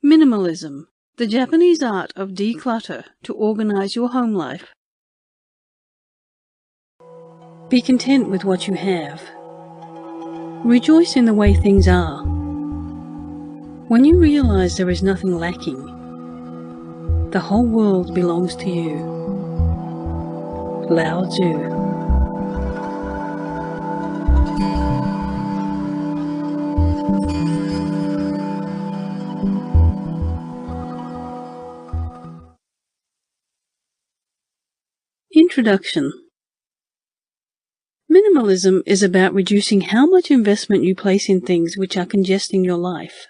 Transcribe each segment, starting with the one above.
Minimalism, the Japanese art of declutter to organize your home life. Be content with what you have. Rejoice in the way things are. When you realize there is nothing lacking, the whole world belongs to you. Lao Tzu. Introduction. Minimalism is about reducing how much investment you place in things which are congesting your life.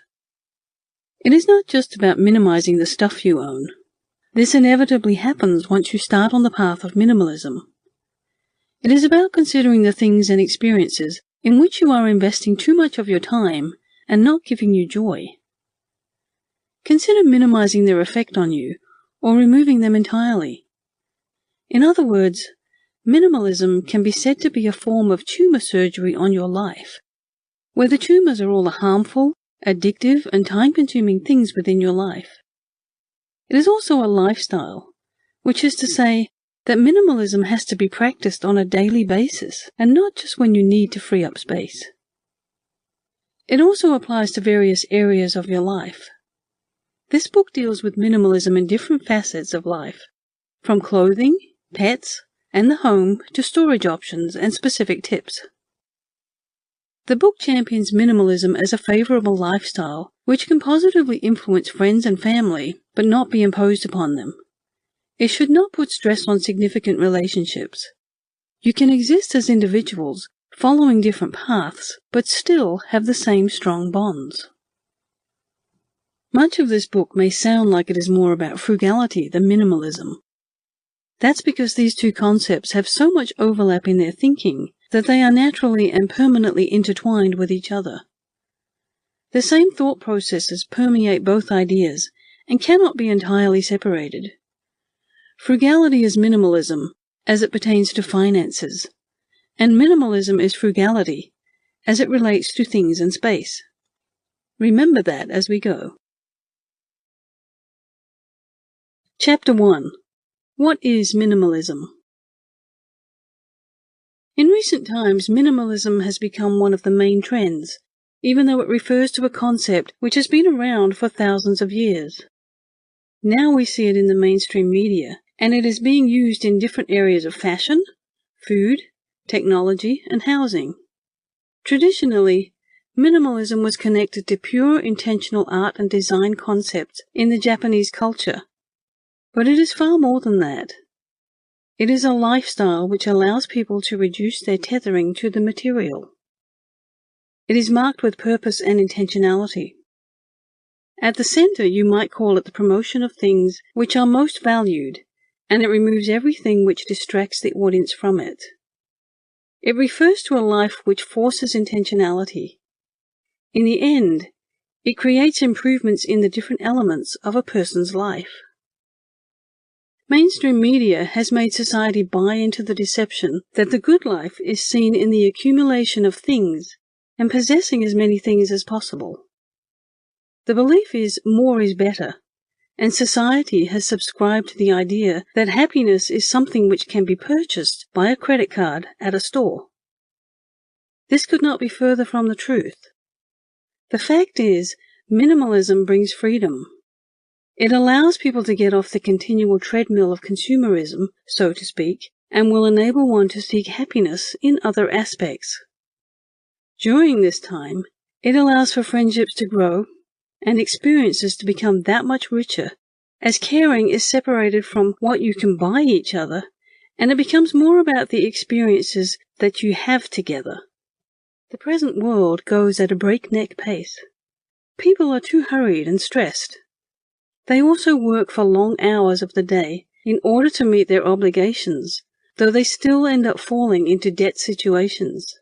It is not just about minimizing the stuff you own. This inevitably happens once you start on the path of minimalism. It is about considering the things and experiences in which you are investing too much of your time and not giving you joy. Consider minimizing their effect on you or removing them entirely. In other words, minimalism can be said to be a form of tumor surgery on your life, where the tumors are all the harmful, addictive, and time-consuming things within your life. It is also a lifestyle, which is to say that minimalism has to be practiced on a daily basis and not just when you need to free up space. It also applies to various areas of your life. This book deals with minimalism in different facets of life, from clothing, pets, and the home to storage options and specific tips. The book champions minimalism as a favorable lifestyle which can positively influence friends and family but not be imposed upon them. It should not put stress on significant relationships. You can exist as individuals, following different paths, but still have the same strong bonds. Much of this book may sound like it is more about frugality than minimalism. That's because these two concepts have so much overlap in their thinking that they are naturally and permanently intertwined with each other. The same thought processes permeate both ideas and cannot be entirely separated. Frugality is minimalism as it pertains to finances, and minimalism is frugality as it relates to things and space. Remember that as we go. Chapter 1. What is minimalism? In recent times, minimalism has become one of the main trends, even though it refers to a concept which has been around for thousands of years. Now we see it in the mainstream media, and it is being used in different areas of fashion, food, technology, and housing. Traditionally, minimalism was connected to pure intentional art and design concepts in the Japanese culture. But it is far more than that. It is a lifestyle which allows people to reduce their tethering to the material. It is marked with purpose and intentionality. At the center, you might call it the promotion of things which are most valued, and it removes everything which distracts the audience from it. It refers to a life which forces intentionality. In the end, it creates improvements in the different elements of a person's life. Mainstream media has made society buy into the deception that the good life is seen in the accumulation of things and possessing as many things as possible. The belief is more is better, and society has subscribed to the idea that happiness is something which can be purchased by a credit card at a store. This could not be further from the truth. The fact is, minimalism brings freedom. It allows people to get off the continual treadmill of consumerism, so to speak, and will enable one to seek happiness in other aspects. During this time, it allows for friendships to grow and experiences to become that much richer, as caring is separated from what you can buy each other, and it becomes more about the experiences that you have together. The present world goes at a breakneck pace. People are too hurried and stressed. They also work for long hours of the day in order to meet their obligations, though they still end up falling into debt situations.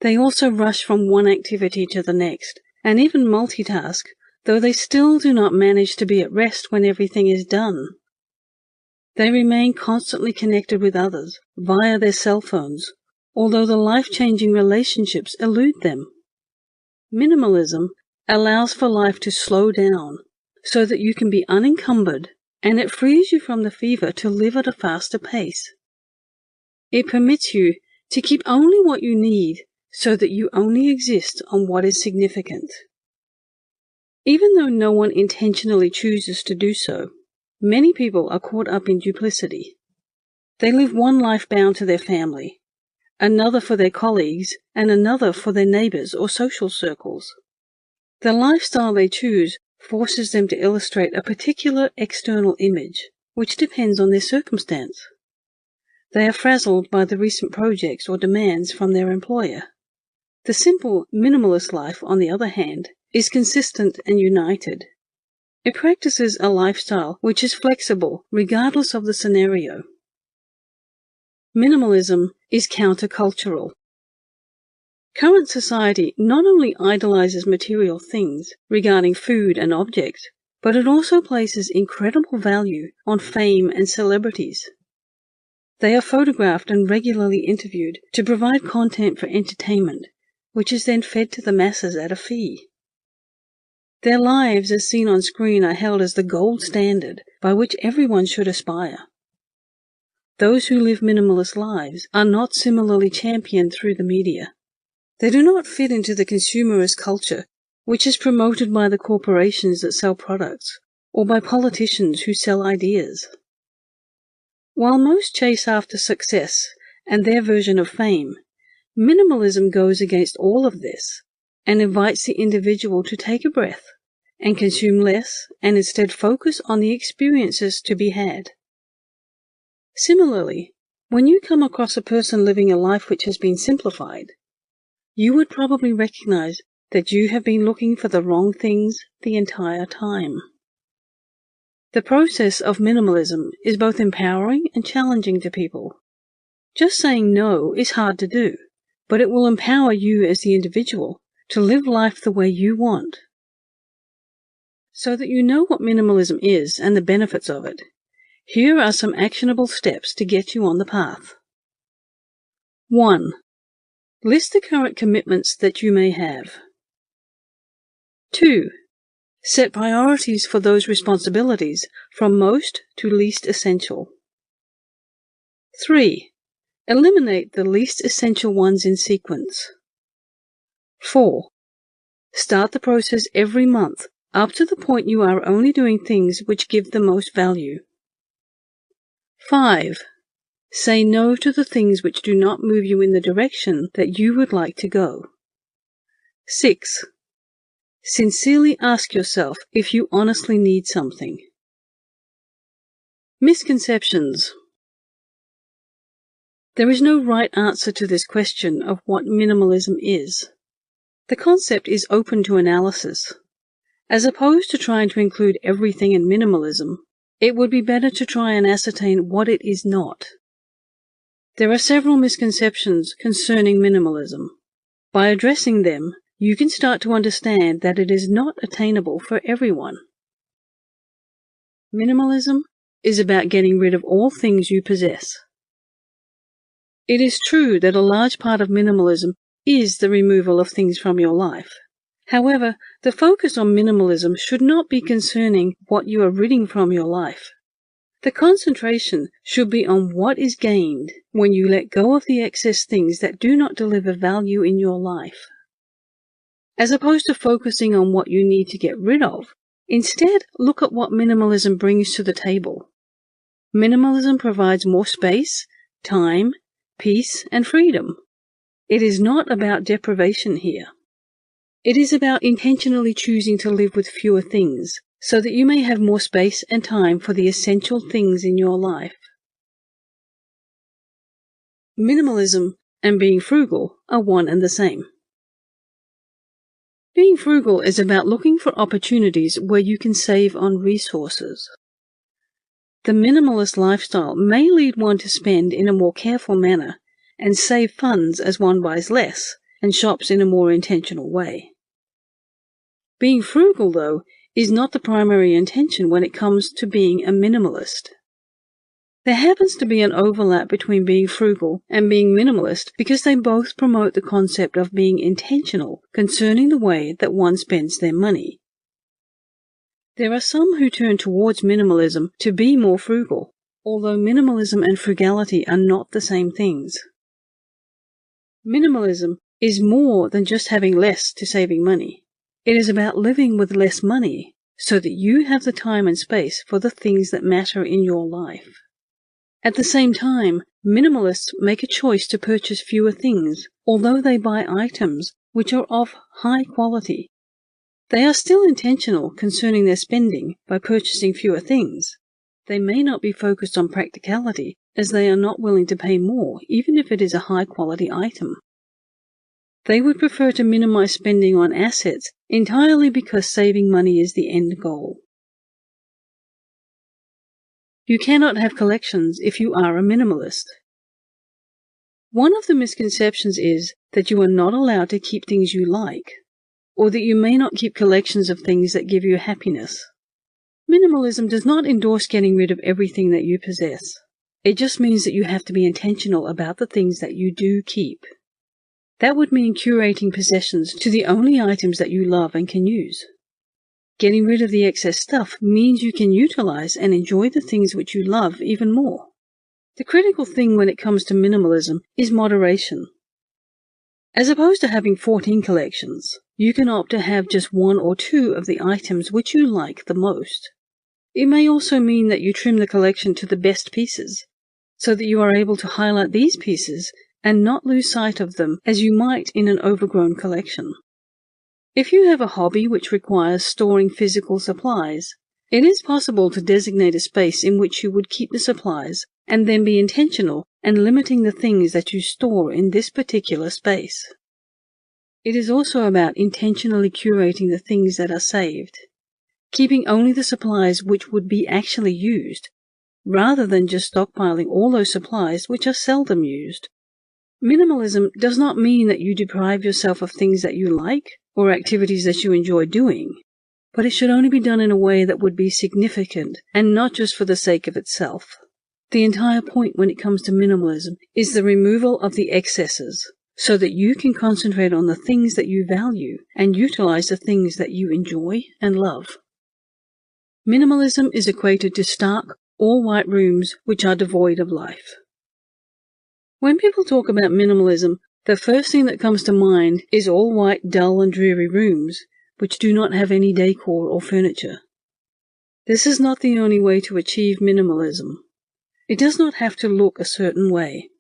They also rush from one activity to the next, and even multitask, though they still do not manage to be at rest when everything is done. They remain constantly connected with others via their cell phones, although the life-changing relationships elude them. Minimalism allows for life to slow down so that you can be unencumbered, and it frees you from the fever to live at a faster pace. It permits you to keep only what you need so that you only exist on what is significant. Even though no one intentionally chooses to do so, many people are caught up in duplicity. They live one life bound to their family, another for their colleagues, and another for their neighbors or social circles. The lifestyle they choose forces them to illustrate a particular external image, which depends on their circumstance. They are frazzled by the recent projects or demands from their employer. The simple, minimalist life, on the other hand, is consistent and united. It practices a lifestyle which is flexible regardless of the scenario. Minimalism is countercultural. Current society not only idolizes material things regarding food and objects, but it also places incredible value on fame and celebrities. They are photographed and regularly interviewed to provide content for entertainment, which is then fed to the masses at a fee. Their lives as seen on screen are held as the gold standard by which everyone should aspire. Those who live minimalist lives are not similarly championed through the media. They do not fit into the consumerist culture, which is promoted by the corporations that sell products, or by politicians who sell ideas. While most chase after success and their version of fame, minimalism goes against all of this and invites the individual to take a breath and consume less and instead focus on the experiences to be had. Similarly, when you come across a person living a life which has been simplified, you would probably recognize that you have been looking for the wrong things the entire time. The process of minimalism is both empowering and challenging to people. Just saying no is hard to do, but it will empower you as the individual to live life the way you want. So that you know what minimalism is and the benefits of it, here are some actionable steps to get you on the path. 1. List the current commitments that you may have. 2. Set priorities for those responsibilities from most to least essential. 3. Eliminate the least essential ones in sequence. 4. Start the process every month up to the point you are only doing things which give the most value. 5. Say no to the things which do not move you in the direction that you would like to go. 6. Sincerely ask yourself if you honestly need something. Misconceptions. There is no right answer to this question of what minimalism is. The concept is open to analysis. As opposed to trying to include everything in minimalism, it would be better to try and ascertain what it is not. There are several misconceptions concerning minimalism. By addressing them, you can start to understand that it is not attainable for everyone. Minimalism is about getting rid of all things you possess. It is true that a large part of minimalism is the removal of things from your life. However, the focus on minimalism should not be concerning what you are ridding from your life. The concentration should be on what is gained when you let go of the excess things that do not deliver value in your life. As opposed to focusing on what you need to get rid of, instead look at what minimalism brings to the table. Minimalism provides more space, time, peace, and freedom. It is not about deprivation here. It is about intentionally choosing to live with fewer things, so that you may have more space and time for the essential things in your life. Minimalism and being frugal are one and the same. Being frugal is about looking for opportunities where you can save on resources. The minimalist lifestyle may lead one to spend in a more careful manner and save funds as one buys less and shops in a more intentional way. Being frugal, though, is not the primary intention when it comes to being a minimalist. There happens to be an overlap between being frugal and being minimalist because they both promote the concept of being intentional concerning the way that one spends their money. There are some who turn towards minimalism to be more frugal, although minimalism and frugality are not the same things. Minimalism is more than just having less to saving money. It is about living with less money so that you have the time and space for the things that matter in your life. At the same time, minimalists make a choice to purchase fewer things, although they buy items which are of high quality. They are still intentional concerning their spending by purchasing fewer things. They may not be focused on practicality, as they are not willing to pay more, even if it is a high-quality item. They would prefer to minimize spending on assets entirely because saving money is the end goal. You cannot have collections if you are a minimalist. One of the misconceptions is that you are not allowed to keep things you like, or that you may not keep collections of things that give you happiness. Minimalism does not endorse getting rid of everything that you possess. It just means that you have to be intentional about the things that you do keep. That would mean curating possessions to the only items that you love and can use. Getting rid of the excess stuff means you can utilize and enjoy the things which you love even more. The critical thing when it comes to minimalism is moderation. As opposed to having 14 collections, you can opt to have just 1 or 2 of the items which you like the most. It may also mean that you trim the collection to the best pieces, so that you are able to highlight these pieces and not lose sight of them as you might in an overgrown collection. If you have a hobby which requires storing physical supplies, it is possible to designate a space in which you would keep the supplies and then be intentional and limiting the things that you store in this particular space. It is also about intentionally curating the things that are saved, keeping only the supplies which would be actually used, rather than just stockpiling all those supplies which are seldom used. Minimalism does not mean that you deprive yourself of things that you like or activities that you enjoy doing, but it should only be done in a way that would be significant and not just for the sake of itself. The entire point when it comes to minimalism is the removal of the excesses, so that you can concentrate on the things that you value and utilize the things that you enjoy and love. Minimalism is equated to stark, all-white rooms which are devoid of life. When people talk about minimalism, the first thing that comes to mind is all-white, dull and dreary rooms which do not have any decor or furniture. This is not the only way to achieve minimalism. It does not have to look a certain way.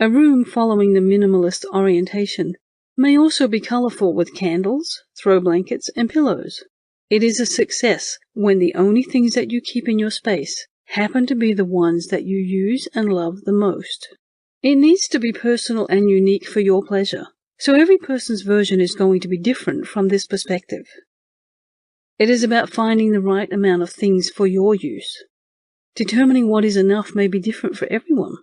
A room following the minimalist orientation may also be colorful with candles, throw blankets, and pillows. It is a success when the only things that you keep in your space happen to be the ones that you use and love the most. It needs to be personal and unique for your pleasure, so every person's version is going to be different from this perspective. It is about finding the right amount of things for your use. Determining what is enough may be different for everyone.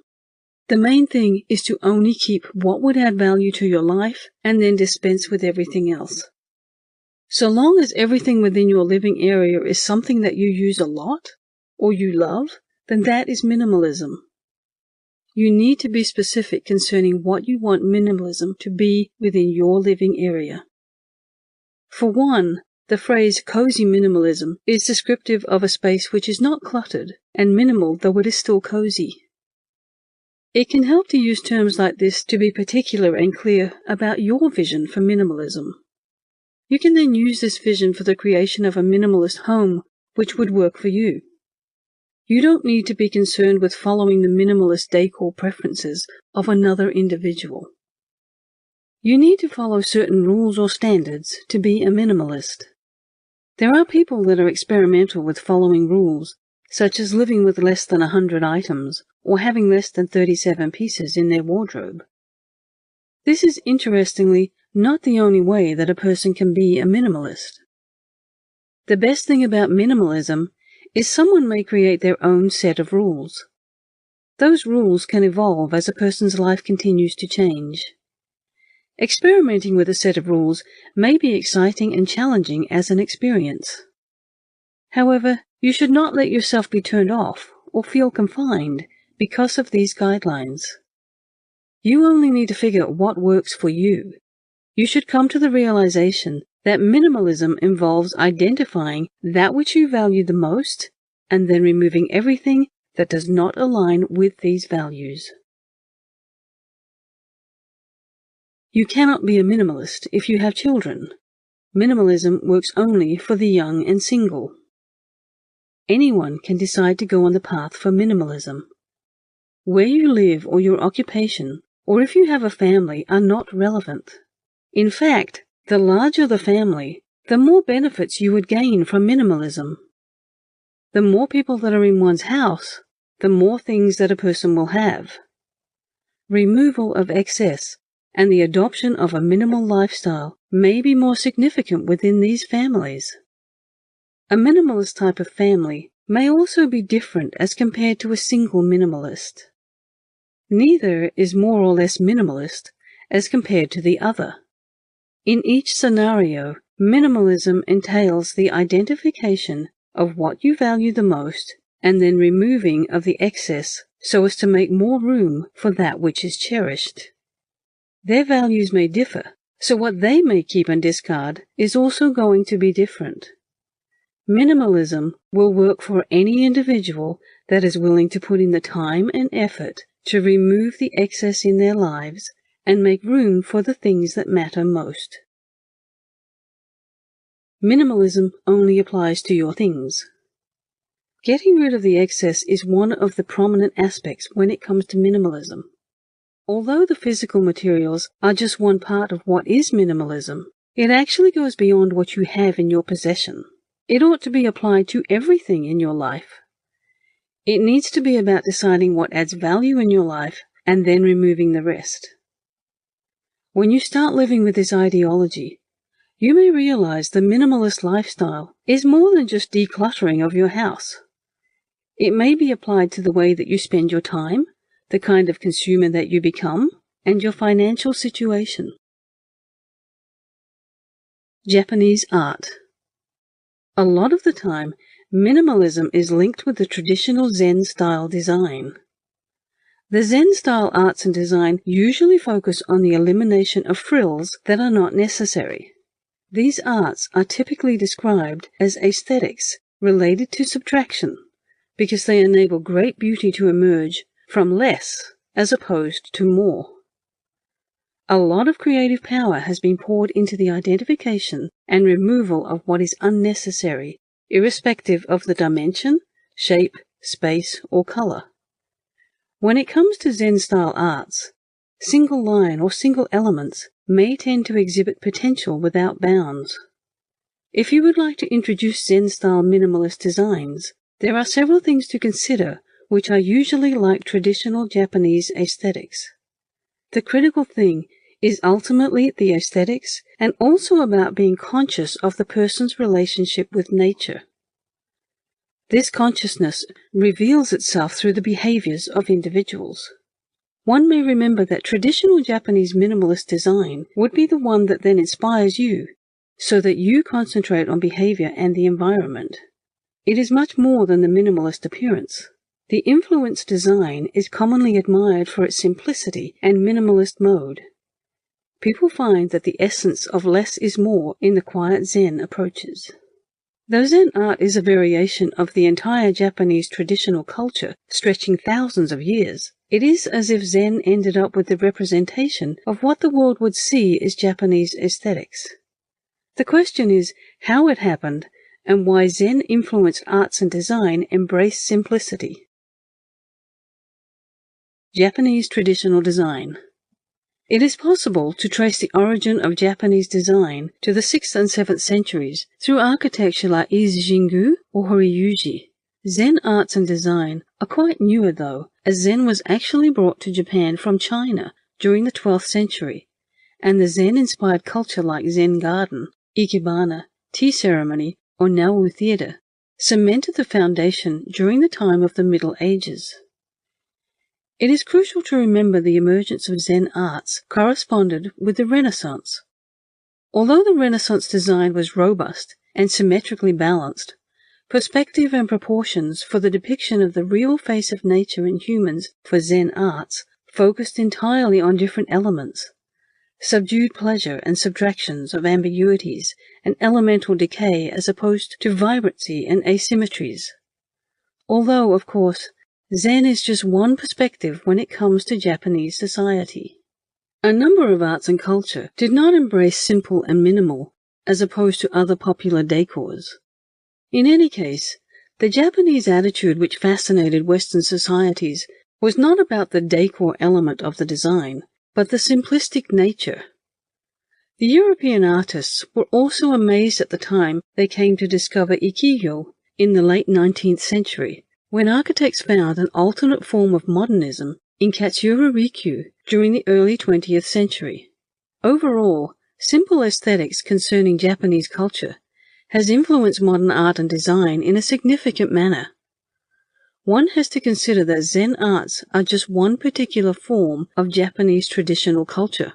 The main thing is to only keep what would add value to your life and then dispense with everything else. So long as everything within your living area is something that you use a lot or you love, then that is minimalism. You need to be specific concerning what you want minimalism to be within your living area. For one, the phrase cozy minimalism is descriptive of a space which is not cluttered and minimal though it is still cozy. It can help to use terms like this to be particular and clear about your vision for minimalism. You can then use this vision for the creation of a minimalist home which would work for you. You don't need to be concerned with following the minimalist decor preferences of another individual. You need to follow certain rules or standards to be a minimalist. There are people that are experimental with following rules, such as living with less than 100 items or having less than 37 pieces in their wardrobe. This is, interestingly, not the only way that a person can be a minimalist. The best thing about minimalism is someone may create their own set of rules. Those rules can evolve as a person's life continues to change. Experimenting with a set of rules may be exciting and challenging as an experience. However, you should not let yourself be turned off or feel confined because of these guidelines. You only need to figure what works for you. You should come to the realization that minimalism involves identifying that which you value the most and then removing everything that does not align with these values. You cannot be a minimalist if you have children. Minimalism works only for the young and single. Anyone can decide to go on the path for minimalism. Where you live or your occupation, or if you have a family, are not relevant. In fact, the larger the family, the more benefits you would gain from minimalism. The more people that are in one's house, the more things that a person will have. Removal of excess and the adoption of a minimal lifestyle may be more significant within these families. A minimalist type of family may also be different as compared to a single minimalist. Neither is more or less minimalist as compared to the other. In each scenario, minimalism entails the identification of what you value the most and then removing of the excess so as to make more room for that which is cherished. Their values may differ, so what they may keep and discard is also going to be different. Minimalism will work for any individual that is willing to put in the time and effort to remove the excess in their lives and make room for the things that matter most. Minimalism only applies to your things. Getting rid of the excess is one of the prominent aspects when it comes to minimalism. Although the physical materials are just one part of what is minimalism, it actually goes beyond what you have in your possession. It ought to be applied to everything in your life. It needs to be about deciding what adds value in your life and then removing the rest. When you start living with this ideology, you may realize the minimalist lifestyle is more than just decluttering of your house. It may be applied to the way that you spend your time, the kind of consumer that you become, and your financial situation. Japanese art. A lot of the time, minimalism is linked with the traditional Zen-style design. The Zen-style arts and design usually focus on the elimination of frills that are not necessary. These arts are typically described as aesthetics related to subtraction because they enable great beauty to emerge from less as opposed to more. A lot of creative power has been poured into the identification and removal of what is unnecessary, irrespective of the dimension, shape, space, or color. When it comes to Zen-style arts, single line or single elements may tend to exhibit potential without bounds. If you would like to introduce Zen-style minimalist designs, there are several things to consider which are usually like traditional Japanese aesthetics. The critical thing is ultimately the aesthetics and also about being conscious of the person's relationship with nature. This consciousness reveals itself through the behaviors of individuals. One may remember that traditional Japanese minimalist design would be the one that then inspires you, so that you concentrate on behavior and the environment. It is much more than the minimalist appearance. The influenced design is commonly admired for its simplicity and minimalist mode. People find that the essence of less is more in the quiet Zen approaches. Though Zen art is a variation of the entire Japanese traditional culture stretching thousands of years, it is as if Zen ended up with the representation of what the world would see as Japanese aesthetics. The question is how it happened and why Zen-influenced arts and design embrace simplicity. Japanese traditional design. It is possible to trace the origin of Japanese design to the 6th and 7th centuries through architecture like Ise-Jingu or Horyuji. Zen arts and design are quite newer though, as Zen was actually brought to Japan from China during the 12th century, and the Zen-inspired culture like Zen garden, ikebana, tea ceremony, or Naowu theater cemented the foundation during the time of the Middle Ages. It is crucial to remember the emergence of Zen arts corresponded with the Renaissance. Although the Renaissance design was robust and symmetrically balanced, Perspective and proportions for the depiction of the real face of nature and humans for Zen arts focused entirely on different elements. Subdued pleasure and subtractions of ambiguities and elemental decay as opposed to vibrancy and asymmetries. Although, of course, Zen is just one perspective when it comes to Japanese society. A number of arts and culture did not embrace simple and minimal as opposed to other popular decors. In any case, the Japanese attitude which fascinated Western societies was not about the decor element of the design, but the simplistic nature. The European artists were also amazed at the time they came to discover ikiyo in the late 19th century, when architects found an alternate form of modernism in Katsura-rikyu during the early 20th century. Overall, simple aesthetics concerning Japanese culture has influenced modern art and design in a significant manner. One has to consider that Zen arts are just one particular form of Japanese traditional culture.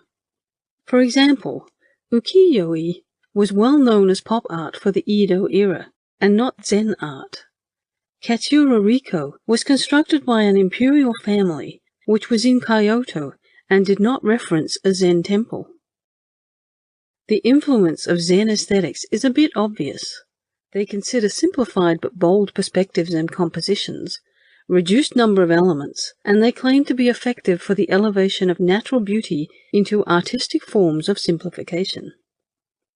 For example, ukiyo-e was well known as pop art for the Edo era, and not Zen art. Katsura-riko was constructed by an imperial family, which was in Kyoto and did not reference a Zen temple. The influence of Zen aesthetics is a bit obvious. They consider simplified but bold perspectives and compositions, reduced number of elements, and they claim to be effective for the elevation of natural beauty into artistic forms of simplification.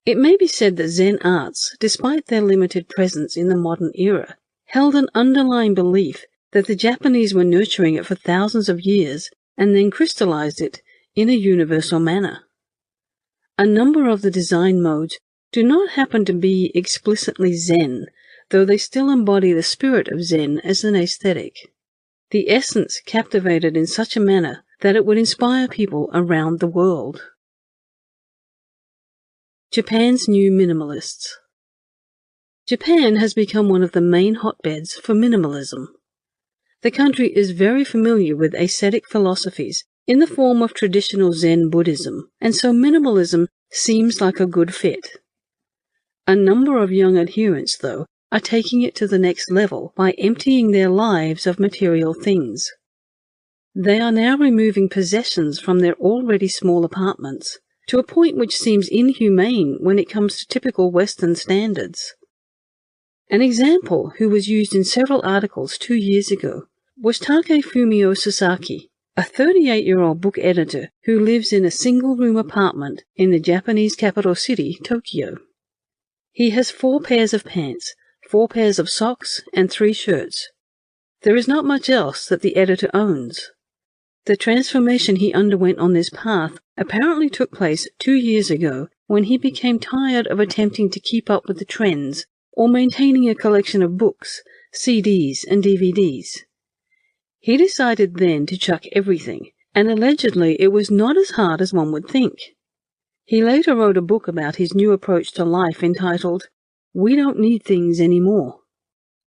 It may be said that Zen arts, despite their limited presence in the modern era, held an underlying belief that the Japanese were nurturing it for thousands of years and then crystallized it in a universal manner. A number of the design modes do not happen to be explicitly Zen, though they still embody the spirit of Zen as an aesthetic. The essence captivated in such a manner that it would inspire people around the world. Japan's new minimalists. Japan has become one of the main hotbeds for minimalism. The country is very familiar with ascetic philosophies in the form of traditional Zen Buddhism, and so minimalism seems like a good fit. A number of young adherents, though, are taking it to the next level by emptying their lives of material things. They are now removing possessions from their already small apartments, to a point which seems inhumane when it comes to typical Western standards. An example who was used in several articles 2 years ago was Takefumio Sasaki, a 38-year-old book editor who lives in a single-room apartment in the Japanese capital city, Tokyo. He has 4 pairs of pants, 4 pairs of socks, and 3 shirts. There is not much else that the editor owns. The transformation he underwent on this path apparently took place 2 years ago when he became tired of attempting to keep up with the trends or maintaining a collection of books, CDs, and DVDs. He decided then to chuck everything, and allegedly it was not as hard as one would think. He later wrote a book about his new approach to life entitled, "We Don't Need Things Anymore."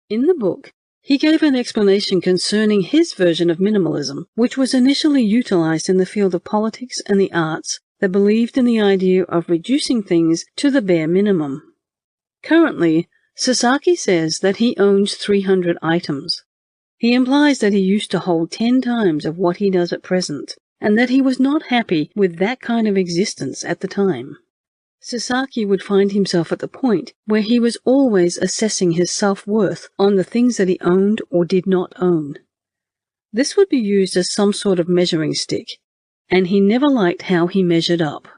In the book, he gave an explanation concerning his version of minimalism, which was initially utilized in the field of politics and the arts that believed in the idea of reducing things to the bare minimum. Currently, Sasaki says that he owns 300 items. He implies that he used to hold 10 times of what he does at present, and that he was not happy with that kind of existence at the time. Sasaki would find himself at the point where he was always assessing his self-worth on the things that he owned or did not own. This would be used as some sort of measuring stick, and he never liked how he measured up.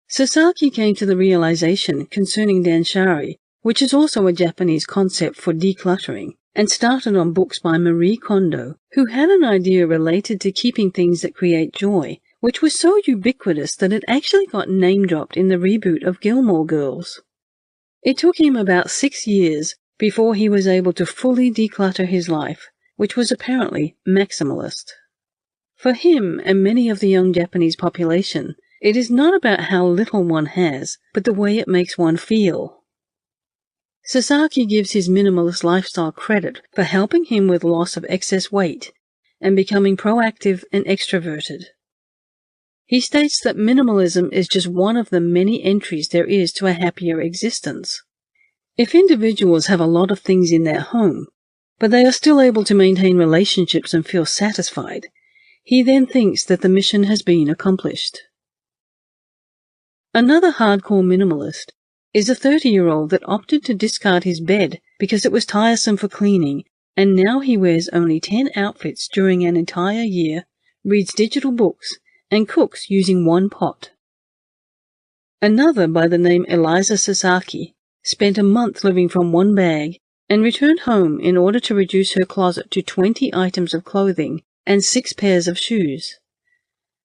Sasaki came to the realization concerning danshari, which is also a Japanese concept for decluttering, and started on books by Marie Kondo, who had an idea related to keeping things that create joy, which was so ubiquitous that it actually got name-dropped in the reboot of Gilmore Girls. It took him about 6 years before he was able to fully declutter his life, which was apparently maximalist. For him and many of the young Japanese population, it is not about how little one has, but the way it makes one feel. Sasaki gives his minimalist lifestyle credit for helping him with loss of excess weight and becoming proactive and extroverted. He states that minimalism is just one of the many entries there is to a happier existence. If individuals have a lot of things in their home, but they are still able to maintain relationships and feel satisfied, he then thinks that the mission has been accomplished. Another hardcore minimalist is a 30-year-old that opted to discard his bed because it was tiresome for cleaning, and now he wears only 10 outfits during an entire year, reads digital books, and cooks using one pot. Another, by the name Eliza Sasaki, spent a month living from one bag and returned home in order to reduce her closet to 20 items of clothing and 6 pairs of shoes.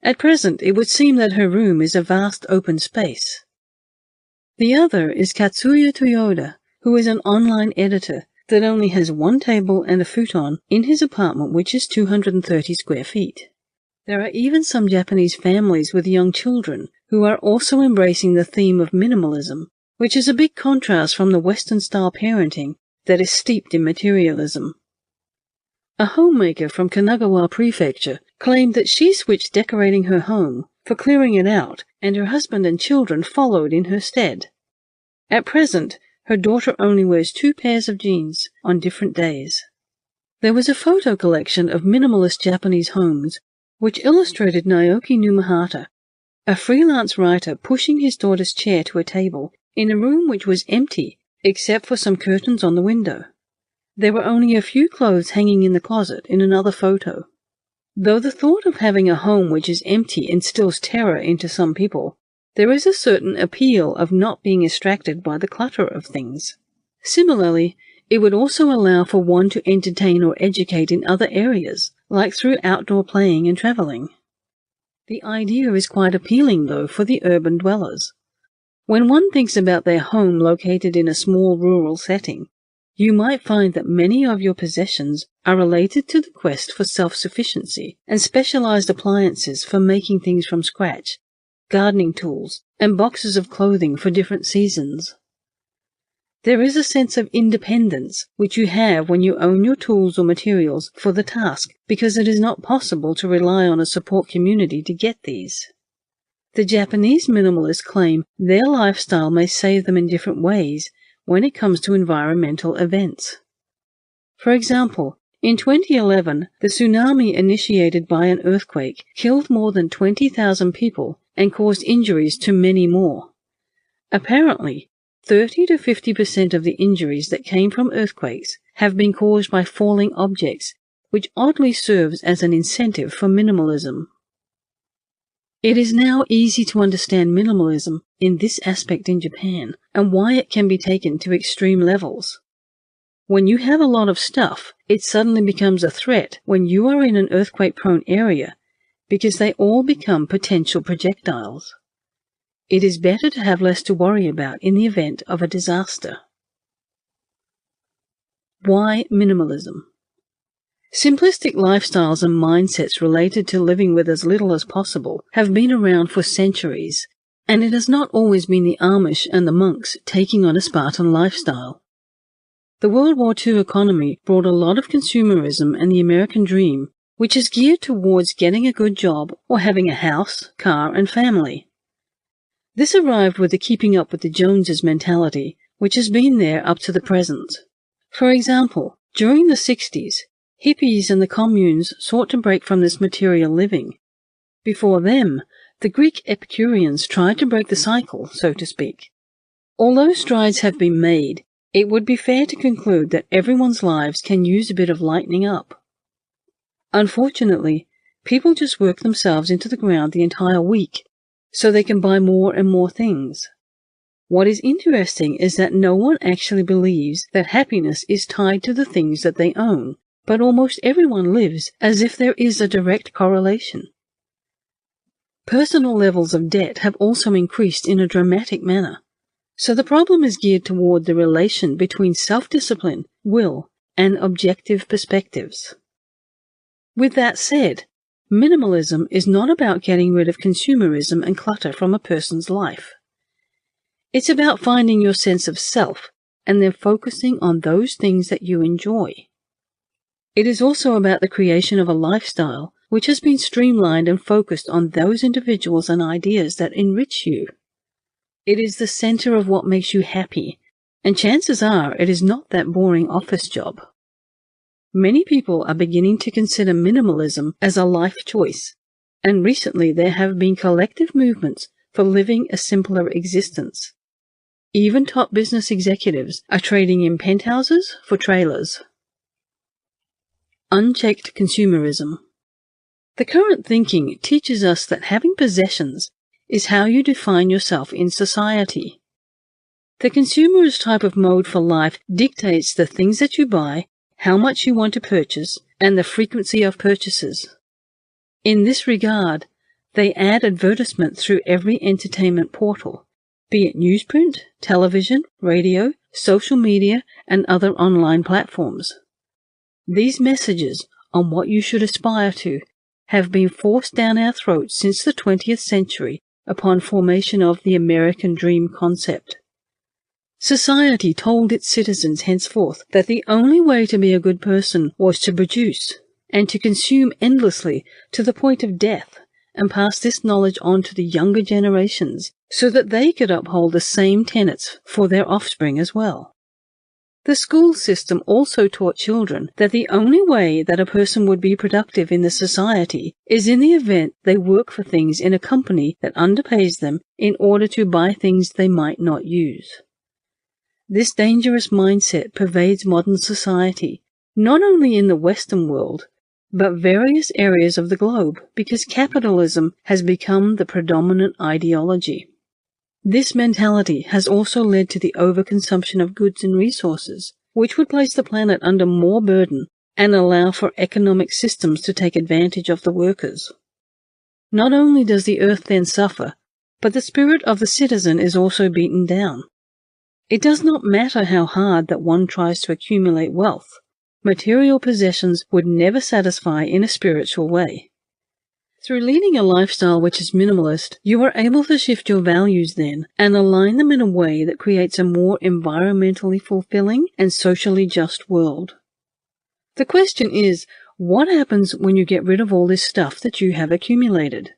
At present, it would seem that her room is a vast open space. The other is Katsuya Toyoda, who is an online editor that only has one table and a futon in his apartment, which is 230 square feet. There are even some Japanese families with young children who are also embracing the theme of minimalism, which is a big contrast from the Western-style parenting that is steeped in materialism. A homemaker from Kanagawa Prefecture claimed that she switched decorating her home for clearing it out, and her husband and children followed in her stead. At present, her daughter only wears 2 pairs of jeans on different days. There was a photo collection of minimalist Japanese homes which illustrated Naoki Numahata, a freelance writer, pushing his daughter's chair to a table in a room which was empty except for some curtains on the window. There were only a few clothes hanging in the closet in another photo. Though the thought of having a home which is empty instills terror into some people, there is a certain appeal of not being distracted by the clutter of things. Similarly, it would also allow for one to entertain or educate in other areas, like through outdoor playing and traveling. The idea is quite appealing, though, for the urban dwellers. When one thinks about their home located in a small rural setting, you might find that many of your possessions are related to the quest for self-sufficiency and specialized appliances for making things from scratch, gardening tools, and boxes of clothing for different seasons. There is a sense of independence which you have when you own your tools or materials for the task, because it is not possible to rely on a support community to get these. The Japanese minimalists claim their lifestyle may save them in different ways when it comes to environmental events. For example, in 2011, the tsunami initiated by an earthquake killed more than 20,000 people and caused injuries to many more. Apparently, 30 to 50% of the injuries that came from earthquakes have been caused by falling objects, which oddly serves as an incentive for minimalism. It is now easy to understand minimalism in this aspect in Japan and why it can be taken to extreme levels. When you have a lot of stuff, it suddenly becomes a threat when you are in an earthquake-prone area because they all become potential projectiles. It is better to have less to worry about in the event of a disaster. Why minimalism? Simplistic lifestyles and mindsets related to living with as little as possible have been around for centuries, and it has not always been the Amish and the monks taking on a Spartan lifestyle. The World War II economy brought a lot of consumerism and the American dream, which is geared towards getting a good job or having a house, car, and family. This arrived with the keeping up with the Joneses mentality, which has been there up to the present. For example, during the 60s, hippies and the communes sought to break from this material living. Before them, the Greek Epicureans tried to break the cycle, so to speak. Although strides have been made, it would be fair to conclude that everyone's lives can use a bit of lightening up. Unfortunately, people just work themselves into the ground the entire week, so they can buy more and more things. What is interesting is that no one actually believes that happiness is tied to the things that they own, but almost everyone lives as if there is a direct correlation. Personal levels of debt have also increased in a dramatic manner, so the problem is geared toward the relation between self-discipline, will, and objective perspectives. With that said, minimalism is not about getting rid of consumerism and clutter from a person's life. It's about finding your sense of self and then focusing on those things that you enjoy. It is also about the creation of a lifestyle which has been streamlined and focused on those individuals and ideas that enrich you. It is the center of what makes you happy and chances are it is not that boring office job. Many people are beginning to consider minimalism as a life choice, and recently there have been collective movements for living a simpler existence. Even top business executives are trading in penthouses for trailers. Unchecked consumerism. The current thinking teaches us that having possessions is how you define yourself in society. The consumerist type of mode for life dictates the things that you buy, how much you want to purchase, and the frequency of purchases. In this regard, they add advertisement through every entertainment portal, be it newsprint, television, radio, social media, and other online platforms. These messages on what you should aspire to have been forced down our throats since the 20th century upon formation of the American dream concept. Society told its citizens henceforth that the only way to be a good person was to produce and to consume endlessly to the point of death, and pass this knowledge on to the younger generations so that they could uphold the same tenets for their offspring as well. The school system also taught children that the only way that a person would be productive in the society is in the event they work for things in a company that underpays them in order to buy things they might not use. This dangerous mindset pervades modern society, not only in the Western world, but various areas of the globe, because capitalism has become the predominant ideology. This mentality has also led to the overconsumption of goods and resources, which would place the planet under more burden and allow for economic systems to take advantage of the workers. Not only does the earth then suffer, but the spirit of the citizen is also beaten down. It does not matter how hard that one tries to accumulate wealth. Material possessions would never satisfy in a spiritual way. Through leading a lifestyle which is minimalist, you are able to shift your values then and align them in a way that creates a more environmentally fulfilling and socially just world. The question is, what happens when you get rid of all this stuff that you have accumulated?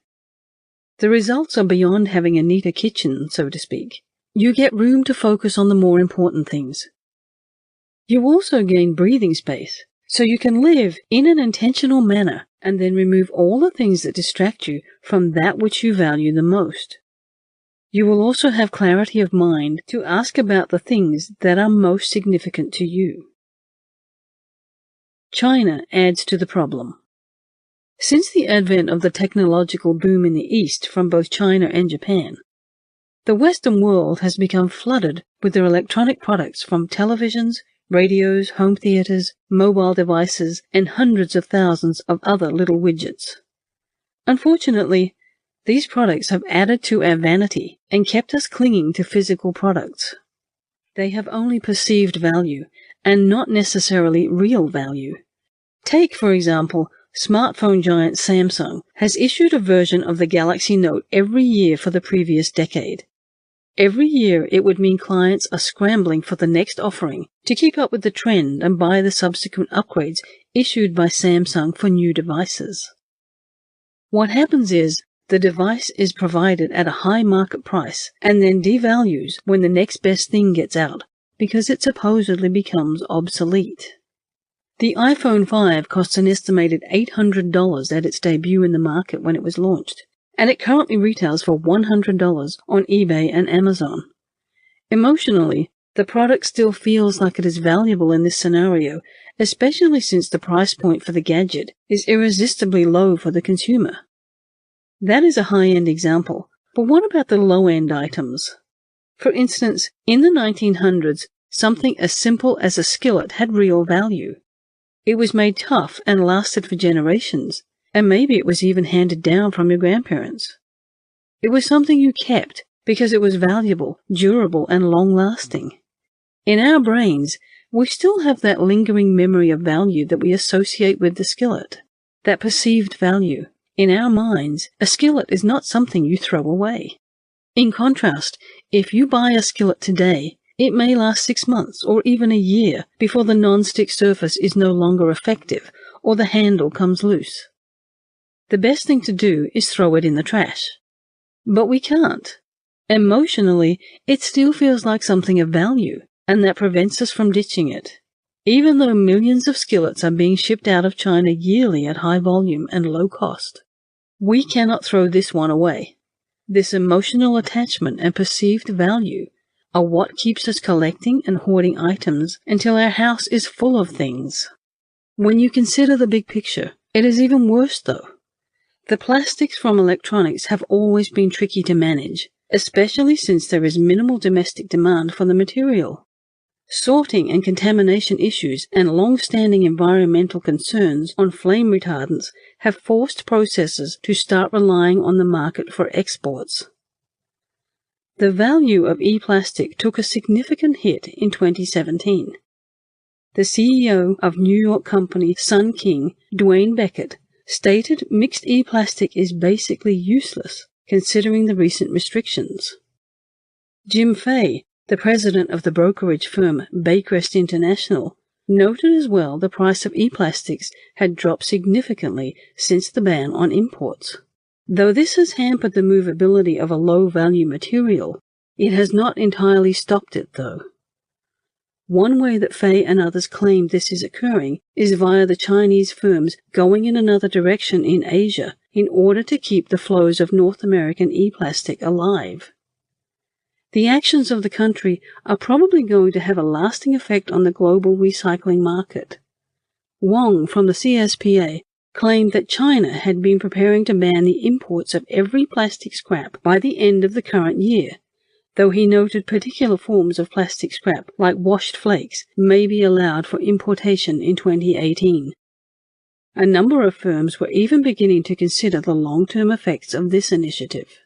The results are beyond having a neater kitchen, so to speak. You get room to focus on the more important things. You also gain breathing space, so you can live in an intentional manner and then remove all the things that distract you from that which you value the most. You will also have clarity of mind to ask about the things that are most significant to you. China adds to the problem. Since the advent of the technological boom in the East from both China and Japan, the Western world has become flooded with their electronic products from televisions, radios, home theaters, mobile devices, and hundreds of thousands of other little widgets. Unfortunately, these products have added to our vanity and kept us clinging to physical products. They have only perceived value and not necessarily real value. Take, for example, smartphone giant Samsung has issued a version of the Galaxy Note every year for the previous decade. Every year, it would mean clients are scrambling for the next offering to keep up with the trend and buy the subsequent upgrades issued by Samsung for new devices. What happens is, the device is provided at a high market price and then devalues when the next best thing gets out because it supposedly becomes obsolete. The iPhone 5 costs an estimated $800 at its debut in the market when it was launched, and it currently retails for $100 on eBay and Amazon. Emotionally, the product still feels like it is valuable in this scenario, especially since the price point for the gadget is irresistibly low for the consumer. That is a high-end example, but what about the low-end items? For instance, in the 1900s, something as simple as a skillet had real value. It was made tough and lasted for generations, and maybe it was even handed down from your grandparents. It was something you kept because it was valuable, durable, and long-lasting. In our brains, we still have that lingering memory of value that we associate with the skillet, that perceived value. In our minds, a skillet is not something you throw away. In contrast, if you buy a skillet today, it may last 6 months or even a year before the non-stick surface is no longer effective or the handle comes loose. The best thing to do is throw it in the trash. But we can't. Emotionally, it still feels like something of value, and that prevents us from ditching it. Even though millions of skillets are being shipped out of China yearly at high volume and low cost, we cannot throw this one away. This emotional attachment and perceived value are what keeps us collecting and hoarding items until our house is full of things. When you consider the big picture, it is even worse though. The plastics from electronics have always been tricky to manage, especially since there is minimal domestic demand for the material. Sorting and contamination issues and long-standing environmental concerns on flame retardants have forced processors to start relying on the market for exports. The value of e-plastic took a significant hit in 2017. The CEO of New York company Sun King, Dwayne Beckett, stated mixed e-plastic is basically useless considering the recent restrictions. Jim Fay, the president of the brokerage firm Baycrest International, noted as well the price of e-plastics had dropped significantly since the ban on imports. Though this has hampered the movability of a low-value material, it has not entirely stopped it, though. One way that Fay and others claim this is occurring is via the Chinese firms going in another direction in Asia in order to keep the flows of North American e-plastic alive. The actions of the country are probably going to have a lasting effect on the global recycling market. Wong from the CSPA claimed that China had been preparing to ban the imports of every plastic scrap by the end of the current year, though he noted particular forms of plastic scrap, like washed flakes, may be allowed for importation in 2018. A number of firms were even beginning to consider the long-term effects of this initiative.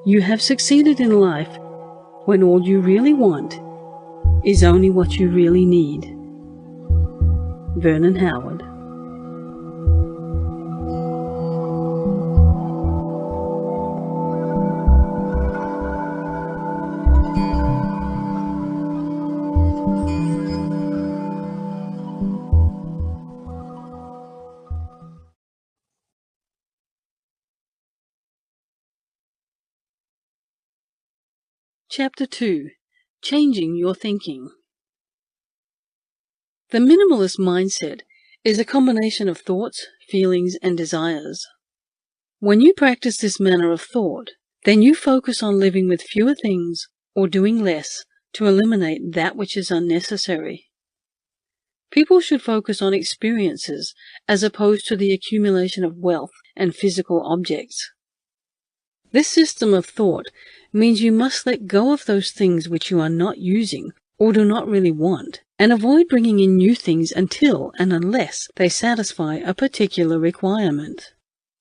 You have succeeded in life when all you really want is only what you really need. Vernon Howard. Chapter 2. Changing Your Thinking. The minimalist mindset is a combination of thoughts, feelings, and desires. When you practice this manner of thought, then you focus on living with fewer things or doing less to eliminate that which is unnecessary. People should focus on experiences as opposed to the accumulation of wealth and physical objects. This system of thought means you must let go of those things which you are not using or do not really want, and avoid bringing in new things until and unless they satisfy a particular requirement.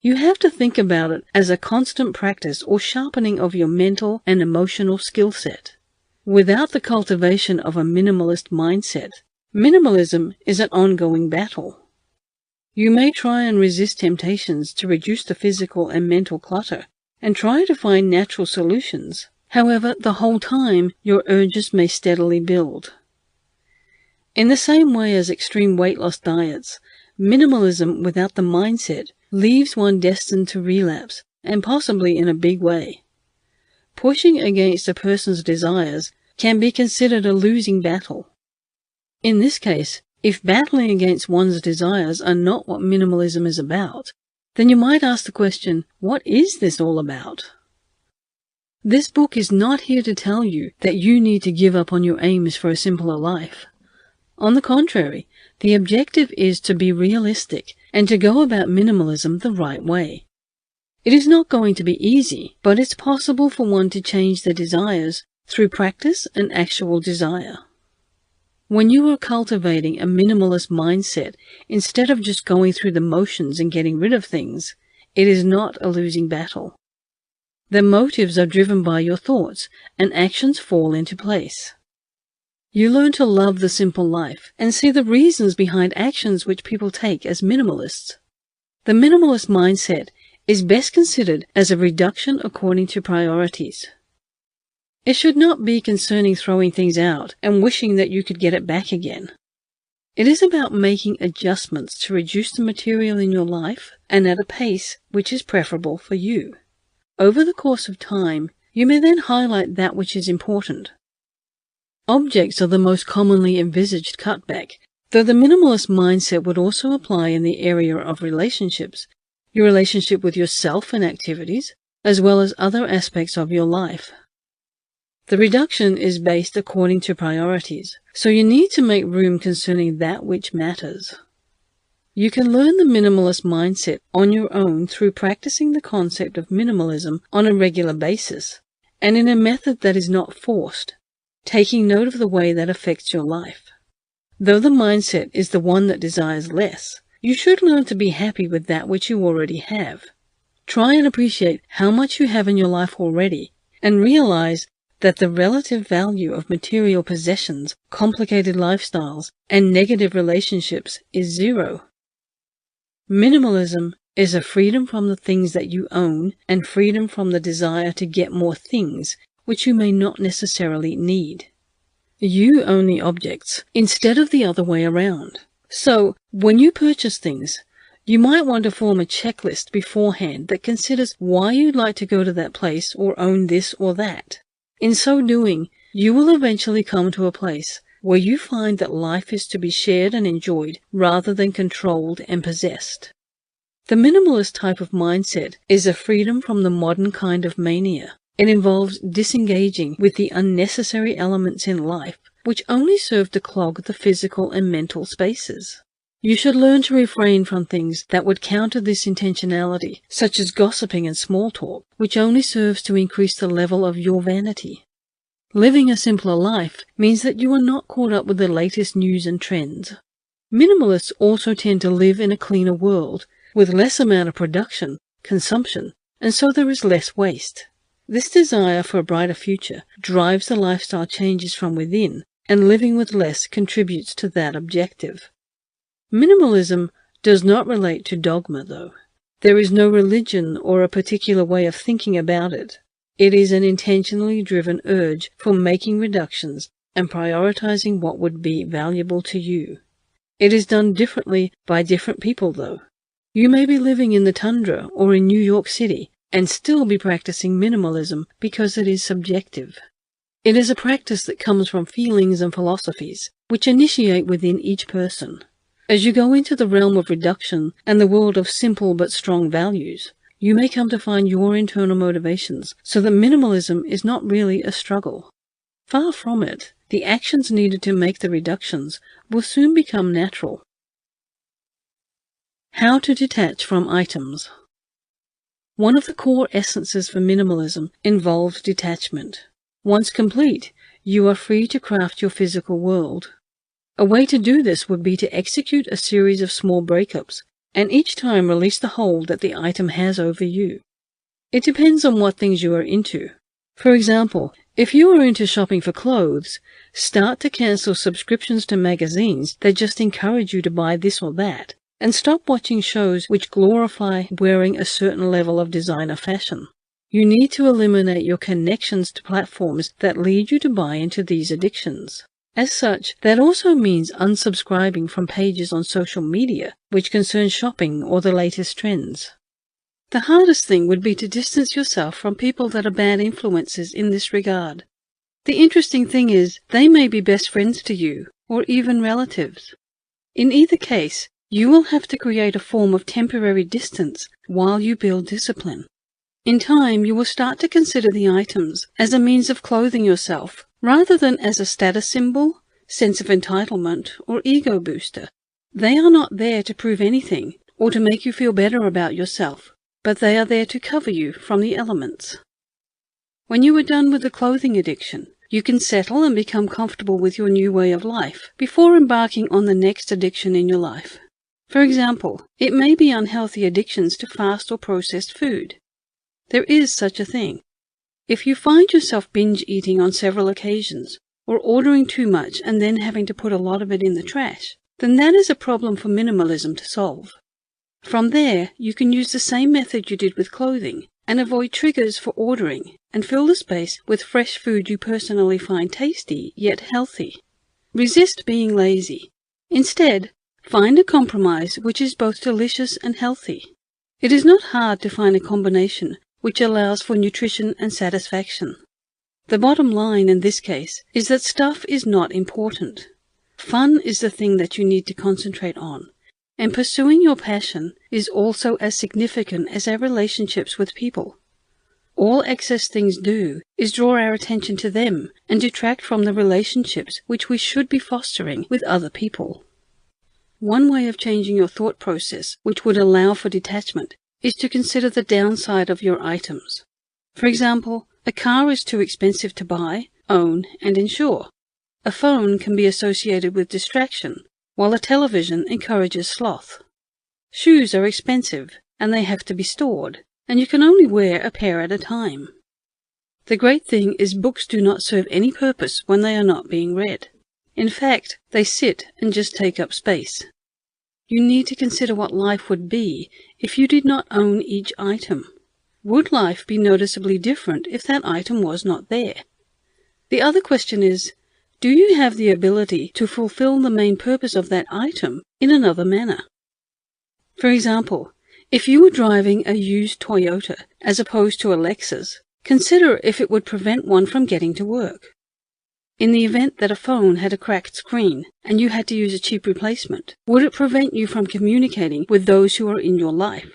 You have to think about it as a constant practice or sharpening of your mental and emotional skill set. Without the cultivation of a minimalist mindset, minimalism is an ongoing battle. You may try and resist temptations to reduce the physical and mental clutter, and try to find natural solutions. However, the whole time, your urges may steadily build. In the same way as extreme weight loss diets, minimalism without the mindset leaves one destined to relapse, and possibly in a big way. Pushing against a person's desires can be considered a losing battle. In this case, if battling against one's desires are not what minimalism is about, then you might ask the question, what is this all about? This book is not here to tell you that you need to give up on your aims for a simpler life. On the contrary, the objective is to be realistic and to go about minimalism the right way. It is not going to be easy, but it's possible for one to change their desires through practice and actual desire. When you are cultivating a minimalist mindset, instead of just going through the motions and getting rid of things, it is not a losing battle. The motives are driven by your thoughts, and actions fall into place. You learn to love the simple life and see the reasons behind actions which people take as minimalists. The minimalist mindset is best considered as a reduction according to priorities. It should not be concerning throwing things out and wishing that you could get it back again. It is about making adjustments to reduce the material in your life and at a pace which is preferable for you. Over the course of time, you may then highlight that which is important. Objects are the most commonly envisaged cutback, though the minimalist mindset would also apply in the area of relationships, your relationship with yourself and activities, as well as other aspects of your life. The reduction is based according to priorities, so you need to make room concerning that which matters. You can learn the minimalist mindset on your own through practicing the concept of minimalism on a regular basis, and in a method that is not forced, taking note of the way that affects your life. Though the mindset is the one that desires less, you should learn to be happy with that which you already have. Try and appreciate how much you have in your life already, and realize that the relative value of material possessions, complicated lifestyles, and negative relationships is zero. Minimalism is a freedom from the things that you own and freedom from the desire to get more things which you may not necessarily need. You own the objects instead of the other way around. So, when you purchase things, you might want to form a checklist beforehand that considers why you'd like to go to that place or own this or that. In so doing, you will eventually come to a place where you find that life is to be shared and enjoyed rather than controlled and possessed. The minimalist type of mindset is a freedom from the modern kind of mania. It involves disengaging with the unnecessary elements in life which only serve to clog the physical and mental spaces. You should learn to refrain from things that would counter this intentionality, such as gossiping and small talk, which only serves to increase the level of your vanity. Living a simpler life means that you are not caught up with the latest news and trends. Minimalists also tend to live in a cleaner world, with less amount of production, consumption, and so there is less waste. This desire for a brighter future drives the lifestyle changes from within, and living with less contributes to that objective. Minimalism does not relate to dogma, though. There is no religion or a particular way of thinking about it. It is an intentionally driven urge for making reductions and prioritizing what would be valuable to you. It is done differently by different people, though. You may be living in the tundra or in New York City and still be practicing minimalism because it is subjective. It is a practice that comes from feelings and philosophies, which initiate within each person. As you go into the realm of reduction and the world of simple but strong values, you may come to find your internal motivations, so that minimalism is not really a struggle. Far from it, the actions needed to make the reductions will soon become natural. How to detach from items. One of the core essences for minimalism involves detachment. Once complete, you are free to craft your physical world. A way to do this would be to execute a series of small breakups, and each time release the hold that the item has over you. It depends on what things you are into. For example, if you are into shopping for clothes, start to cancel subscriptions to magazines that just encourage you to buy this or that, and stop watching shows which glorify wearing a certain level of designer fashion. You need to eliminate your connections to platforms that lead you to buy into these addictions. As such, that also means unsubscribing from pages on social media which concern shopping or the latest trends. The hardest thing would be to distance yourself from people that are bad influences in this regard. The interesting thing is, they may be best friends to you, or even relatives. In either case, you will have to create a form of temporary distance while you build discipline. In time, you will start to consider the items as a means of clothing yourself, rather than as a status symbol, sense of entitlement, or ego booster. They are not there to prove anything, or to make you feel better about yourself, but they are there to cover you from the elements. When you are done with the clothing addiction, you can settle and become comfortable with your new way of life before embarking on the next addiction in your life. For example, it may be unhealthy addictions to fast or processed food. There is such a thing. If you find yourself binge eating on several occasions, or ordering too much and then having to put a lot of it in the trash, then that is a problem for minimalism to solve. From there, you can use the same method you did with clothing, and avoid triggers for ordering, and fill the space with fresh food you personally find tasty yet healthy. Resist being lazy. Instead, find a compromise which is both delicious and healthy. It is not hard to find a combination which allows for nutrition and satisfaction. The bottom line in this case is that stuff is not important. Fun is the thing that you need to concentrate on, and pursuing your passion is also as significant as our relationships with people. All excess things do is draw our attention to them and detract from the relationships which we should be fostering with other people. One way of changing your thought process, which would allow for detachment, is to consider the downside of your items. For example, a car is too expensive to buy, own, and insure. A phone can be associated with distraction, while a television encourages sloth. Shoes are expensive, and they have to be stored, and you can only wear a pair at a time. The great thing is books do not serve any purpose when they are not being read. In fact, they sit and just take up space. You need to consider what life would be if you did not own each item. Would life be noticeably different if that item was not there? The other question is, do you have the ability to fulfill the main purpose of that item in another manner? For example, if you were driving a used Toyota as opposed to a Lexus, consider if it would prevent one from getting to work. In the event that a phone had a cracked screen and you had to use a cheap replacement, would it prevent you from communicating with those who are in your life?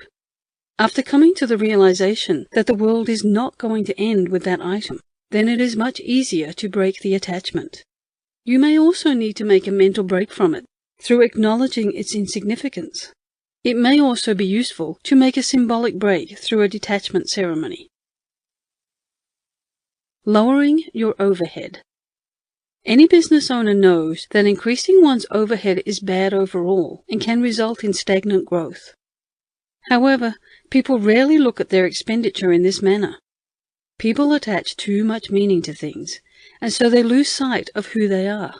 After coming to the realization that the world is not going to end with that item, then it is much easier to break the attachment. You may also need to make a mental break from it through acknowledging its insignificance. It may also be useful to make a symbolic break through a detachment ceremony. Lowering your overhead. Any business owner knows that increasing one's overhead is bad overall and can result in stagnant growth. However, people rarely look at their expenditure in this manner. People attach too much meaning to things, and so they lose sight of who they are.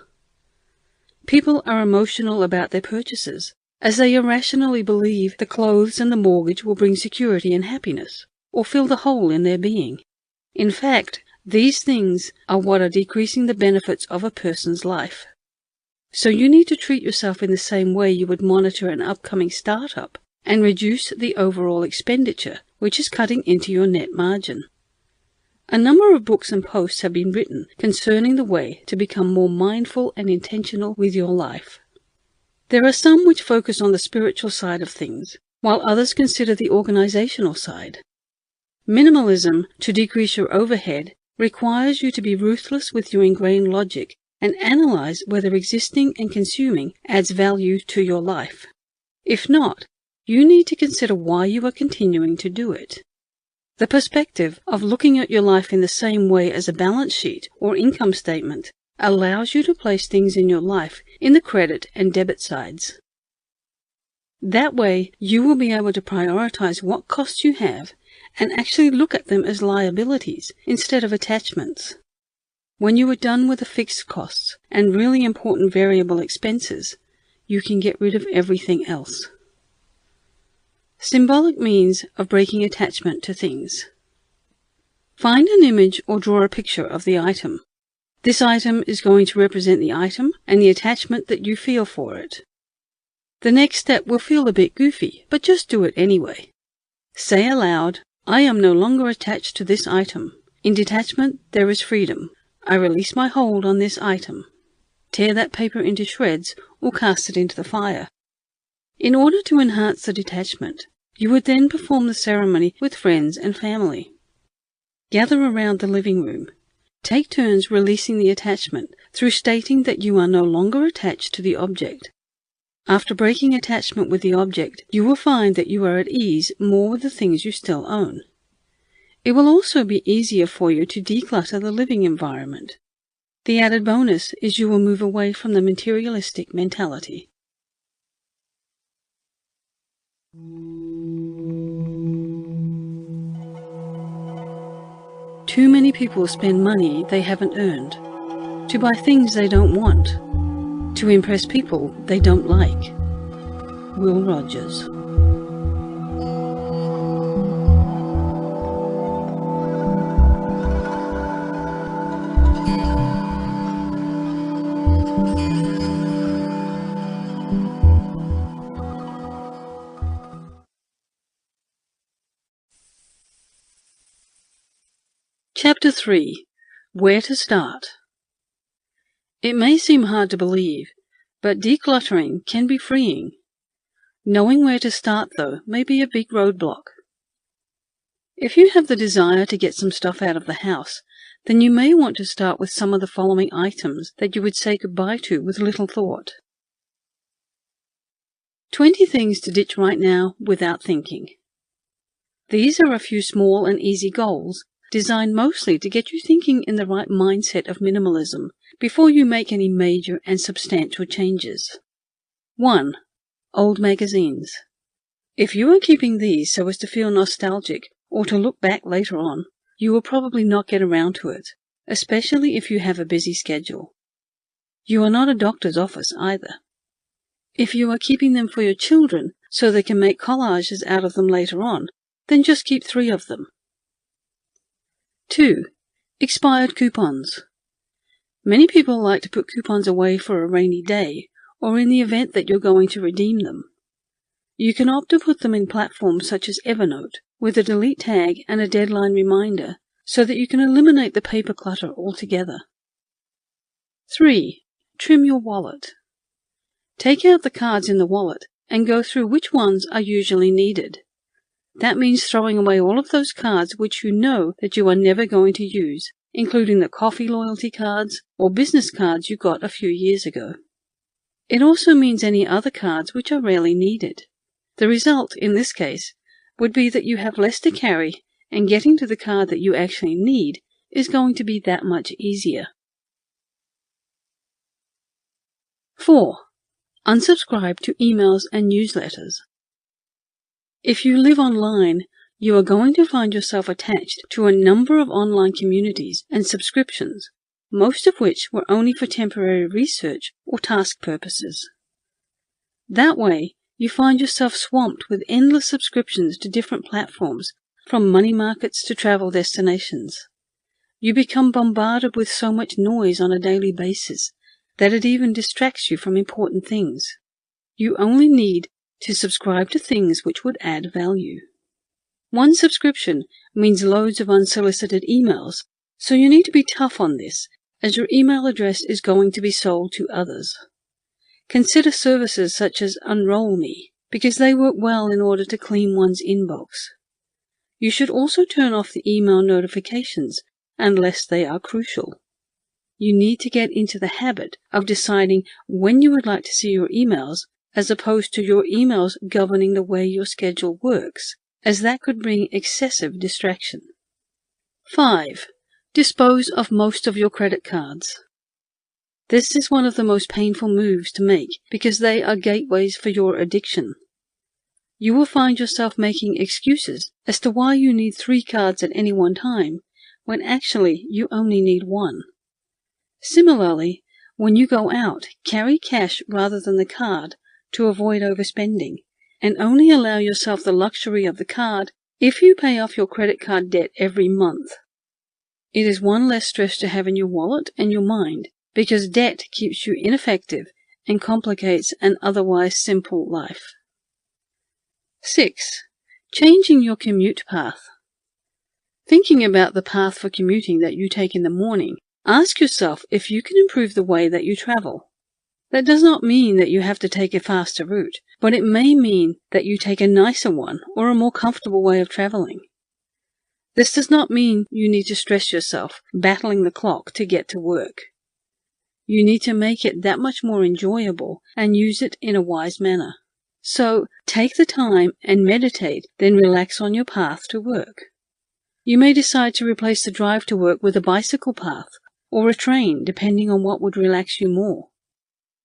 People are emotional about their purchases, as they irrationally believe the clothes and the mortgage will bring security and happiness, or fill the hole in their being. In fact, these things are what are decreasing the benefits of a person's life. So you need to treat yourself in the same way you would monitor an upcoming startup and reduce the overall expenditure, which is cutting into your net margin. A number of books and posts have been written concerning the way to become more mindful and intentional with your life. There are some which focus on the spiritual side of things, while others consider the organizational side. Minimalism, to decrease your overhead, requires you to be ruthless with your ingrained logic and analyze whether existing and consuming adds value to your life. If not, you need to consider why you are continuing to do it. The perspective of looking at your life in the same way as a balance sheet or income statement allows you to place things in your life in the credit and debit sides. That way, you will be able to prioritize what costs you have and actually look at them as liabilities instead of attachments. When you are done with the fixed costs and really important variable expenses, you can get rid of everything else. Symbolic means of breaking attachment to things. Find an image or draw a picture of the item. This item is going to represent the item and the attachment that you feel for it. The next step will feel a bit goofy, but just do it anyway. Say aloud, I am no longer attached to this item. In detachment, there is freedom. I release my hold on this item. Tear that paper into shreds or cast it into the fire. In order to enhance the detachment, you would then perform the ceremony with friends and family. Gather around the living room. Take turns releasing the attachment through stating that you are no longer attached to the object. After breaking attachment with the object, you will find that you are at ease more with the things you still own. It will also be easier for you to declutter the living environment. The added bonus is you will move away from the materialistic mentality. Too many people spend money they haven't earned, to buy things they don't want, to impress people they don't like. Will Rogers. Chapter 3. Where to Start. It may seem hard to believe, but decluttering can be freeing. Knowing where to start, though, may be a big roadblock. If you have the desire to get some stuff out of the house, then you may want to start with some of the following items that you would say goodbye to with little thought. 20 things to ditch right now without thinking. These are a few small and easy goals designed mostly to get you thinking in the right mindset of minimalism before you make any major and substantial changes. 1. Old magazines. If you are keeping these so as to feel nostalgic or to look back later on, you will probably not get around to it, especially if you have a busy schedule. You are not a doctor's office either. If you are keeping them for your children so they can make collages out of them later on, then just keep 3 of them. 2. Expired coupons. Many people like to put coupons away for a rainy day or in the event that you're going to redeem them. You can opt to put them in platforms such as Evernote with a delete tag and a deadline reminder so that you can eliminate the paper clutter altogether. 3. Trim your wallet. Take out the cards in the wallet and go through which ones are usually needed. That means throwing away all of those cards which you know that you are never going to use, including the coffee loyalty cards or business cards you got a few years ago. It also means any other cards which are rarely needed. The result, in this case, would be that you have less to carry, and getting to the card that you actually need is going to be that much easier. 4. Unsubscribe to emails and newsletters. If you live online, you are going to find yourself attached to a number of online communities and subscriptions, most of which were only for temporary research or task purposes. That way, you find yourself swamped with endless subscriptions to different platforms, from money markets to travel destinations. You become bombarded with so much noise on a daily basis that it even distracts you from important things. You only need to subscribe to things which would add value. One subscription means loads of unsolicited emails, so you need to be tough on this, as your email address is going to be sold to others. Consider services such as Unroll Me, because they work well in order to clean one's inbox. You should also turn off the email notifications unless they are crucial. You need to get into the habit of deciding when you would like to see your emails as opposed to your emails governing the way your schedule works, as that could bring excessive distraction. 5. Dispose of most of your credit cards. This is one of the most painful moves to make because they are gateways for your addiction. You will find yourself making excuses as to why you need 3 cards at any one time, when actually you only need 1. Similarly, when you go out, carry cash rather than the card to avoid overspending, and only allow yourself the luxury of the card if you pay off your credit card debt every month. It is one less stress to have in your wallet and your mind, because debt keeps you ineffective and complicates an otherwise simple life. 6. Changing your commute path. Thinking about the path for commuting that you take in the morning, ask yourself if you can improve the way that you travel. That does not mean that you have to take a faster route, but it may mean that you take a nicer one or a more comfortable way of traveling. This does not mean you need to stress yourself battling the clock to get to work. You need to make it that much more enjoyable and use it in a wise manner. So, take the time and meditate, then relax on your path to work. You may decide to replace the drive to work with a bicycle path or a train, depending on what would relax you more.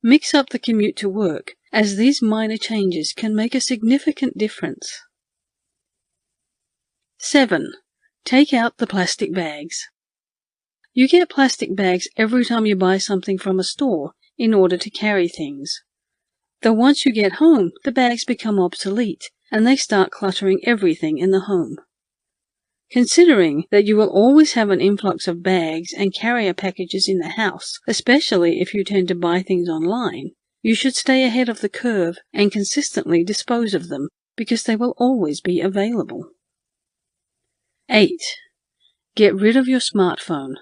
Mix up the commute to work, as these minor changes can make a significant difference. 7. Take out the plastic bags. You get plastic bags every time you buy something from a store in order to carry things. Though once you get home, the bags become obsolete, and they start cluttering everything in the home. Considering that you will always have an influx of bags and carrier packages in the house, especially if you tend to buy things online, you should stay ahead of the curve and consistently dispose of them, because they will always be available. 8. Get rid of your smartphone.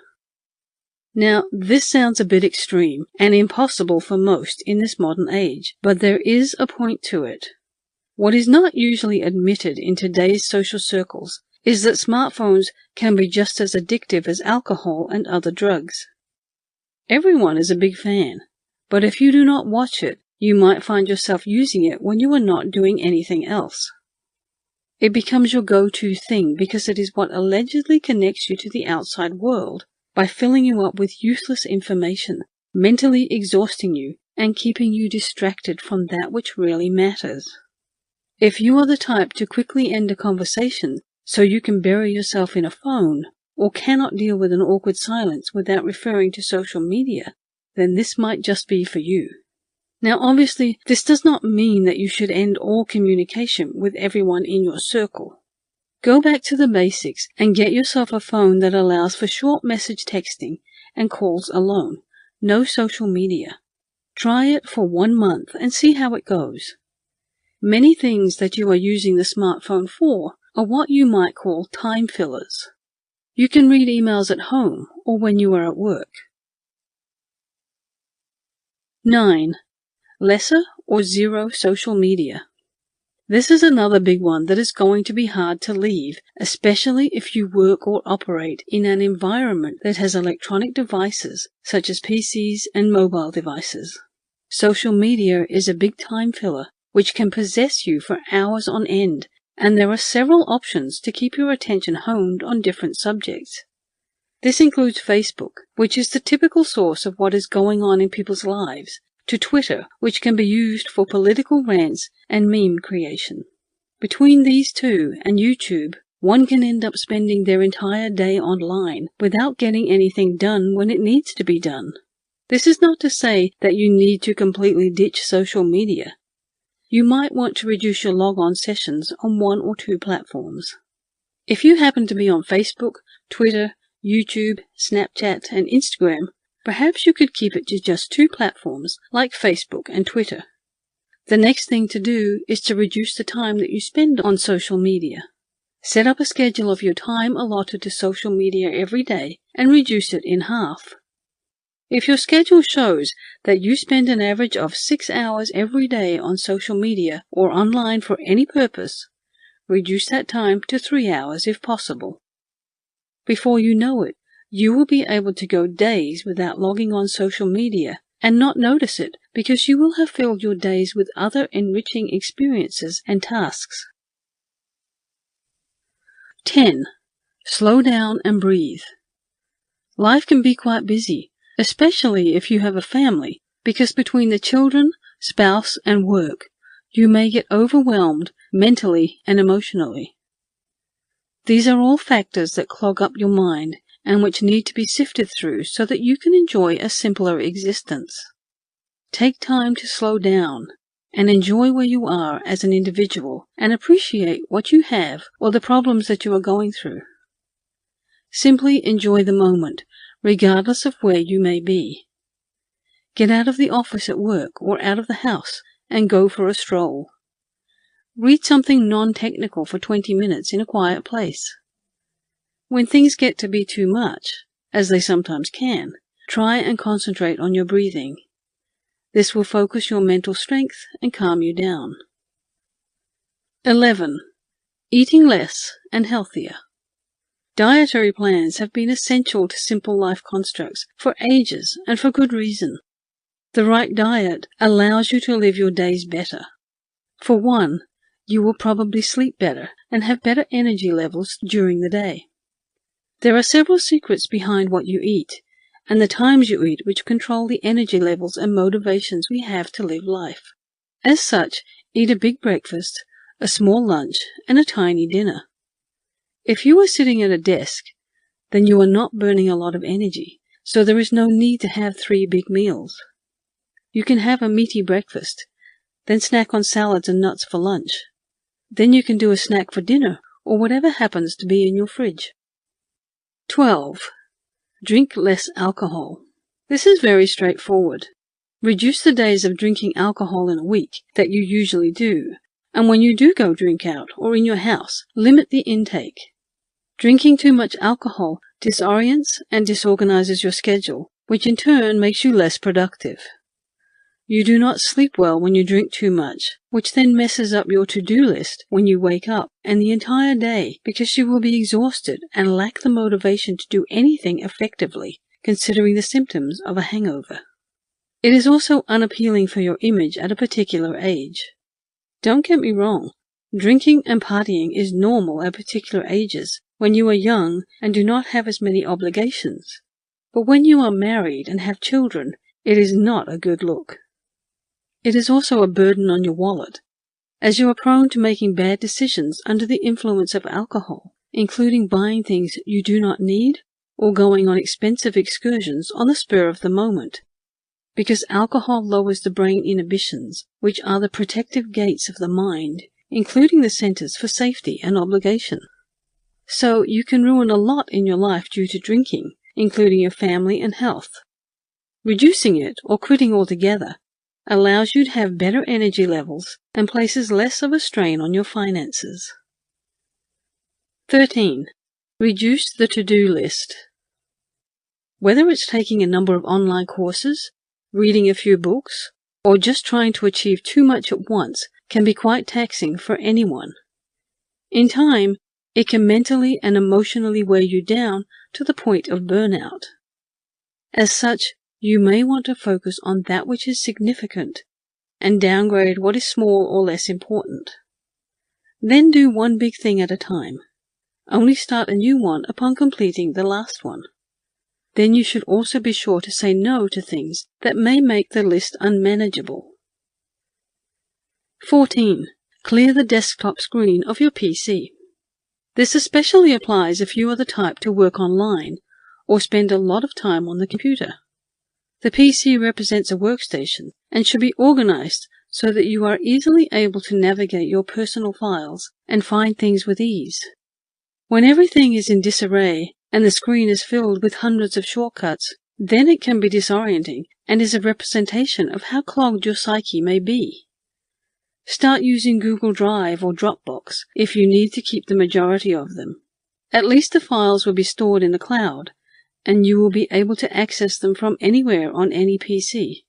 Now, this sounds a bit extreme and impossible for most in this modern age, but there is a point to it. What is not usually admitted in today's social circles is that smartphones can be just as addictive as alcohol and other drugs. Everyone is a big fan, but if you do not watch it, you might find yourself using it when you are not doing anything else. It becomes your go-to thing because it is what allegedly connects you to the outside world by filling you up with useless information, mentally exhausting you, and keeping you distracted from that which really matters. If you are the type to quickly end a conversation so you can bury yourself in a phone, or cannot deal with an awkward silence without referring to social media, then this might just be for you. Now, obviously, this does not mean that you should end all communication with everyone in your circle. Go back to the basics and get yourself a phone that allows for short message texting and calls alone, no social media. Try it for 1 month and see how it goes. Many things that you are using the smartphone for are what you might call time fillers. You can read emails at home or when you are at work. 9. Lesser or zero social media. This is another big one that is going to be hard to leave, especially if you work or operate in an environment that has electronic devices such as PCs and mobile devices. Social media is a big time filler which can possess you for hours on end, and there are several options to keep your attention honed on different subjects. This includes Facebook, which is the typical source of what is going on in people's lives, to Twitter, which can be used for political rants and meme creation. Between these two and YouTube, one can end up spending their entire day online without getting anything done when it needs to be done. This is not to say that you need to completely ditch social media. You might want to reduce your log-on sessions on 1 or 2 platforms. If you happen to be on Facebook, Twitter, YouTube, Snapchat, and Instagram, perhaps you could keep it to just 2 platforms like Facebook and Twitter. The next thing to do is to reduce the time that you spend on social media. Set up a schedule of your time allotted to social media every day and reduce it in half. If your schedule shows that you spend an average of 6 hours every day on social media or online for any purpose, reduce that time to 3 hours if possible. Before you know it, you will be able to go days without logging on social media and not notice it because you will have filled your days with other enriching experiences and tasks. 10. Slow down and breathe. Life can be quite busy, especially if you have a family, because between the children, spouse, and work, you may get overwhelmed mentally and emotionally. These are all factors that clog up your mind and which need to be sifted through so that you can enjoy a simpler existence. Take time to slow down and enjoy where you are as an individual and appreciate what you have or the problems that you are going through. Simply enjoy the moment, regardless of where you may be. Get out of the office at work or out of the house and go for a stroll. Read something non-technical for 20 minutes in a quiet place. When things get to be too much, as they sometimes can, try and concentrate on your breathing. This will focus your mental strength and calm you down. 11. Eating less and healthier. Dietary plans have been essential to simple life constructs for ages and for good reason. The right diet allows you to live your days better. For one, you will probably sleep better and have better energy levels during the day. There are several secrets behind what you eat and the times you eat which control the energy levels and motivations we have to live life. As such, eat a big breakfast, a small lunch, and a tiny dinner. If you are sitting at a desk, then you are not burning a lot of energy, so there is no need to have 3 big meals. You can have a meaty breakfast, then snack on salads and nuts for lunch. Then you can do a snack for dinner or whatever happens to be in your fridge. 12. Drink less alcohol. This is very straightforward. Reduce the days of drinking alcohol in a week that you usually do, and when you do go drink out or in your house, limit the intake. Drinking too much alcohol disorients and disorganizes your schedule, which in turn makes you less productive. You do not sleep well when you drink too much, which then messes up your to-do list when you wake up and the entire day because you will be exhausted and lack the motivation to do anything effectively, considering the symptoms of a hangover. It is also unappealing for your image at a particular age. Don't get me wrong, drinking and partying is normal at particular ages when you are young and do not have as many obligations. But when you are married and have children, it is not a good look. It is also a burden on your wallet, as you are prone to making bad decisions under the influence of alcohol, including buying things you do not need or going on expensive excursions on the spur of the moment, because alcohol lowers the brain inhibitions, which are the protective gates of the mind, including the centers for safety and obligation. So you can ruin a lot in your life due to drinking, including your family and health. Reducing it or quitting altogether allows you to have better energy levels and places less of a strain on your finances. 13. Reduce the to-do list. Whether it's taking a number of online courses, reading a few books, or just trying to achieve too much at once can be quite taxing for anyone. In time, it can mentally and emotionally weigh you down to the point of burnout. As such, you may want to focus on that which is significant and downgrade what is small or less important. Then do one big thing at a time. Only start a new one upon completing the last one. Then you should also be sure to say no to things that may make the list unmanageable. 14. Clear the desktop screen of your PC. This especially applies if you are the type to work online or spend a lot of time on the computer. The PC represents a workstation and should be organized so that you are easily able to navigate your personal files and find things with ease. When everything is in disarray and the screen is filled with hundreds of shortcuts, then it can be disorienting and is a representation of how clogged your psyche may be. Start using Google Drive or Dropbox if you need to keep the majority of them. At least the files will be stored in the cloud, and you will be able to access them from anywhere on any PC.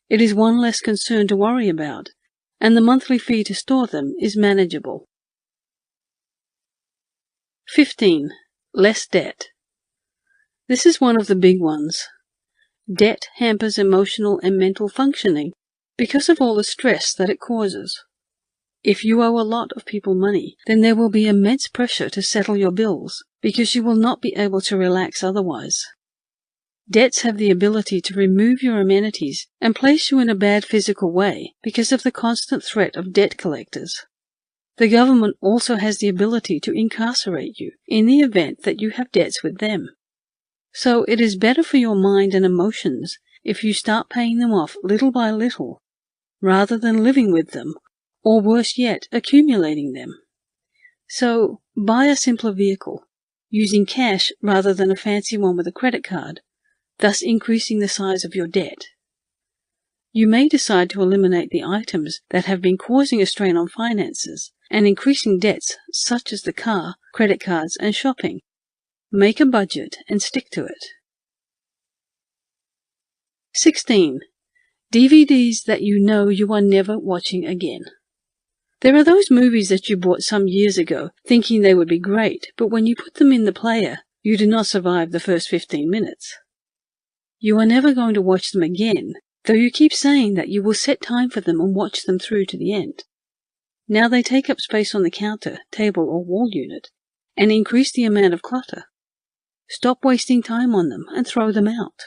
It is one less concern to worry about, and the monthly fee to store them is manageable. 15. Less debt. This is one of the big ones. Debt hampers emotional and mental functioning because of all the stress that it causes. If you owe a lot of people money, then there will be immense pressure to settle your bills because you will not be able to relax otherwise. Debts have the ability to remove your amenities and place you in a bad physical way because of the constant threat of debt collectors. The government also has the ability to incarcerate you in the event that you have debts with them. So it is better for your mind and emotions if you start paying them off little by little, rather than living with them, or worse yet, accumulating them. So buy a simpler vehicle, using cash rather than a fancy one with a credit card, thus increasing the size of your debt. You may decide to eliminate the items that have been causing a strain on finances and increasing debts such as the car, credit cards, and shopping. Make a budget and stick to it. 16. DVDs that you know you are never watching again. There are those movies that you bought some years ago thinking they would be great, but when you put them in the player, you do not survive the first 15 minutes. You are never going to watch them again, though you keep saying that you will set time for them and watch them through to the end. Now they take up space on the counter, table, or wall unit, and increase the amount of clutter. Stop wasting time on them and throw them out.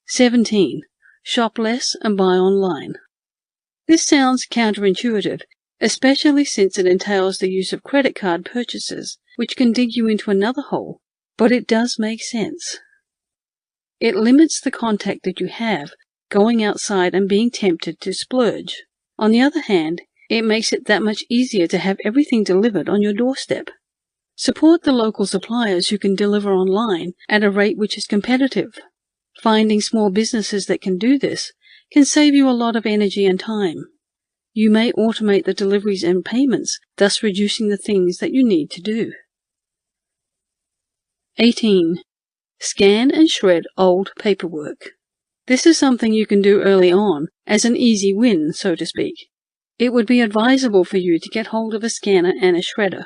17. Shop less and buy online. This sounds counterintuitive, especially since it entails the use of credit card purchases, which can dig you into another hole, but it does make sense. It limits the contact that you have going outside and being tempted to splurge. On the other hand, it makes it that much easier to have everything delivered on your doorstep. Support the local suppliers who can deliver online at a rate which is competitive. Finding small businesses that can do this can save you a lot of energy and time. You may automate the deliveries and payments, thus reducing the things that you need to do. 18. Scan and shred old paperwork. This is something you can do early on, as an easy win, so to speak. It would be advisable for you to get hold of a scanner and a shredder.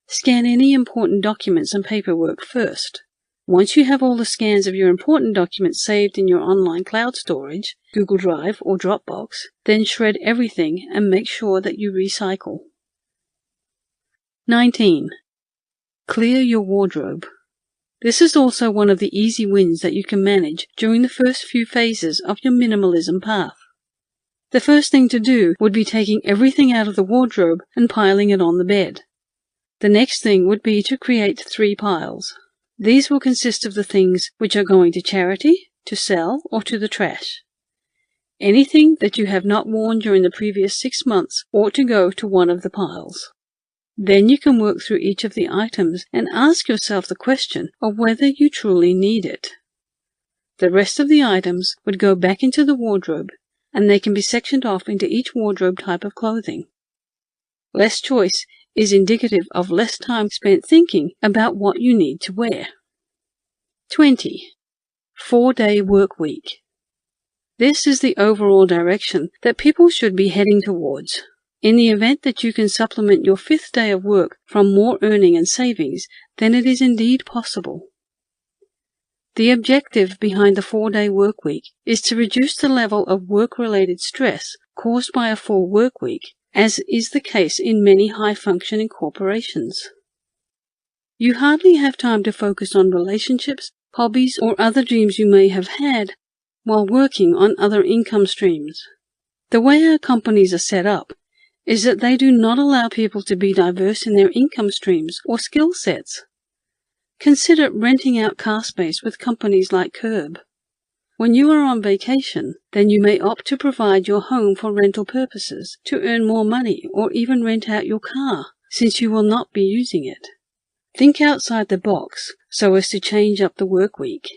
Scan any important documents and paperwork first. Once you have all the scans of your important documents saved in your online cloud storage, Google Drive or Dropbox, then shred everything and make sure that you recycle. 19. Clear your wardrobe. This is also one of the easy wins that you can manage during the first few phases of your minimalism path. The first thing to do would be taking everything out of the wardrobe and piling it on the bed. The next thing would be to create 3 piles. These will consist of the things which are going to charity, to sell, or to the trash. Anything that you have not worn during the previous 6 months ought to go to one of the piles. Then you can work through each of the items and ask yourself the question of whether you truly need it. The rest of the items would go back into the wardrobe, and they can be sectioned off into each wardrobe type of clothing. Less choice is indicative of less time spent thinking about what you need to wear. 20. 4-day work week. This is the overall direction that people should be heading towards. In the event that you can supplement your 5th day of work from more earning and savings, then it is indeed possible. The objective behind the 4-day work week is to reduce the level of work-related stress caused by a full work week, as is the case in many high-functioning corporations. You hardly have time to focus on relationships, hobbies, or other dreams you may have had while working on other income streams. The way our companies are set up is that they do not allow people to be diverse in their income streams or skill sets. Consider renting out car space with companies like Curb. When you are on vacation, then you may opt to provide your home for rental purposes, to earn more money, or even rent out your car, since you will not be using it. Think outside the box so as to change up the work week.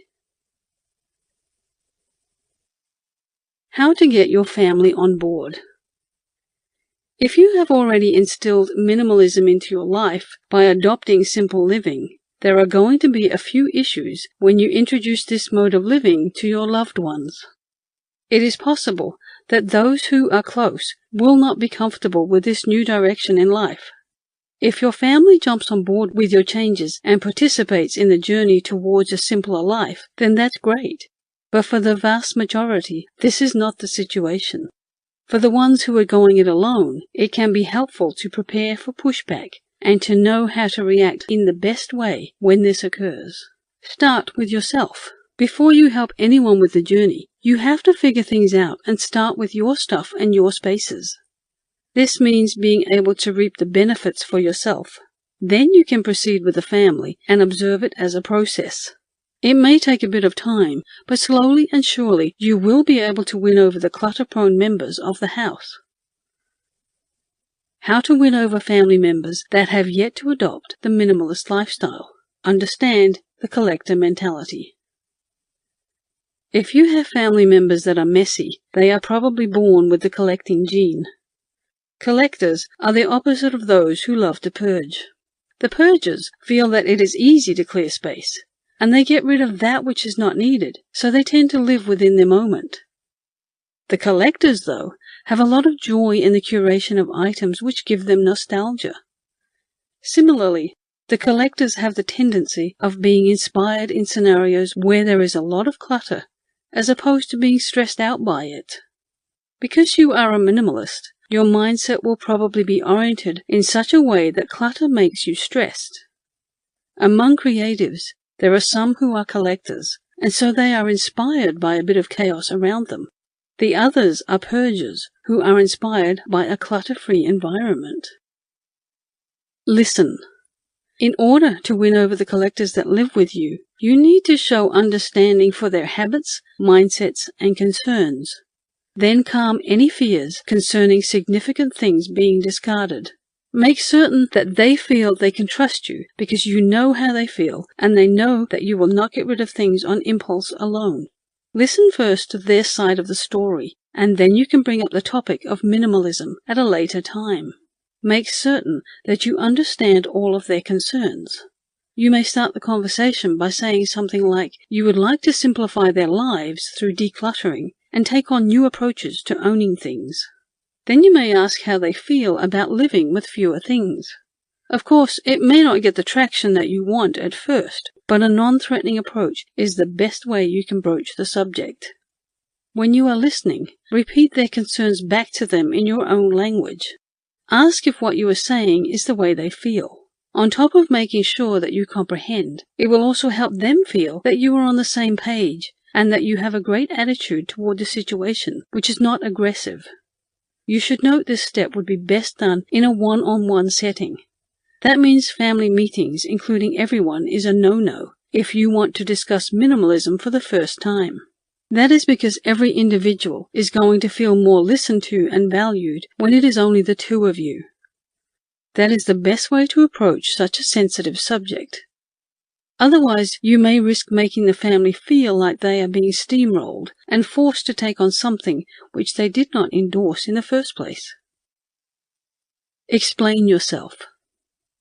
How to get your family on board. If you have already instilled minimalism into your life by adopting simple living, there are going to be a few issues when you introduce this mode of living to your loved ones. It is possible that those who are close will not be comfortable with this new direction in life. If your family jumps on board with your changes and participates in the journey towards a simpler life, then that's great. But for the vast majority, this is not the situation. For the ones who are going it alone, it can be helpful to prepare for pushback and to know how to react in the best way when this occurs. Start with yourself. Before you help anyone with the journey, you have to figure things out and start with your stuff and your spaces. This means being able to reap the benefits for yourself. Then you can proceed with the family and observe it as a process. It may take a bit of time, but slowly and surely you will be able to win over the clutter-prone members of the house. How to win over family members that have yet to adopt the minimalist lifestyle. Understand the collector mentality. If you have family members that are messy, they are probably born with the collecting gene. Collectors are the opposite of those who love to purge. The purgers feel that it is easy to clear space, and they get rid of that which is not needed, so they tend to live within their moment. The collectors, though, have a lot of joy in the curation of items which give them nostalgia. Similarly, the collectors have the tendency of being inspired in scenarios where there is a lot of clutter, as opposed to being stressed out by it. Because you are a minimalist, your mindset will probably be oriented in such a way that clutter makes you stressed. Among creatives, there are some who are collectors, and so they are inspired by a bit of chaos around them. The others are purgers, who are inspired by a clutter-free environment. Listen. In order to win over the collectors that live with you, you need to show understanding for their habits, mindsets, and concerns. Then calm any fears concerning significant things being discarded. Make certain that they feel they can trust you because you know how they feel and they know that you will not get rid of things on impulse alone. Listen first to their side of the story, and then you can bring up the topic of minimalism at a later time. Make certain that you understand all of their concerns. You may start the conversation by saying something like you would like to simplify their lives through decluttering and take on new approaches to owning things. Then you may ask how they feel about living with fewer things. Of course, it may not get the traction that you want at first, but a non-threatening approach is the best way you can broach the subject. When you are listening, repeat their concerns back to them in your own language. Ask if what you are saying is the way they feel. On top of making sure that you comprehend, it will also help them feel that you are on the same page and that you have a great attitude toward the situation, which is not aggressive. You should note this step would be best done in a one-on-one setting. That means family meetings, including everyone, is a no-no if you want to discuss minimalism for the first time. That is because every individual is going to feel more listened to and valued when it is only the two of you. That is the best way to approach such a sensitive subject. Otherwise, you may risk making the family feel like they are being steamrolled and forced to take on something which they did not endorse in the first place. Explain yourself.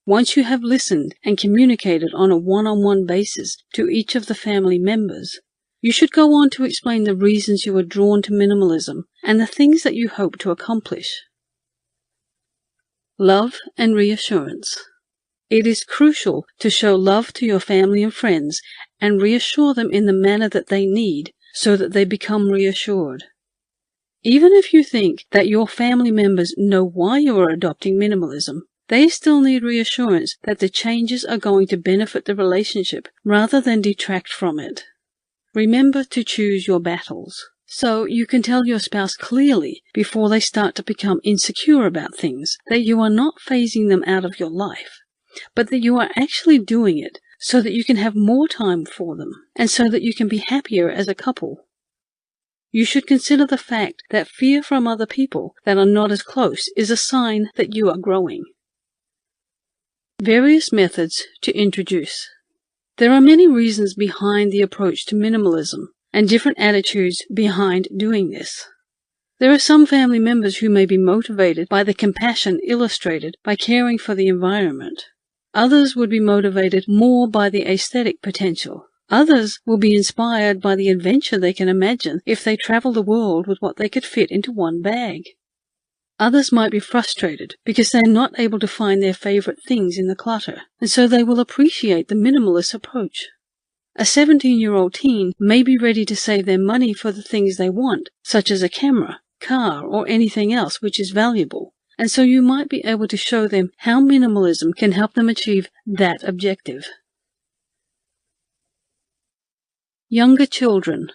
Once you have listened and communicated on a one-on-one basis to each of the family members, you should go on to explain the reasons you are drawn to minimalism and the things that you hope to accomplish. Love and reassurance. It is crucial to show love to your family and friends and reassure them in the manner that they need so that they become reassured. Even if you think that your family members know why you are adopting minimalism, they still need reassurance that the changes are going to benefit the relationship rather than detract from it. Remember to choose your battles, so you can tell your spouse clearly before they start to become insecure about things that you are not phasing them out of your life, but that you are actually doing it so that you can have more time for them and so that you can be happier as a couple. You should consider the fact that fear from other people that are not as close is a sign that you are growing. Various methods to introduce. There are many reasons behind the approach to minimalism and different attitudes behind doing this. There are some family members who may be motivated by the compassion illustrated by caring for the environment. Others would be motivated more by the aesthetic potential. Others will be inspired by the adventure they can imagine if they travel the world with what they could fit into one bag. Others might be frustrated because they are not able to find their favorite things in the clutter, and so they will appreciate the minimalist approach. A 17-year-old teen may be ready to save their money for the things they want, such as a camera, car, or anything else which is valuable, and so you might be able to show them how minimalism can help them achieve that objective. Younger children.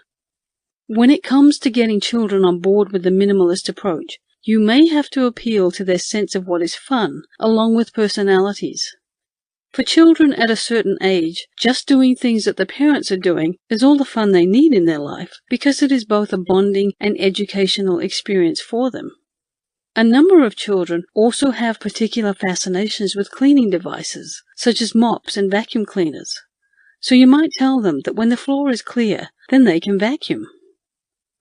When it comes to getting children on board with the minimalist approach, you may have to appeal to their sense of what is fun, along with personalities. For children at a certain age, just doing things that the parents are doing is all the fun they need in their life, because it is both a bonding and educational experience for them. A number of children also have particular fascinations with cleaning devices, such as mops and vacuum cleaners. So you might tell them that when the floor is clear, then they can vacuum.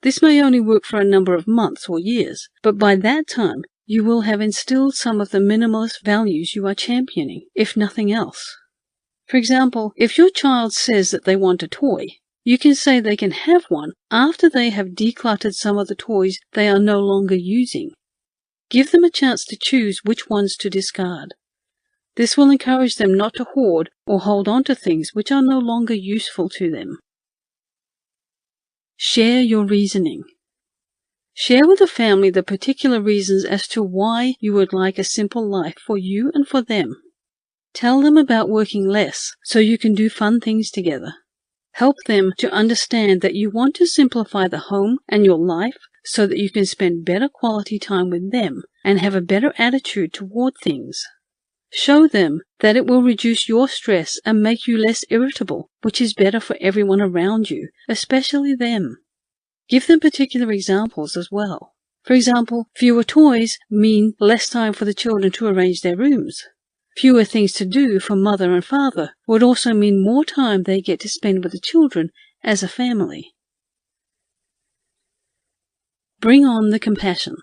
This may only work for a number of months or years, but by that time, you will have instilled some of the minimalist values you are championing, if nothing else. For example, if your child says that they want a toy, you can say they can have one after they have decluttered some of the toys they are no longer using. Give them a chance to choose which ones to discard. This will encourage them not to hoard or hold on to things which are no longer useful to them. Share your reasoning. Share with the family the particular reasons as to why you would like a simple life for you and for them. Tell them about working less so you can do fun things together. Help them to understand that you want to simplify the home and your life so that you can spend better quality time with them and have a better attitude toward things. Show them that it will reduce your stress and make you less irritable, which is better for everyone around you, especially them. Give them particular examples as well. For example, fewer toys mean less time for the children to arrange their rooms. Fewer things to do for mother and father would also mean more time they get to spend with the children as a family. Bring on the compassion.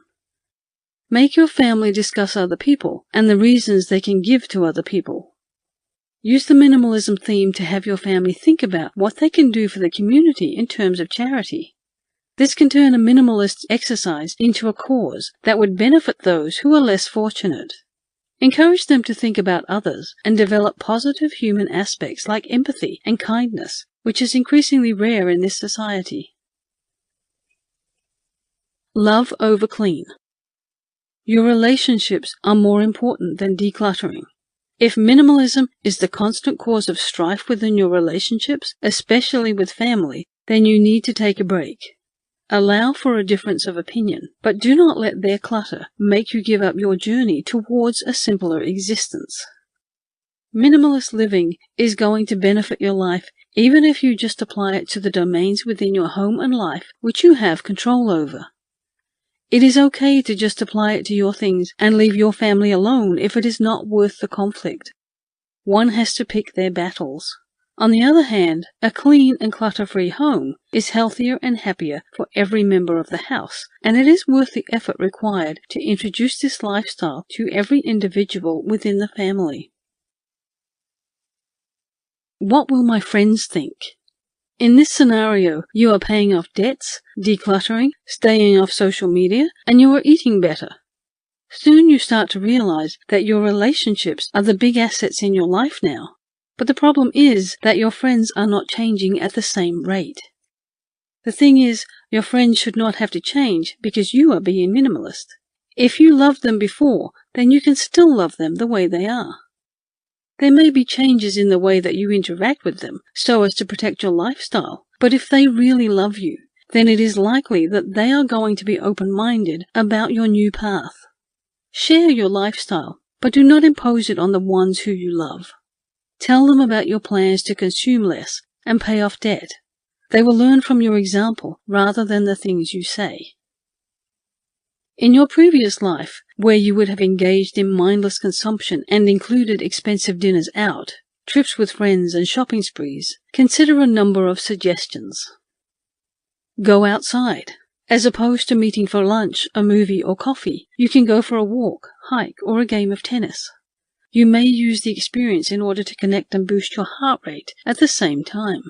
Make your family discuss other people and the reasons they can give to other people. Use the minimalism theme to have your family think about what they can do for the community in terms of charity. This can turn a minimalist exercise into a cause that would benefit those who are less fortunate. Encourage them to think about others and develop positive human aspects like empathy and kindness, which is increasingly rare in this society. Love over clean. Your relationships are more important than decluttering. If minimalism is the constant cause of strife within your relationships, especially with family, then you need to take a break. Allow for a difference of opinion, but do not let their clutter make you give up your journey towards a simpler existence. Minimalist living is going to benefit your life even if you just apply it to the domains within your home and life which you have control over. It is okay to just apply it to your things and leave your family alone if it is not worth the conflict. One has to pick their battles. On the other hand, a clean and clutter-free home is healthier and happier for every member of the house, and it is worth the effort required to introduce this lifestyle to every individual within the family. What will my friends think? In this scenario, you are paying off debts, decluttering, staying off social media, and you are eating better. Soon you start to realize that your relationships are the big assets in your life now. But the problem is that your friends are not changing at the same rate. The thing is, your friends should not have to change because you are being minimalist. If you loved them before, then you can still love them the way they are. There may be changes in the way that you interact with them so as to protect your lifestyle, but if they really love you, then it is likely that they are going to be open-minded about your new path. Share your lifestyle, but do not impose it on the ones who you love. Tell them about your plans to consume less and pay off debt. They will learn from your example rather than the things you say. In your previous life, where you would have engaged in mindless consumption and included expensive dinners out, trips with friends and shopping sprees, consider a number of suggestions. Go outside. As opposed to meeting for lunch, a movie or coffee, you can go for a walk, hike, or a game of tennis. You may use the experience in order to connect and boost your heart rate at the same time.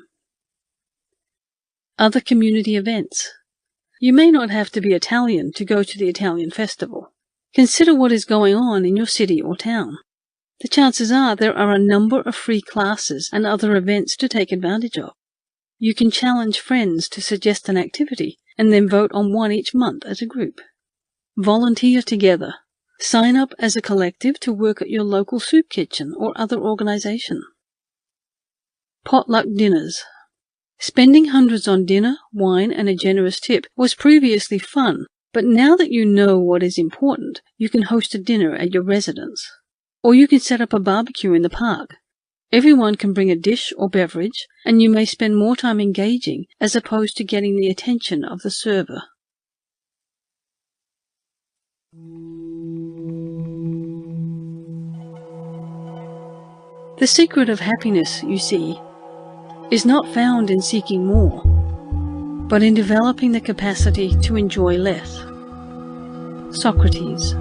Other community events. You may not have to be Italian to go to the Italian festival. Consider what is going on in your city or town. The chances are there are a number of free classes and other events to take advantage of. You can challenge friends to suggest an activity and then vote on one each month as a group. Volunteer together. Sign up as a collective to work at your local soup kitchen or other organization. Potluck dinners. Spending hundreds on dinner, wine, and a generous tip was previously fun, but now that you know what is important, you can host a dinner at your residence. Or you can set up a barbecue in the park. Everyone can bring a dish or beverage, and you may spend more time engaging as opposed to getting the attention of the server. The secret of happiness, you see, is not found in seeking more, but in developing the capacity to enjoy less. Socrates.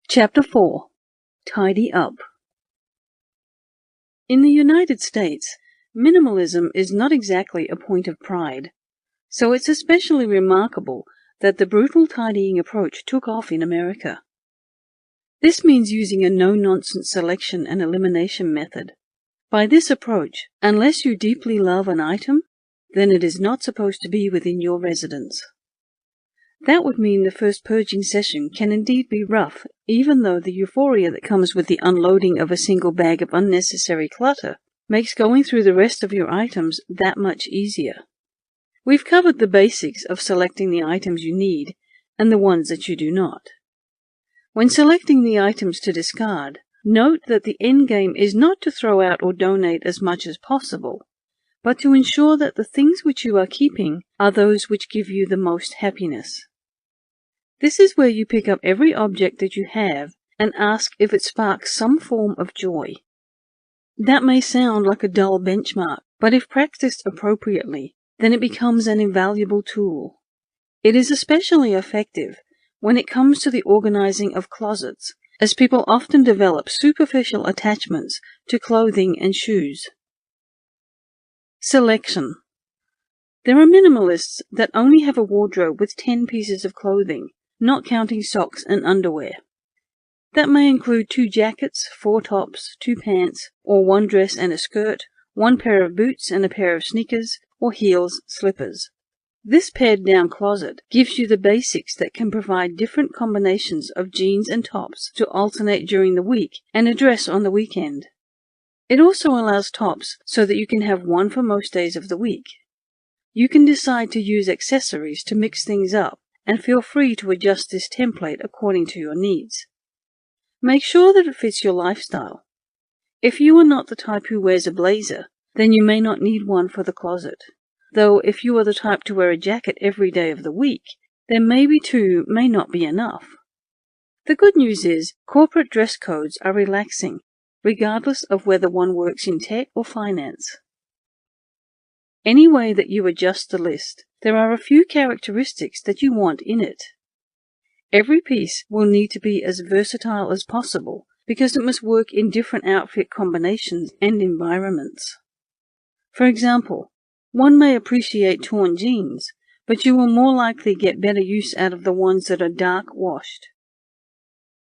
Chapter 4. Tidy Up. In the United States, minimalism is not exactly a point of pride, so it's especially remarkable that the brutal tidying approach took off in America. This means using a no-nonsense selection and elimination method. By this approach, unless you deeply love an item, then it is not supposed to be within your residence. That would mean the first purging session can indeed be rough, even though the euphoria that comes with the unloading of a single bag of unnecessary clutter makes going through the rest of your items that much easier. We've covered the basics of selecting the items you need and the ones that you do not. When selecting the items to discard, note that the end game is not to throw out or donate as much as possible, but to ensure that the things which you are keeping are those which give you the most happiness. This is where you pick up every object that you have and ask if it sparks some form of joy. That may sound like a dull benchmark, but if practiced appropriately, then it becomes an invaluable tool. It is especially effective when it comes to the organizing of closets, as people often develop superficial attachments to clothing and shoes. Selection. There are minimalists that only have a wardrobe with 10 pieces of clothing, not counting socks and underwear. That may include 2 jackets, 4 tops, 2 pants, or 1 dress and a skirt, 1 pair of boots and a pair of sneakers, or heels, slippers. This pared-down closet gives you the basics that can provide different combinations of jeans and tops to alternate during the week and a dress on the weekend. It also allows tops so that you can have one for most days of the week. You can decide to use accessories to mix things up, and feel free to adjust this template according to your needs. Make sure that it fits your lifestyle. If you are not the type who wears a blazer, then you may not need one for the closet. Though if you are the type to wear a jacket every day of the week, then maybe 2 may not be enough. The good news is corporate dress codes are relaxing, regardless of whether one works in tech or finance. Any way that you adjust the list, there are a few characteristics that you want in it. Every piece will need to be as versatile as possible because it must work in different outfit combinations and environments. For example, one may appreciate torn jeans, but you will more likely get better use out of the ones that are dark washed.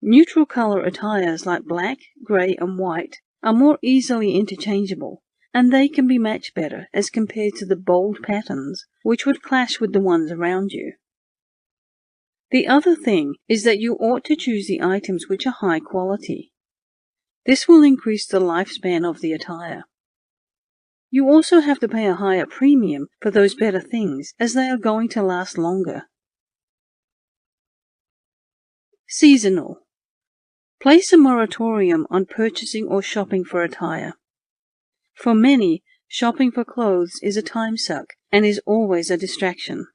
Neutral color attires like black, grey and white are more easily interchangeable, and they can be matched better as compared to the bold patterns which would clash with the ones around you. The other thing is that you ought to choose the items which are high quality. This will increase the lifespan of the attire. You also have to pay a higher premium for those better things as they are going to last longer. Seasonal. Place a moratorium on purchasing or shopping for attire. For many, shopping for clothes is a time suck and is always a distraction.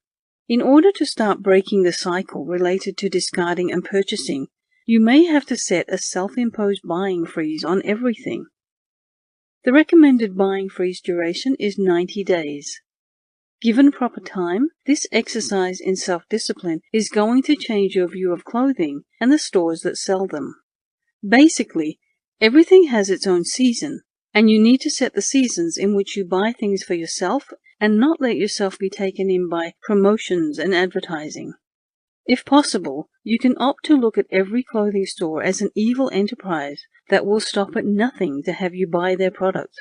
In order to start breaking the cycle related to discarding and purchasing, you may have to set a self-imposed buying freeze on everything. The recommended buying freeze duration is 90 days. Given proper time, this exercise in self-discipline is going to change your view of clothing and the stores that sell them. Basically, everything has its own season, and you need to set the seasons in which you buy things for yourself and not let yourself be taken in by promotions and advertising. If possible, you can opt to look at every clothing store as an evil enterprise that will stop at nothing to have you buy their product.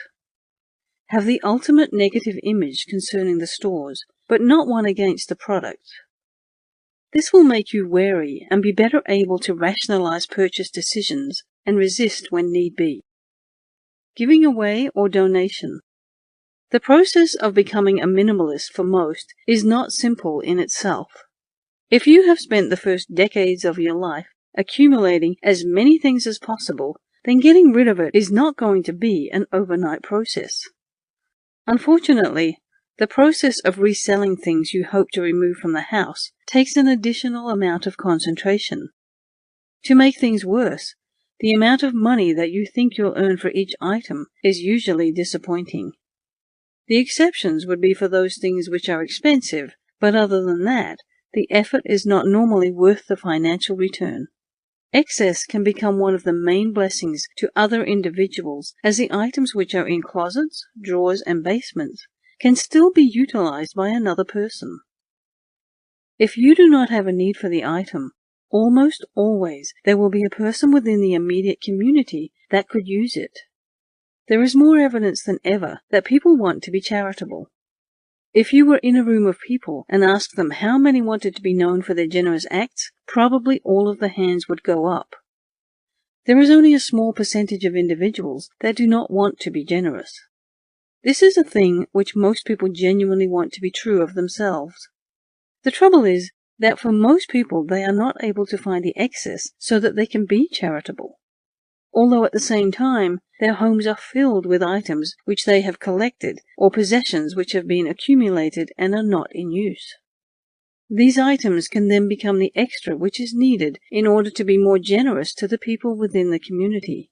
Have the ultimate negative image concerning the stores, but not one against the product. This will make you wary and be better able to rationalize purchase decisions and resist when need be. Giving away or donation. The process of becoming a minimalist for most is not simple in itself. If you have spent the first decades of your life accumulating as many things as possible, then getting rid of it is not going to be an overnight process. Unfortunately, the process of reselling things you hope to remove from the house takes an additional amount of concentration. To make things worse, the amount of money that you think you'll earn for each item is usually disappointing. The exceptions would be for those things which are expensive, but other than that, the effort is not normally worth the financial return. Excess can become one of the main blessings to other individuals, as the items which are in closets, drawers, and basements can still be utilized by another person. If you do not have a need for the item, almost always there will be a person within the immediate community that could use it. There is more evidence than ever that people want to be charitable. If you were in a room of people and asked them how many wanted to be known for their generous acts, probably all of the hands would go up. There is only a small percentage of individuals that do not want to be generous. This is a thing which most people genuinely want to be true of themselves. The trouble is that for most people they are not able to find the excess so that they can be charitable. Although at the same time, their homes are filled with items which they have collected or possessions which have been accumulated and are not in use. These items can then become the extra which is needed in order to be more generous to the people within the community.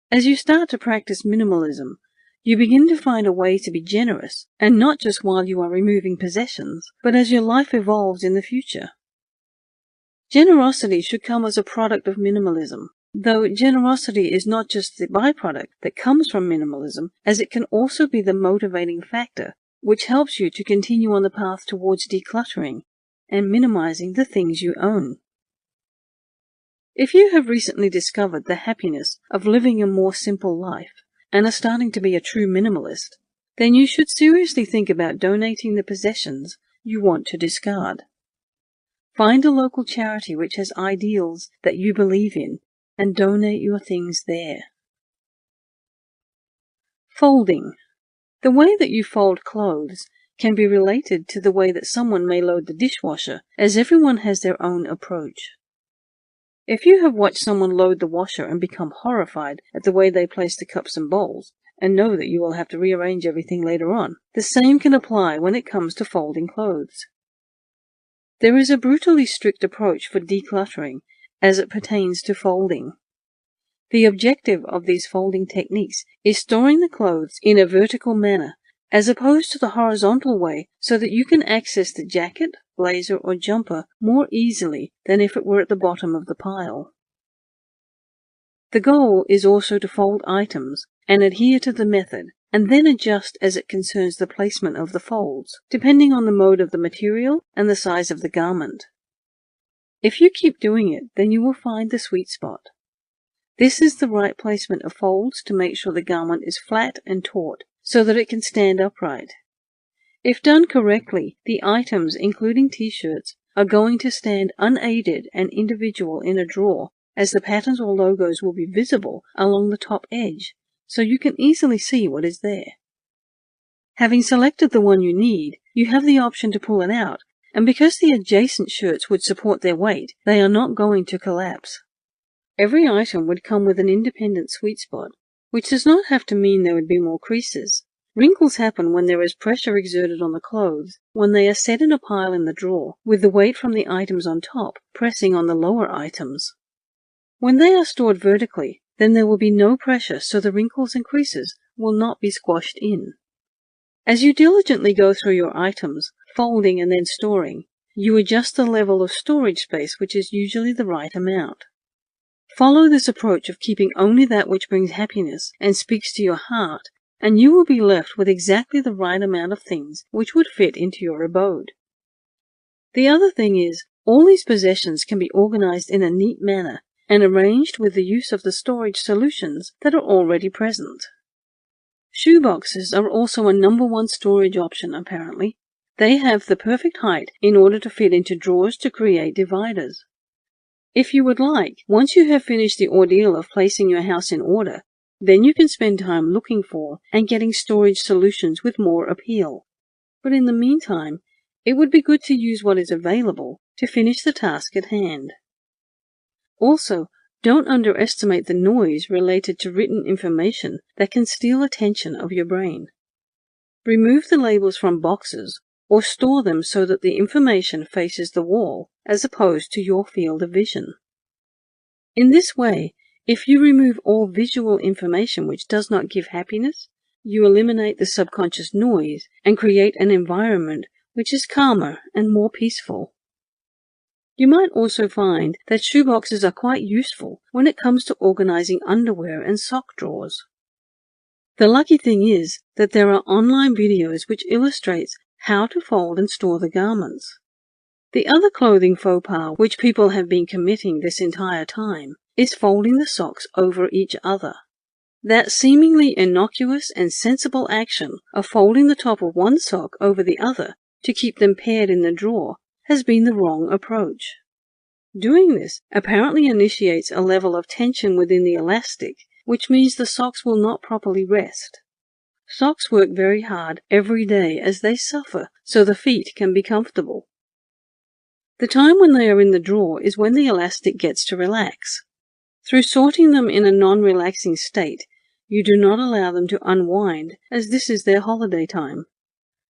As you start to practice minimalism, you begin to find a way to be generous, and not just while you are removing possessions, but as your life evolves in the future. Generosity should come as a product of minimalism, though generosity is not just the byproduct that comes from minimalism, as it can also be the motivating factor which helps you to continue on the path towards decluttering and minimizing the things you own. If you have recently discovered the happiness of living a more simple life and are starting to be a true minimalist, then you should seriously think about donating the possessions you want to discard. Find a local charity which has ideals that you believe in and donate your things there. Folding. The way that you fold clothes can be related to the way that someone may load the dishwasher, as everyone has their own approach. If you have watched someone load the washer and become horrified at the way they place the cups and bowls, and know that you will have to rearrange everything later on, the same can apply when it comes to folding clothes. There is a brutally strict approach for decluttering as it pertains to folding. The objective of these folding techniques is storing the clothes in a vertical manner as opposed to the horizontal way, so that you can access the jacket, blazer, or jumper more easily than if it were at the bottom of the pile. The goal is also to fold items and adhere to the method, and then adjust as it concerns the placement of the folds, depending on the mode of the material and the size of the garment. If you keep doing it, then you will find the sweet spot. This is the right placement of folds to make sure the garment is flat and taut, so that it can stand upright. If done correctly, the items, including t-shirts, are going to stand unaided and individual in a drawer, as the patterns or logos will be visible along the top edge, so you can easily see what is there. Having selected the one you need, you have the option to pull it out, and because the adjacent shirts would support their weight, they are not going to collapse. Every item would come with an independent sweet spot, which does not have to mean there would be more creases. Wrinkles happen when there is pressure exerted on the clothes when they are set in a pile in the drawer, with the weight from the items on top pressing on the lower items. When they are stored vertically, then there will be no pressure, so the wrinkles and creases will not be squashed in. As you diligently go through your items, folding and then storing, you adjust the level of storage space, which is usually the right amount. Follow this approach of keeping only that which brings happiness and speaks to your heart, and you will be left with exactly the right amount of things which would fit into your abode. The other thing is, all these possessions can be organized in a neat manner and arranged with the use of the storage solutions that are already present. Shoe boxes are also a #1 storage option, apparently. They have the perfect height in order to fit into drawers to create dividers. If you would like, once you have finished the ordeal of placing your house in order, then you can spend time looking for and getting storage solutions with more appeal. But in the meantime, it would be good to use what is available to finish the task at hand. Also, don't underestimate the noise related to written information that can steal attention of your brain. Remove the labels from boxes or store them so that the information faces the wall as opposed to your field of vision. In this way, if you remove all visual information which does not give happiness, you eliminate the subconscious noise and create an environment which is calmer and more peaceful. You might also find that shoeboxes are quite useful when it comes to organizing underwear and sock drawers. The lucky thing is that there are online videos which illustrates how to fold and store the garments. The other clothing faux pas which people have been committing this entire time is folding the socks over each other. That seemingly innocuous and sensible action of folding the top of one sock over the other to keep them paired in the drawer has been the wrong approach. Doing this apparently initiates a level of tension within the elastic, which means the socks will not properly rest. Socks work very hard every day as they suffer so the feet can be comfortable. The time when they are in the drawer is when the elastic gets to relax. Through sorting them in a non-relaxing state, you do not allow them to unwind, as this is their holiday time.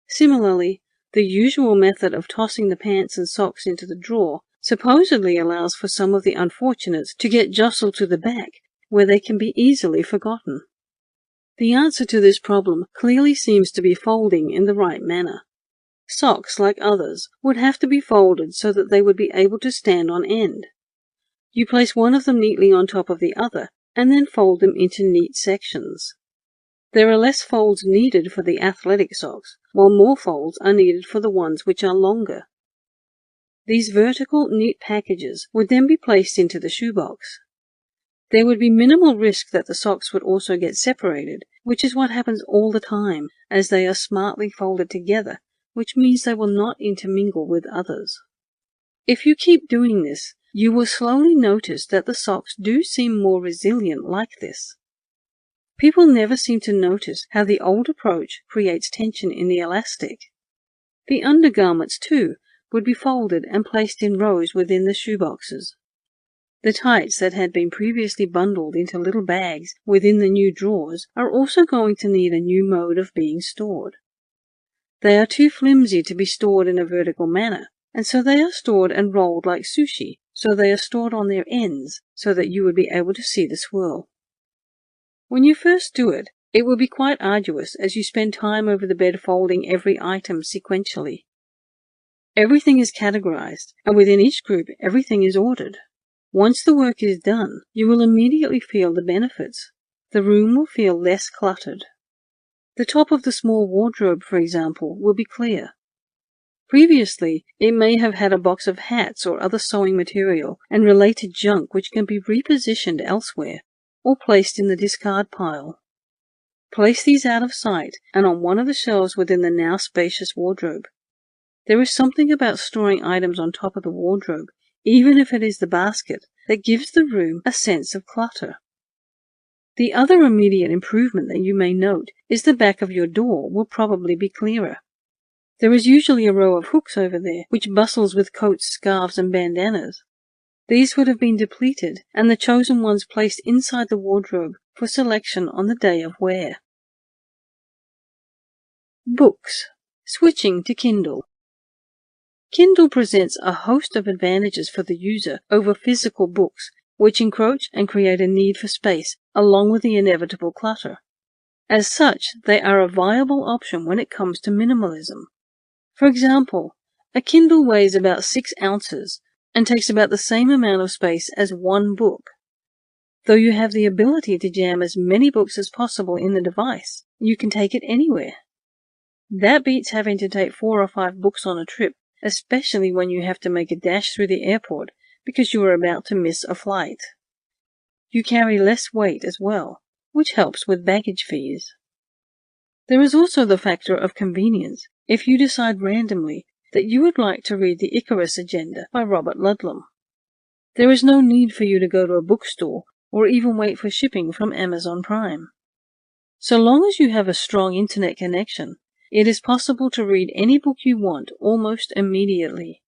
Similarly, The usual method of tossing the pants and socks into the drawer supposedly allows for some of the unfortunates to get jostled to the back, where they can be easily forgotten. The answer to this problem clearly seems to be folding in the right manner. Socks, like others, would have to be folded so that they would be able to stand on end. You place one of them neatly on top of the other, and then fold them into neat sections. There are less folds needed for the athletic socks, while more folds are needed for the ones which are longer. These vertical, neat packages would then be placed into the shoebox. There would be minimal risk that the socks would also get separated, which is what happens all the time, as they are smartly folded together, which means they will not intermingle with others. If you keep doing this, you will slowly notice that the socks do seem more resilient like this. People never seem to notice how the old approach creates tension in the elastic. The undergarments, too, would be folded and placed in rows within the shoeboxes. The tights that had been previously bundled into little bags within the new drawers are also going to need a new mode of being stored. They are too flimsy to be stored in a vertical manner, and so they are stored and rolled like sushi, so they are stored on their ends so that you would be able to see the swirl. When you first do it, it will be quite arduous as you spend time over the bed folding every item sequentially. Everything is categorized, and within each group everything is ordered. Once the work is done, you will immediately feel the benefits. The room will feel less cluttered. The top of the small wardrobe, for example, will be clear. Previously, it may have had a box of hats or other sewing material and related junk which can be repositioned elsewhere or placed in the discard pile. Place these out of sight and on one of the shelves within the now spacious wardrobe. There is something about storing items on top of the wardrobe, even if it is the basket, that gives the room a sense of clutter. The other immediate improvement that you may note is the back of your door will probably be clearer. There is usually a row of hooks over there, which bustles with coats, scarves, and bandanas. These would have been depleted, and the chosen ones placed inside the wardrobe for selection on the day of wear. Books. Switching to Kindle. Kindle presents a host of advantages for the user over physical books, which encroach and create a need for space, along with the inevitable clutter. As such, they are a viable option when it comes to minimalism. For example, a Kindle weighs about 6 ounces and takes about the same amount of space as one book. Though you have the ability to jam as many books as possible in the device, you can take it anywhere. That beats having to take 4 or 5 books on a trip, especially when you have to make a dash through the airport because you are about to miss a flight. You carry less weight as well, which helps with baggage fees. There is also the factor of convenience if you decide randomly that you would like to read The Icarus Agenda by Robert Ludlum. There is no need for you to go to a bookstore or even wait for shipping from Amazon Prime. So long as you have a strong internet connection, it is possible to read any book you want almost immediately.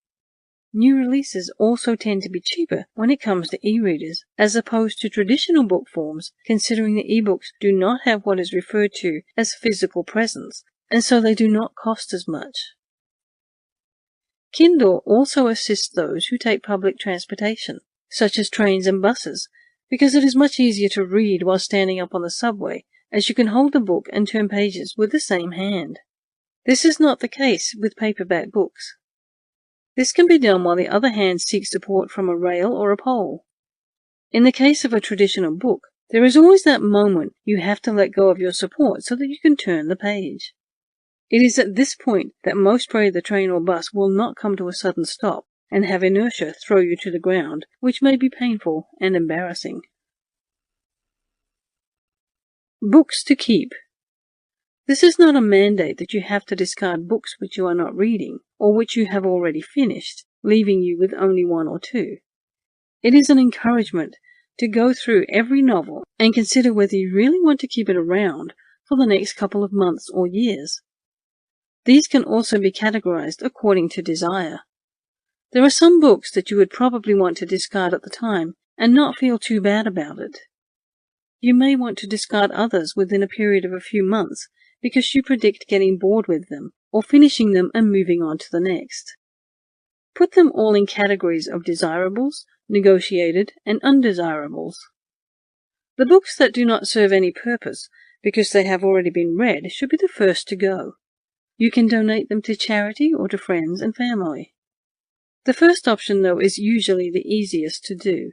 New releases also tend to be cheaper when it comes to e-readers, as opposed to traditional book forms, considering the e-books do not have what is referred to as physical presence, and so they do not cost as much. Kindle also assists those who take public transportation, such as trains and buses, because it is much easier to read while standing up on the subway, as you can hold the book and turn pages with the same hand. This is not the case with paperback books. This can be done while the other hand seeks support from a rail or a pole. In the case of a traditional book, there is always that moment you have to let go of your support so that you can turn the page. It is at this point that most pray the train or bus will not come to a sudden stop and have inertia throw you to the ground, which may be painful and embarrassing. Books to keep. This is not a mandate that you have to discard books which you are not reading or which you have already finished, leaving you with only 1 or 2. It is an encouragement to go through every novel and consider whether you really want to keep it around for the next couple of months or years. These can also be categorized according to desire. There are some books that you would probably want to discard at the time and not feel too bad about it. You may want to discard others within a period of a few months because you predict getting bored with them or finishing them and moving on to the next. Put them all in categories of desirables, negotiated, and undesirables. The books that do not serve any purpose because they have already been read should be the first to go. You can donate them to charity or to friends and family. The first option, though, is usually the easiest to do.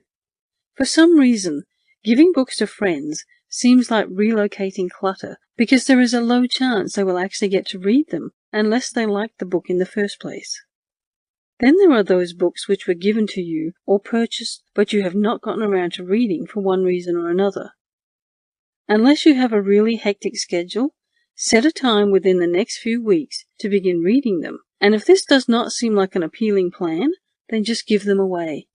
For some reason, giving books to friends seems like relocating clutter because there is a low chance they will actually get to read them unless they liked the book in the first place. Then there are those books which were given to you or purchased but you have not gotten around to reading for one reason or another. Unless you have a really hectic schedule, set a time within the next few weeks to begin reading them, and if this does not seem like an appealing plan, then just give them away.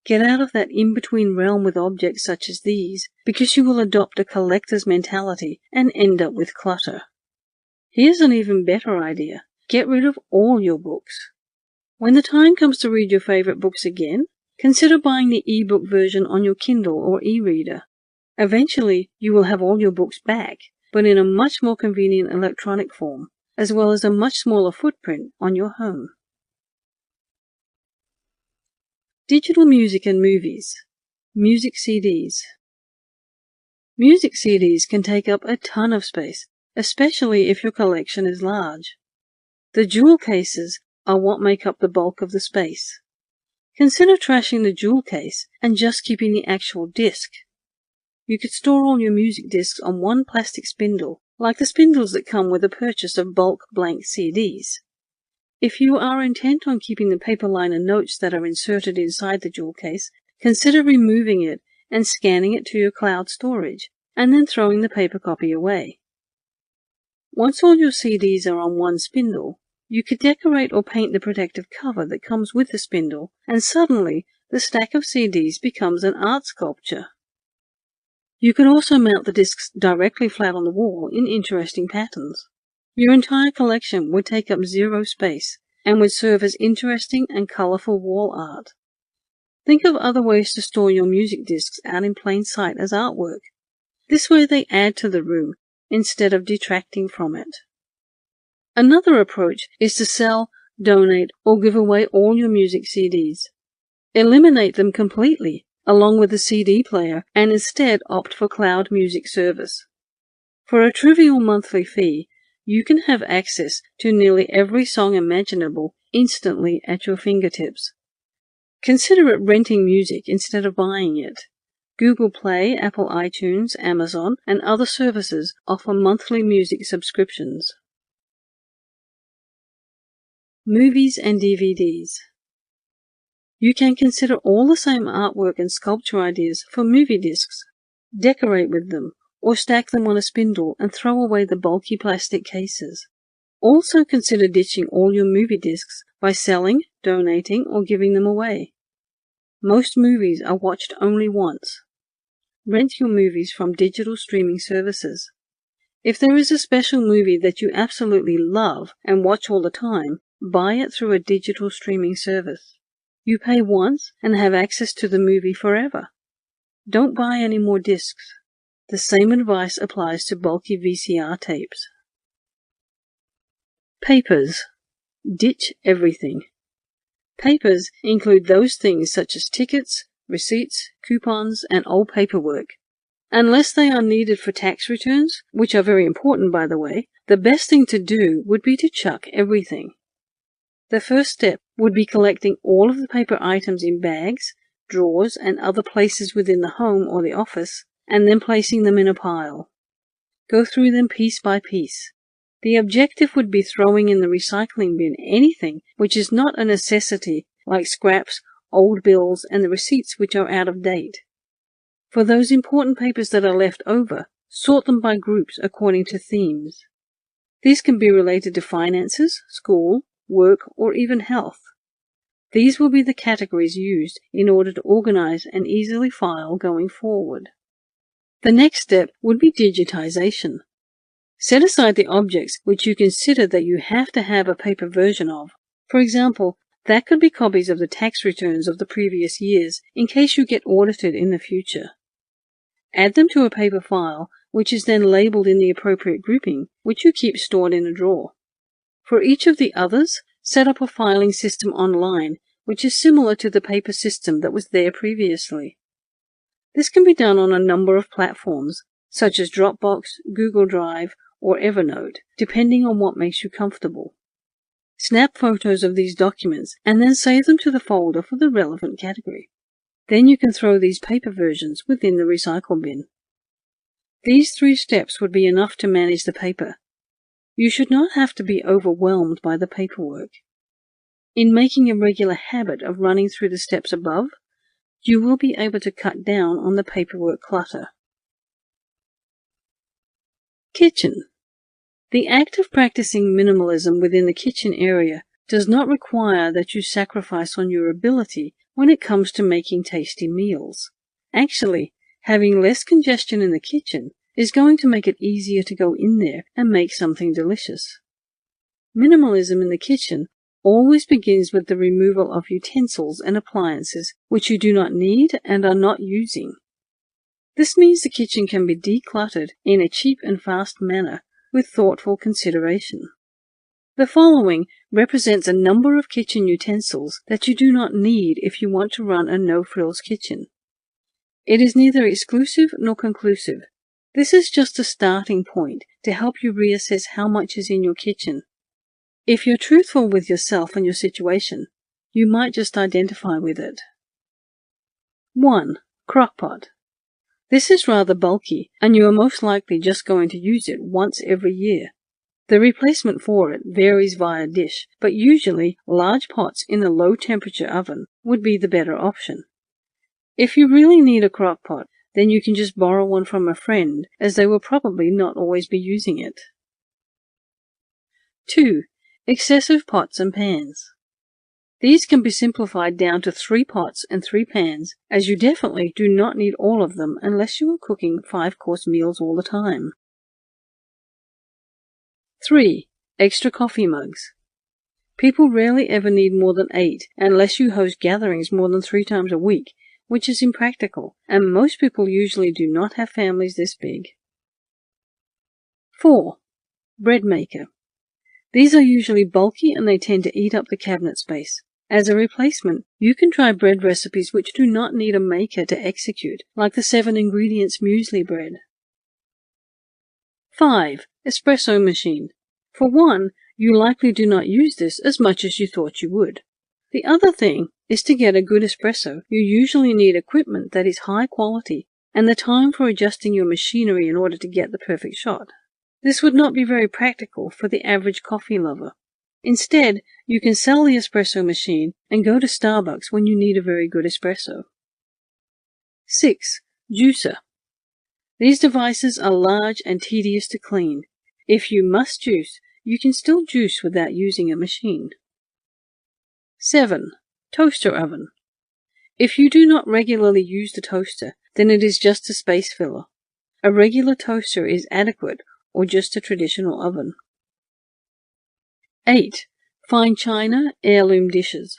Get out of that in-between realm with objects such as these, because you will adopt a collector's mentality and end up with clutter. Here's an even better idea. Get rid of all your books. When the time comes to read your favorite books again, consider buying the e-book version on your Kindle or e-reader. Eventually, you will have all your books back, but in a much more convenient electronic form, as well as a much smaller footprint on your home. Digital music and movies. Music CDs. Music CDs can take up a ton of space, especially if your collection is large. The jewel cases are what make up the bulk of the space. Consider trashing the jewel case and just keeping the actual disc. You could store all your music discs on one plastic spindle, like the spindles that come with the purchase of bulk blank CDs. If you are intent on keeping the paper liner notes that are inserted inside the jewel case, consider removing it and scanning it to your cloud storage, and then throwing the paper copy away. Once all your CDs are on one spindle, you could decorate or paint the protective cover that comes with the spindle, and suddenly the stack of CDs becomes an art sculpture. You could also mount the discs directly flat on the wall in interesting patterns. Your entire collection would take up zero space and would serve as interesting and colorful wall art. Think of other ways to store your music discs out in plain sight as artwork. This way they add to the room instead of detracting from it. Another approach is to sell, donate, or give away all your music CDs. Eliminate them completely, along with the CD player, and instead opt for cloud music service. For a trivial monthly fee, you can have access to nearly every song imaginable instantly at your fingertips. Consider it renting music instead of buying it. Google Play, Apple iTunes, Amazon, and other services offer monthly music subscriptions. Movies and DVDs. You can consider all the same artwork and sculpture ideas for movie discs. Decorate with them, or stack them on a spindle and throw away the bulky plastic cases. Also consider ditching all your movie discs by selling, donating, or giving them away. Most movies are watched only once. Rent your movies from digital streaming services. If there is a special movie that you absolutely love and watch all the time, buy it through a digital streaming service. You pay once and have access to the movie forever. Don't buy any more discs. The same advice applies to bulky VCR tapes. Papers. Ditch everything. Papers include those things such as tickets, receipts, coupons, and old paperwork. Unless they are needed for tax returns, which are very important by the way, the best thing to do would be to chuck everything. The first step would be collecting all of the paper items in bags, drawers, and other places within the home or the office, and then placing them in a pile. Go through them piece by piece. The objective would be throwing in the recycling bin anything which is not a necessity, like scraps, old bills, and the receipts which are out of date. For those important papers that are left over, sort them by groups according to themes. These can be related to finances, school, work, or even health. These will be the categories used in order to organize and easily file going forward. The next step would be digitization. Set aside the objects which you consider that you have to have a paper version of. For example, that could be copies of the tax returns of the previous years in case you get audited in the future. Add them to a paper file, which is then labeled in the appropriate grouping, which you keep stored in a drawer. For each of the others, set up a filing system online, which is similar to the paper system that was there previously. This can be done on a number of platforms, such as Dropbox, Google Drive, or Evernote, depending on what makes you comfortable. Snap photos of these documents and then save them to the folder for the relevant category. Then you can throw these paper versions within the recycle bin. These 3 steps would be enough to manage the paper. You should not have to be overwhelmed by the paperwork. In making a regular habit of running through the steps above, you will be able to cut down on the paperwork clutter. Kitchen. The act of practicing minimalism within the kitchen area does not require that you sacrifice on your ability when it comes to making tasty meals. Actually, having less congestion in the kitchen is going to make it easier to go in there and make something delicious. Minimalism in the kitchen always begins with the removal of utensils and appliances which you do not need and are not using. This means the kitchen can be decluttered in a cheap and fast manner with thoughtful consideration. The following represents a number of kitchen utensils that you do not need if you want to run a no-frills kitchen. It is neither exclusive nor conclusive. This is just a starting point to help you reassess how much is in your kitchen. If you're truthful with yourself and your situation, you might just identify with it. 1. Crockpot. This is rather bulky, and you are most likely just going to use it once every year. The replacement for it varies via dish, but usually large pots in a low-temperature oven would be the better option. If you really need a crockpot, then you can just borrow one from a friend, as they will probably not always be using it. 2. Excessive pots and pans. These can be simplified down to 3 pots and 3 pans, as you definitely do not need all of them unless you are cooking 5-course meals all the time. 3. Extra coffee mugs. People rarely ever need more than 8 unless you host gatherings more than 3 times a week, which is impractical, and most people usually do not have families this big. 4. Bread maker. These are usually bulky and they tend to eat up the cabinet space. As a replacement, you can try bread recipes which do not need a maker to execute, like the 7 ingredients muesli bread. 5. Espresso machine. For one, you likely do not use this as much as you thought you would. The other thing is to get a good espresso, you usually need equipment that is high quality and the time for adjusting your machinery in order to get the perfect shot. This would not be very practical for the average coffee lover. Instead, you can sell the espresso machine and go to Starbucks when you need a very good espresso. 6. Juicer. These devices are large and tedious to clean. If you must juice, you can still juice without using a machine. 7. Toaster oven. If you do not regularly use the toaster, then it is just a space filler. A regular toaster is adequate, or just a traditional oven. 8. Fine china, heirloom dishes.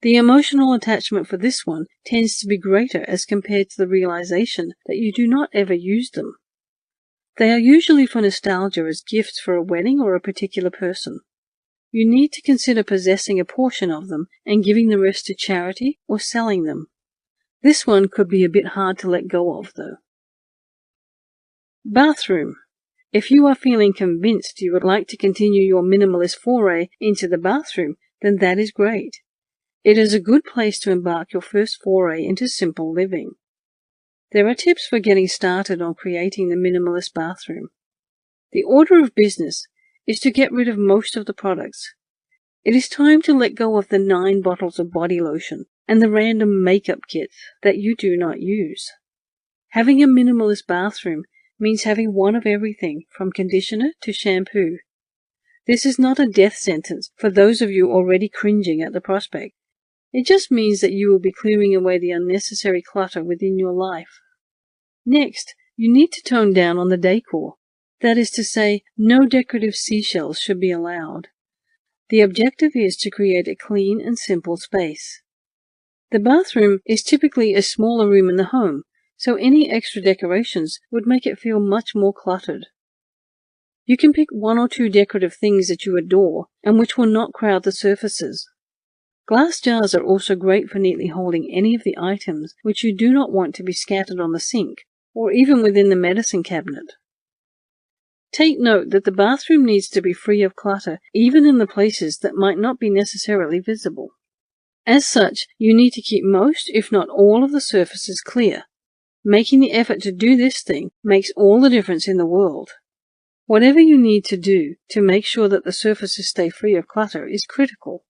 The emotional attachment for this one tends to be greater as compared to the realization that you do not ever use them. They are usually for nostalgia as gifts for a wedding or a particular person. You need to consider possessing a portion of them and giving the rest to charity or selling them. This one could be a bit hard to let go of, though. Bathroom. If you are feeling convinced you would like to continue your minimalist foray into the bathroom, then that is great. It is a good place to embark your first foray into simple living. There are tips for getting started on creating the minimalist bathroom. The order of business is to get rid of most of the products. It is time to let go of the 9 bottles of body lotion and the random makeup kits that you do not use. Having a minimalist bathroom means having one of everything from conditioner to shampoo. This is not a death sentence for those of you already cringing at the prospect. It just means that you will be clearing away the unnecessary clutter within your life. Next, you need to tone down on the decor. That is to say, no decorative seashells should be allowed. The objective is to create a clean and simple space. The bathroom is typically a smaller room in the home, so any extra decorations would make it feel much more cluttered. You can pick 1 or 2 decorative things that you adore and which will not crowd the surfaces. Glass jars are also great for neatly holding any of the items which you do not want to be scattered on the sink or even within the medicine cabinet. Take note that the bathroom needs to be free of clutter even in the places that might not be necessarily visible. As such, you need to keep most, if not all, of the surfaces clear. Making the effort to do this thing makes all the difference in the world. Whatever you need to do to make sure that the surfaces stay free of clutter is critical.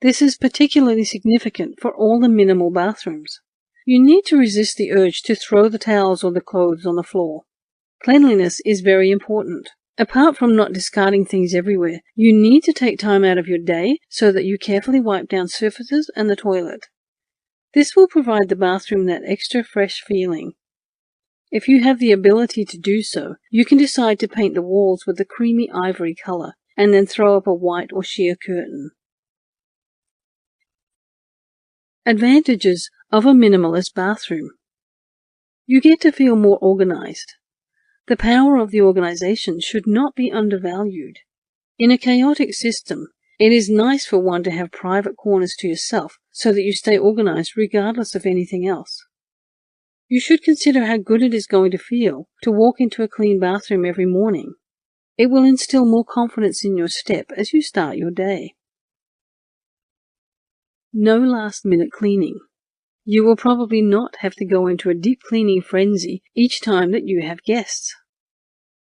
This is particularly significant for all the minimal bathrooms. You need to resist the urge to throw the towels or the clothes on the floor. Cleanliness is very important. Apart from not discarding things everywhere, you need to take time out of your day so that you carefully wipe down surfaces and the toilet. This will provide the bathroom that extra fresh feeling. If you have the ability to do so, you can decide to paint the walls with a creamy ivory color and then throw up a white or sheer curtain. Advantages of a minimalist bathroom. You get to feel more organized. The power of the organization should not be undervalued. In a chaotic system, it is nice for one to have private corners to yourself so that you stay organized regardless of anything else. You should consider how good it is going to feel to walk into a clean bathroom every morning. It will instill more confidence in your step as you start your day. No last-minute cleaning. You will probably not have to go into a deep cleaning frenzy each time that you have guests.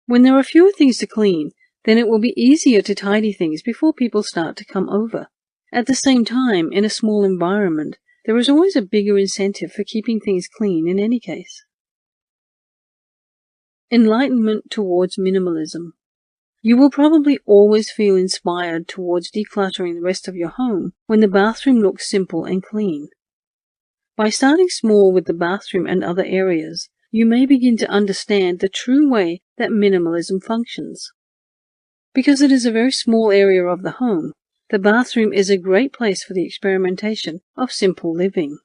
When there are fewer things to clean, then it will be easier to tidy things before people start to come over. At the same time, in a small environment, there is always a bigger incentive for keeping things clean in any case. Enlightenment towards minimalism. You will probably always feel inspired towards decluttering the rest of your home when the bathroom looks simple and clean. By starting small with the bathroom and other areas, you may begin to understand the true way that minimalism functions. Because it is a very small area of the home, the bathroom is a great place for the experimentation of simple living.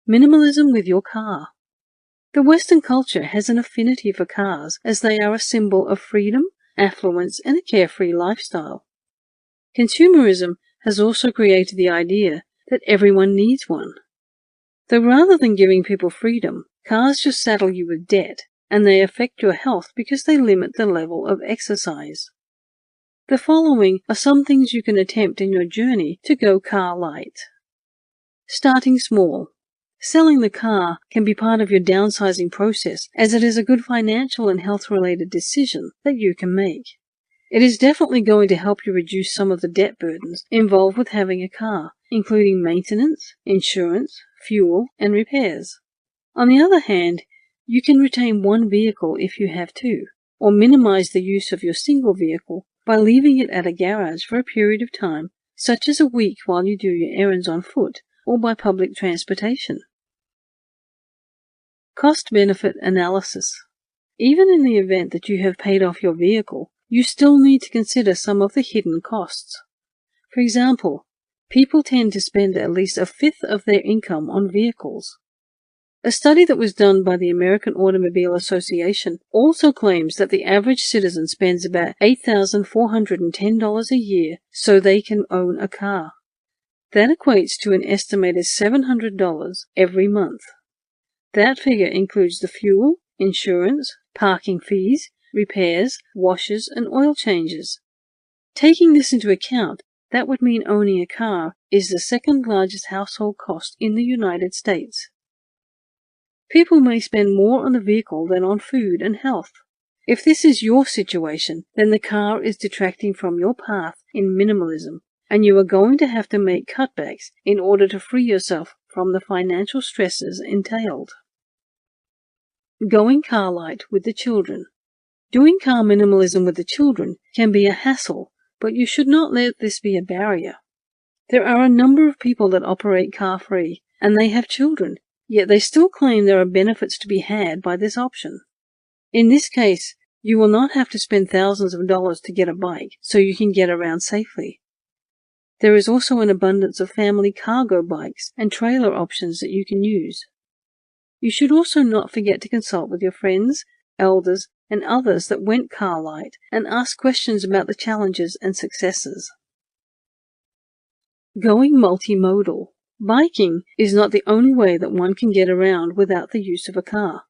Minimalism with your car. The Western culture has an affinity for cars as they are a symbol of freedom, affluence, and a carefree lifestyle. Consumerism has also created the idea that everyone needs one. Though rather than giving people freedom, cars just saddle you with debt, and they affect your health because they limit the level of exercise. The following are some things you can attempt in your journey to go car light. Starting small. Selling the car can be part of your downsizing process, as it is a good financial and health-related decision that you can make. It is definitely going to help you reduce some of the debt burdens involved with having a car, including maintenance, insurance, fuel, and repairs. On the other hand, you can retain one vehicle if you have two, or minimize the use of your single vehicle by leaving it at a garage for a period of time, such as a week while you do your errands on foot or by public transportation. Cost-benefit analysis. Even in the event that you have paid off your vehicle, you still need to consider some of the hidden costs. For example, people tend to spend at least a fifth of their income on vehicles. A study that was done by the American Automobile Association also claims that the average citizen spends about $8,410 a year so they can own a car. That equates to an estimated $700 every month. That figure includes the fuel, insurance, parking fees, repairs, washes, and oil changes. Taking this into account, that would mean owning a car is the second largest household cost in the United States. People may spend more on the vehicle than on food and health. If this is your situation, then the car is detracting from your path in minimalism, and you are going to have to make cutbacks in order to free yourself from the financial stresses entailed. Going car light with the children. Doing car minimalism with the children can be a hassle, but you should not let this be a barrier. There are a number of people that operate car-free, and they have children, yet they still claim there are benefits to be had by this option. In this case, you will not have to spend thousands of dollars to get a bike so you can get around safely. There is also an abundance of family cargo bikes and trailer options that you can use. You should also not forget to consult with your friends, elders, and others that went car light and asked questions about the challenges and successes. Going multimodal. Biking is not the only way that one can get around without the use of a car.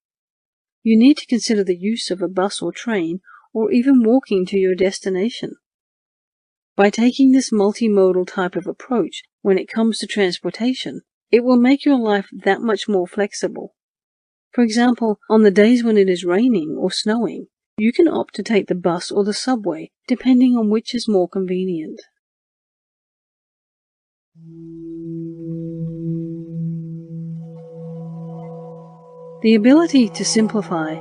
You need to consider the use of a bus or train, or even walking to your destination. By taking this multimodal type of approach when it comes to transportation, it will make your life that much more flexible. For example, on the days when it is raining or snowing, you can opt to take the bus or the subway, depending on which is more convenient. The ability to simplify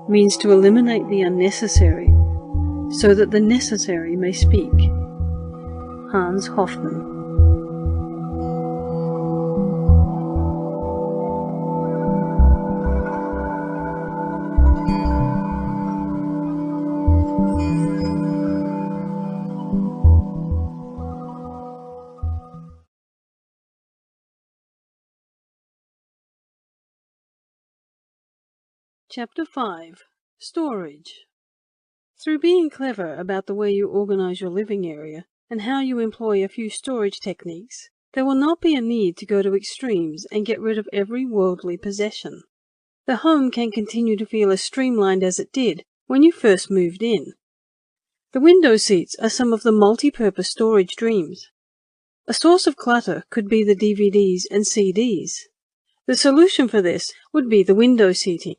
means to eliminate the unnecessary so that the necessary may speak. Hans Hofmann. Chapter 5. Storage. Through being clever about the way you organize your living area and how you employ a few storage techniques, there will not be a need to go to extremes and get rid of every worldly possession. The home can continue to feel as streamlined as it did when you first moved in. The window seats are some of the multi-purpose storage dreams. A source of clutter could be the DVDs and CDs. The solution for this would be the window seating.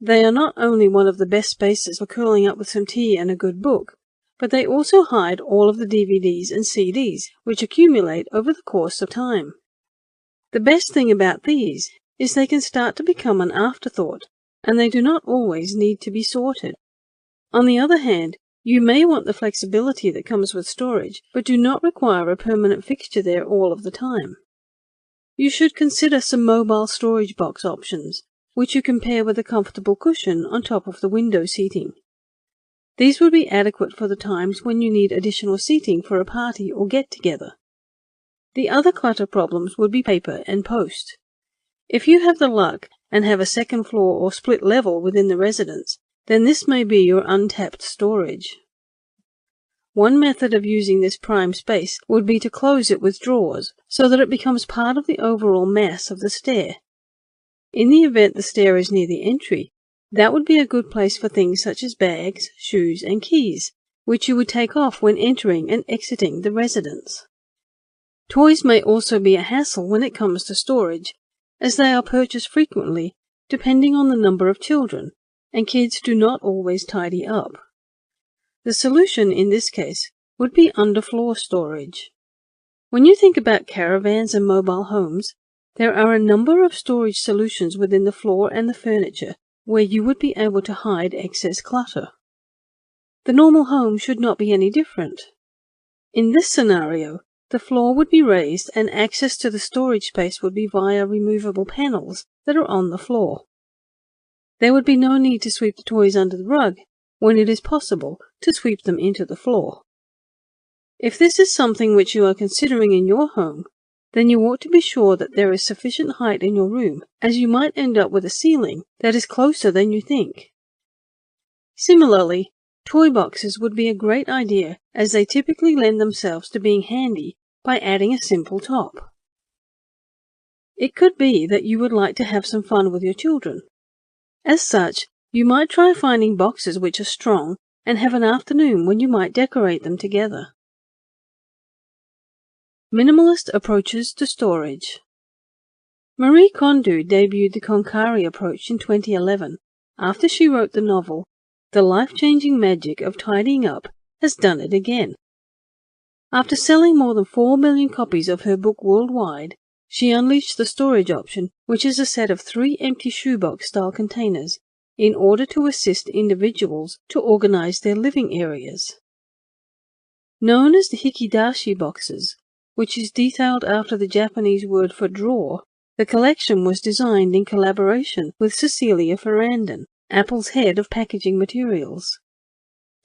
They are not only one of the best spaces for curling up with some tea and a good book, but they also hide all of the DVDs and CDs, which accumulate over the course of time. The best thing about these is they can start to become an afterthought, and they do not always need to be sorted. On the other hand, you may want the flexibility that comes with storage, but do not require a permanent fixture there all of the time. You should consider some mobile storage box options, which you can pair with a comfortable cushion on top of the window seating. These would be adequate for the times when you need additional seating for a party or get-together. The other clutter problems would be paper and post. If you have the luck and have a second floor or split level within the residence, then this may be your untapped storage. One method of using this prime space would be to close it with drawers so that it becomes part of the overall mass of the stair. In the event the stair is near the entry, that would be a good place for things such as bags, shoes, and keys, which you would take off when entering and exiting the residence. Toys may also be a hassle when it comes to storage, as they are purchased frequently, depending on the number of children, and kids do not always tidy up. The solution in this case would be underfloor storage. When you think about caravans and mobile homes, there are a number of storage solutions within the floor and the furniture where you would be able to hide excess clutter. The normal home should not be any different. In this scenario, the floor would be raised and access to the storage space would be via removable panels that are on the floor. There would be no need to sweep the toys under the rug when it is possible to sweep them into the floor. If this is something which you are considering in your home, then you ought to be sure that there is sufficient height in your room, as you might end up with a ceiling that is closer than you think. Similarly, toy boxes would be a great idea, as they typically lend themselves to being handy by adding a simple top. It could be that you would like to have some fun with your children. As such, you might try finding boxes which are strong and have an afternoon when you might decorate them together. Minimalist approaches to storage. Marie Kondo debuted the Konkari approach in 2011 after she wrote the novel The Life-Changing Magic of Tidying Up Has Done It Again. After selling more than 4 million copies of her book worldwide, she unleashed the storage option, which is a set of 3 empty shoebox-style containers, in order to assist individuals to organize their living areas. Known as the Hikidashi boxes, which is detailed after the Japanese word for drawer, the collection was designed in collaboration with Cecilia Ferrandin, Apple's head of packaging materials.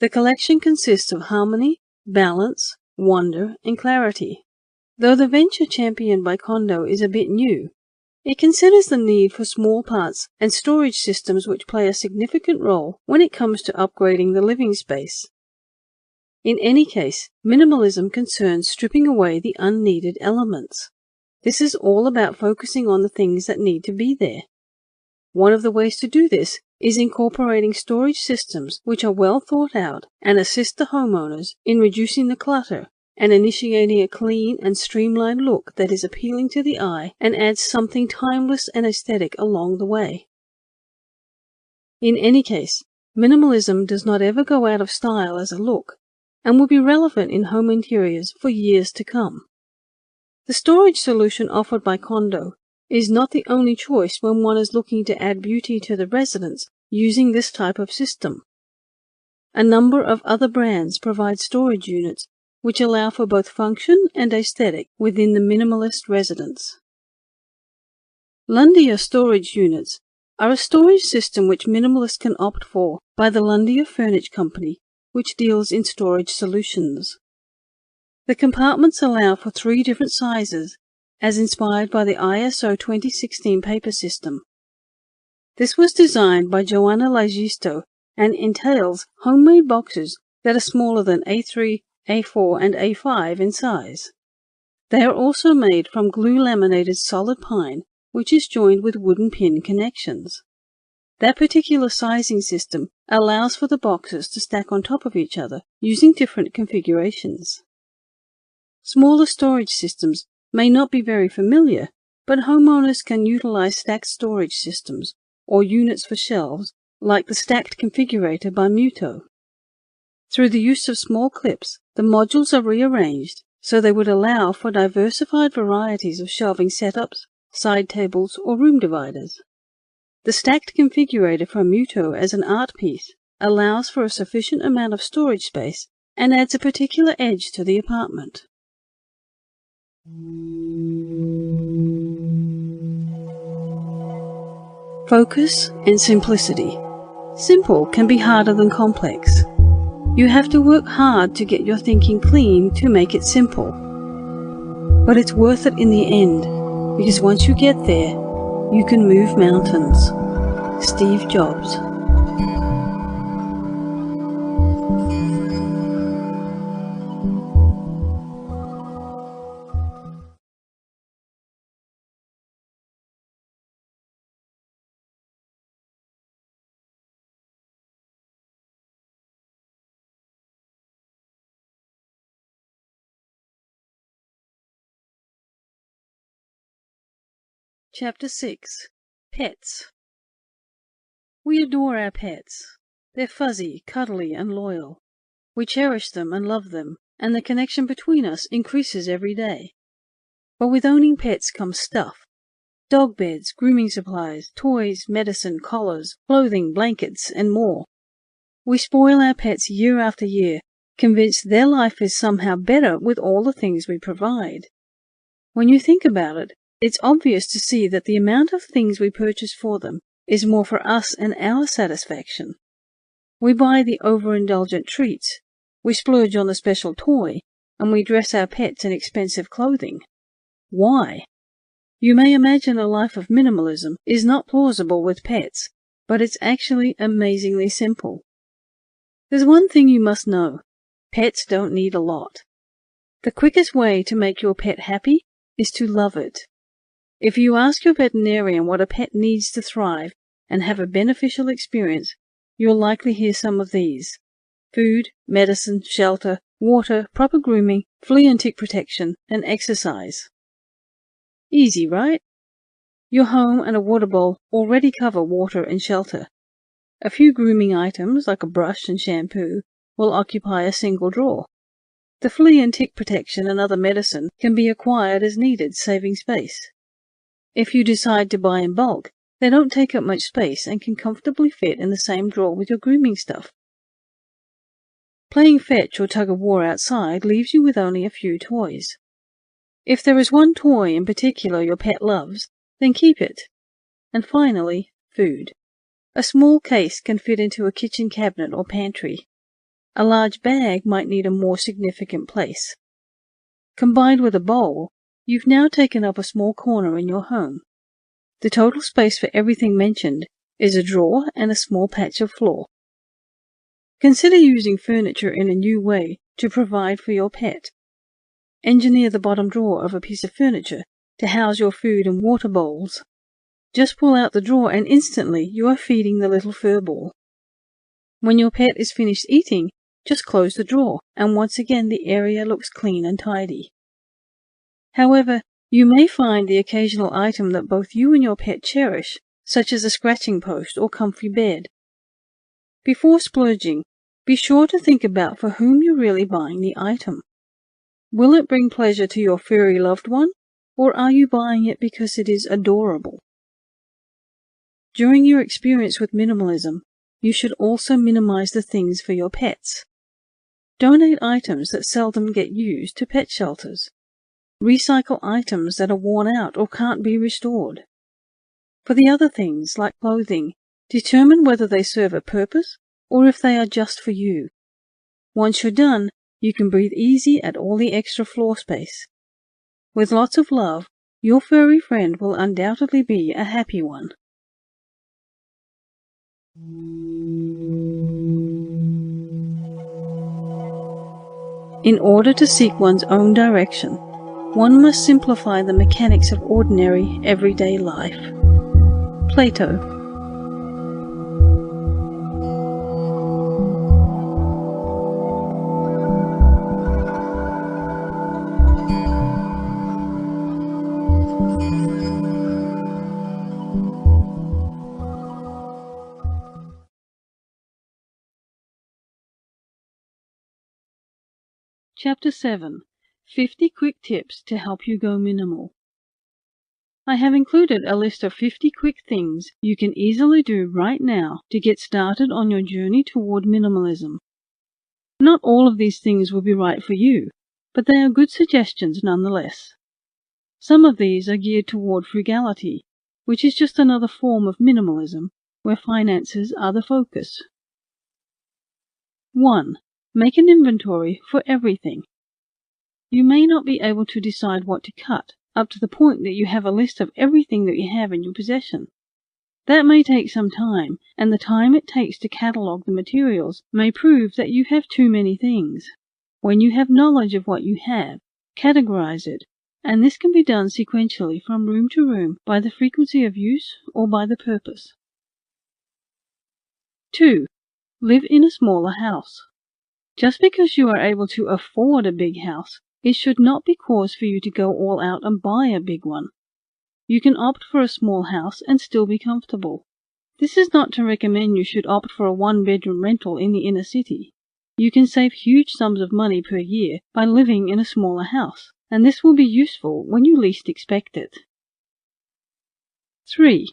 The collection consists of harmony, balance, wonder, and clarity. Though the venture championed by Kondo is a bit new, It considers the need for small parts and storage systems which play a significant role when it comes to upgrading the living space. In any case, minimalism concerns stripping away the unneeded elements. This is all about focusing on the things that need to be there. One of the ways to do this is incorporating storage systems which are well thought out and assist the homeowners in reducing the clutter and initiating a clean and streamlined look that is appealing to the eye and adds something timeless and aesthetic along the way. In any case, minimalism does not ever go out of style as a look and will be relevant in home interiors for years to come. The storage solution offered by Kondo is not the only choice when one is looking to add beauty to the residence using this type of system. A number of other brands provide storage units which allow for both function and aesthetic within the minimalist residence. Lundia storage units are a storage system which minimalists can opt for by the Lundia Furniture Company, which deals in storage solutions. The compartments allow for 3 different sizes, as inspired by the ISO 2016 paper system. This was designed by Joanna Lagisto and entails homemade boxes that are smaller than A3, A4, and A5 in size. They are also made from glue-laminated solid pine, which is joined with wooden pin connections. That particular sizing system allows for the boxes to stack on top of each other using different configurations. Smaller storage systems may not be very familiar, but homeowners can utilize stacked storage systems or units for shelves like the Stacked Configurator by Muto. Through the use of small clips, the modules are rearranged so they would allow for diversified varieties of shelving setups, side tables, or room dividers. The Stacked Configurator from Muto as an art piece allows for a sufficient amount of storage space and adds a particular edge to the apartment. Focus and simplicity. Simple can be harder than complex. You have to work hard to get your thinking clean to make it simple. But it's worth it in the end, because once you get there, you can move mountains. Steve Jobs. Chapter 6. Pets. We adore our pets. They're fuzzy, cuddly, and loyal. We cherish them and love them, and the connection between us increases every day. But with owning pets comes stuff. Dog beds, grooming supplies, toys, medicine, collars, clothing, blankets, and more. We spoil our pets year after year, convinced their life is somehow better with all the things we provide. When you think about it, it's obvious to see that the amount of things we purchase for them is more for us and our satisfaction. We buy the overindulgent treats, we splurge on the special toy, and we dress our pets in expensive clothing. Why? You may imagine a life of minimalism is not plausible with pets, but it's actually amazingly simple. There's one thing you must know. Pets don't need a lot. The quickest way to make your pet happy is to love it. If you ask your veterinarian what a pet needs to thrive and have a beneficial experience, you'll likely hear some of these: food, medicine, shelter, water, proper grooming, flea and tick protection, and exercise. Easy, right? Your home and a water bowl already cover water and shelter. A few grooming items, like a brush and shampoo, will occupy a single drawer. The flea and tick protection and other medicine can be acquired as needed, saving space. If you decide to buy in bulk, they don't take up much space and can comfortably fit in the same drawer with your grooming stuff. Playing fetch or tug-of-war outside leaves you with only a few toys. If there is one toy in particular your pet loves, then keep it. And finally, food. A small case can fit into a kitchen cabinet or pantry. A large bag might need a more significant place. Combined with a bowl, you've now taken up a small corner in your home. The total space for everything mentioned is a drawer and a small patch of floor. Consider using furniture in a new way to provide for your pet. Engineer the bottom drawer of a piece of furniture to house your food and water bowls. Just pull out the drawer and instantly you are feeding the little fur ball. When your pet is finished eating, just close the drawer, and once again the area looks clean and tidy. However, you may find the occasional item that both you and your pet cherish, such as a scratching post or comfy bed. Before splurging, be sure to think about for whom you're really buying the item. Will it bring pleasure to your furry loved one, or are you buying it because it is adorable? During your experience with minimalism, you should also minimize the things for your pets. Donate items that seldom get used to pet shelters. Recycle items that are worn out or can't be restored. For the other things, like clothing, determine whether they serve a purpose or if they are just for you. Once you're done, you can breathe easy at all the extra floor space. With lots of love, your furry friend will undoubtedly be a happy one. In order to seek one's own direction, one must simplify the mechanics of ordinary, everyday life. Plato. Chapter 7. 50 Quick Tips to Help You Go Minimal. I have included a list of 50 quick things you can easily do right now to get started on your journey toward minimalism. Not all of these things will be right for you, but they are good suggestions nonetheless. Some of these are geared toward frugality, which is just another form of minimalism, where finances are the focus. 1. Make an inventory for everything. You may not be able to decide what to cut, up to the point that you have a list of everything that you have in your possession. That may take some time, and the time it takes to catalog the materials may prove that you have too many things. When you have knowledge of what you have, categorize it, and this can be done sequentially from room to room by the frequency of use or by the purpose. 2. Live in a smaller house. Just because you are able to afford a big house, it should not be cause for you to go all out and buy a big one. You can opt for a small house and still be comfortable. This is not to recommend you should opt for a one-bedroom rental in the inner city. You can save huge sums of money per year by living in a smaller house, and this will be useful when you least expect it. 3.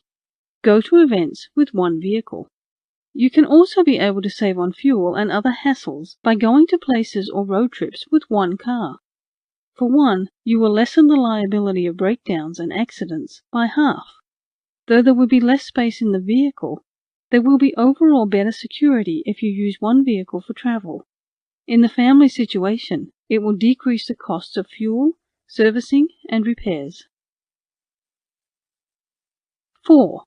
Go to events with one vehicle. You can also be able to save on fuel and other hassles by going to places or road trips with one car. For one, you will lessen the liability of breakdowns and accidents by half. Though there will be less space in the vehicle, there will be overall better security if you use one vehicle for travel. In the family situation, it will decrease the costs of fuel, servicing, and repairs. 4.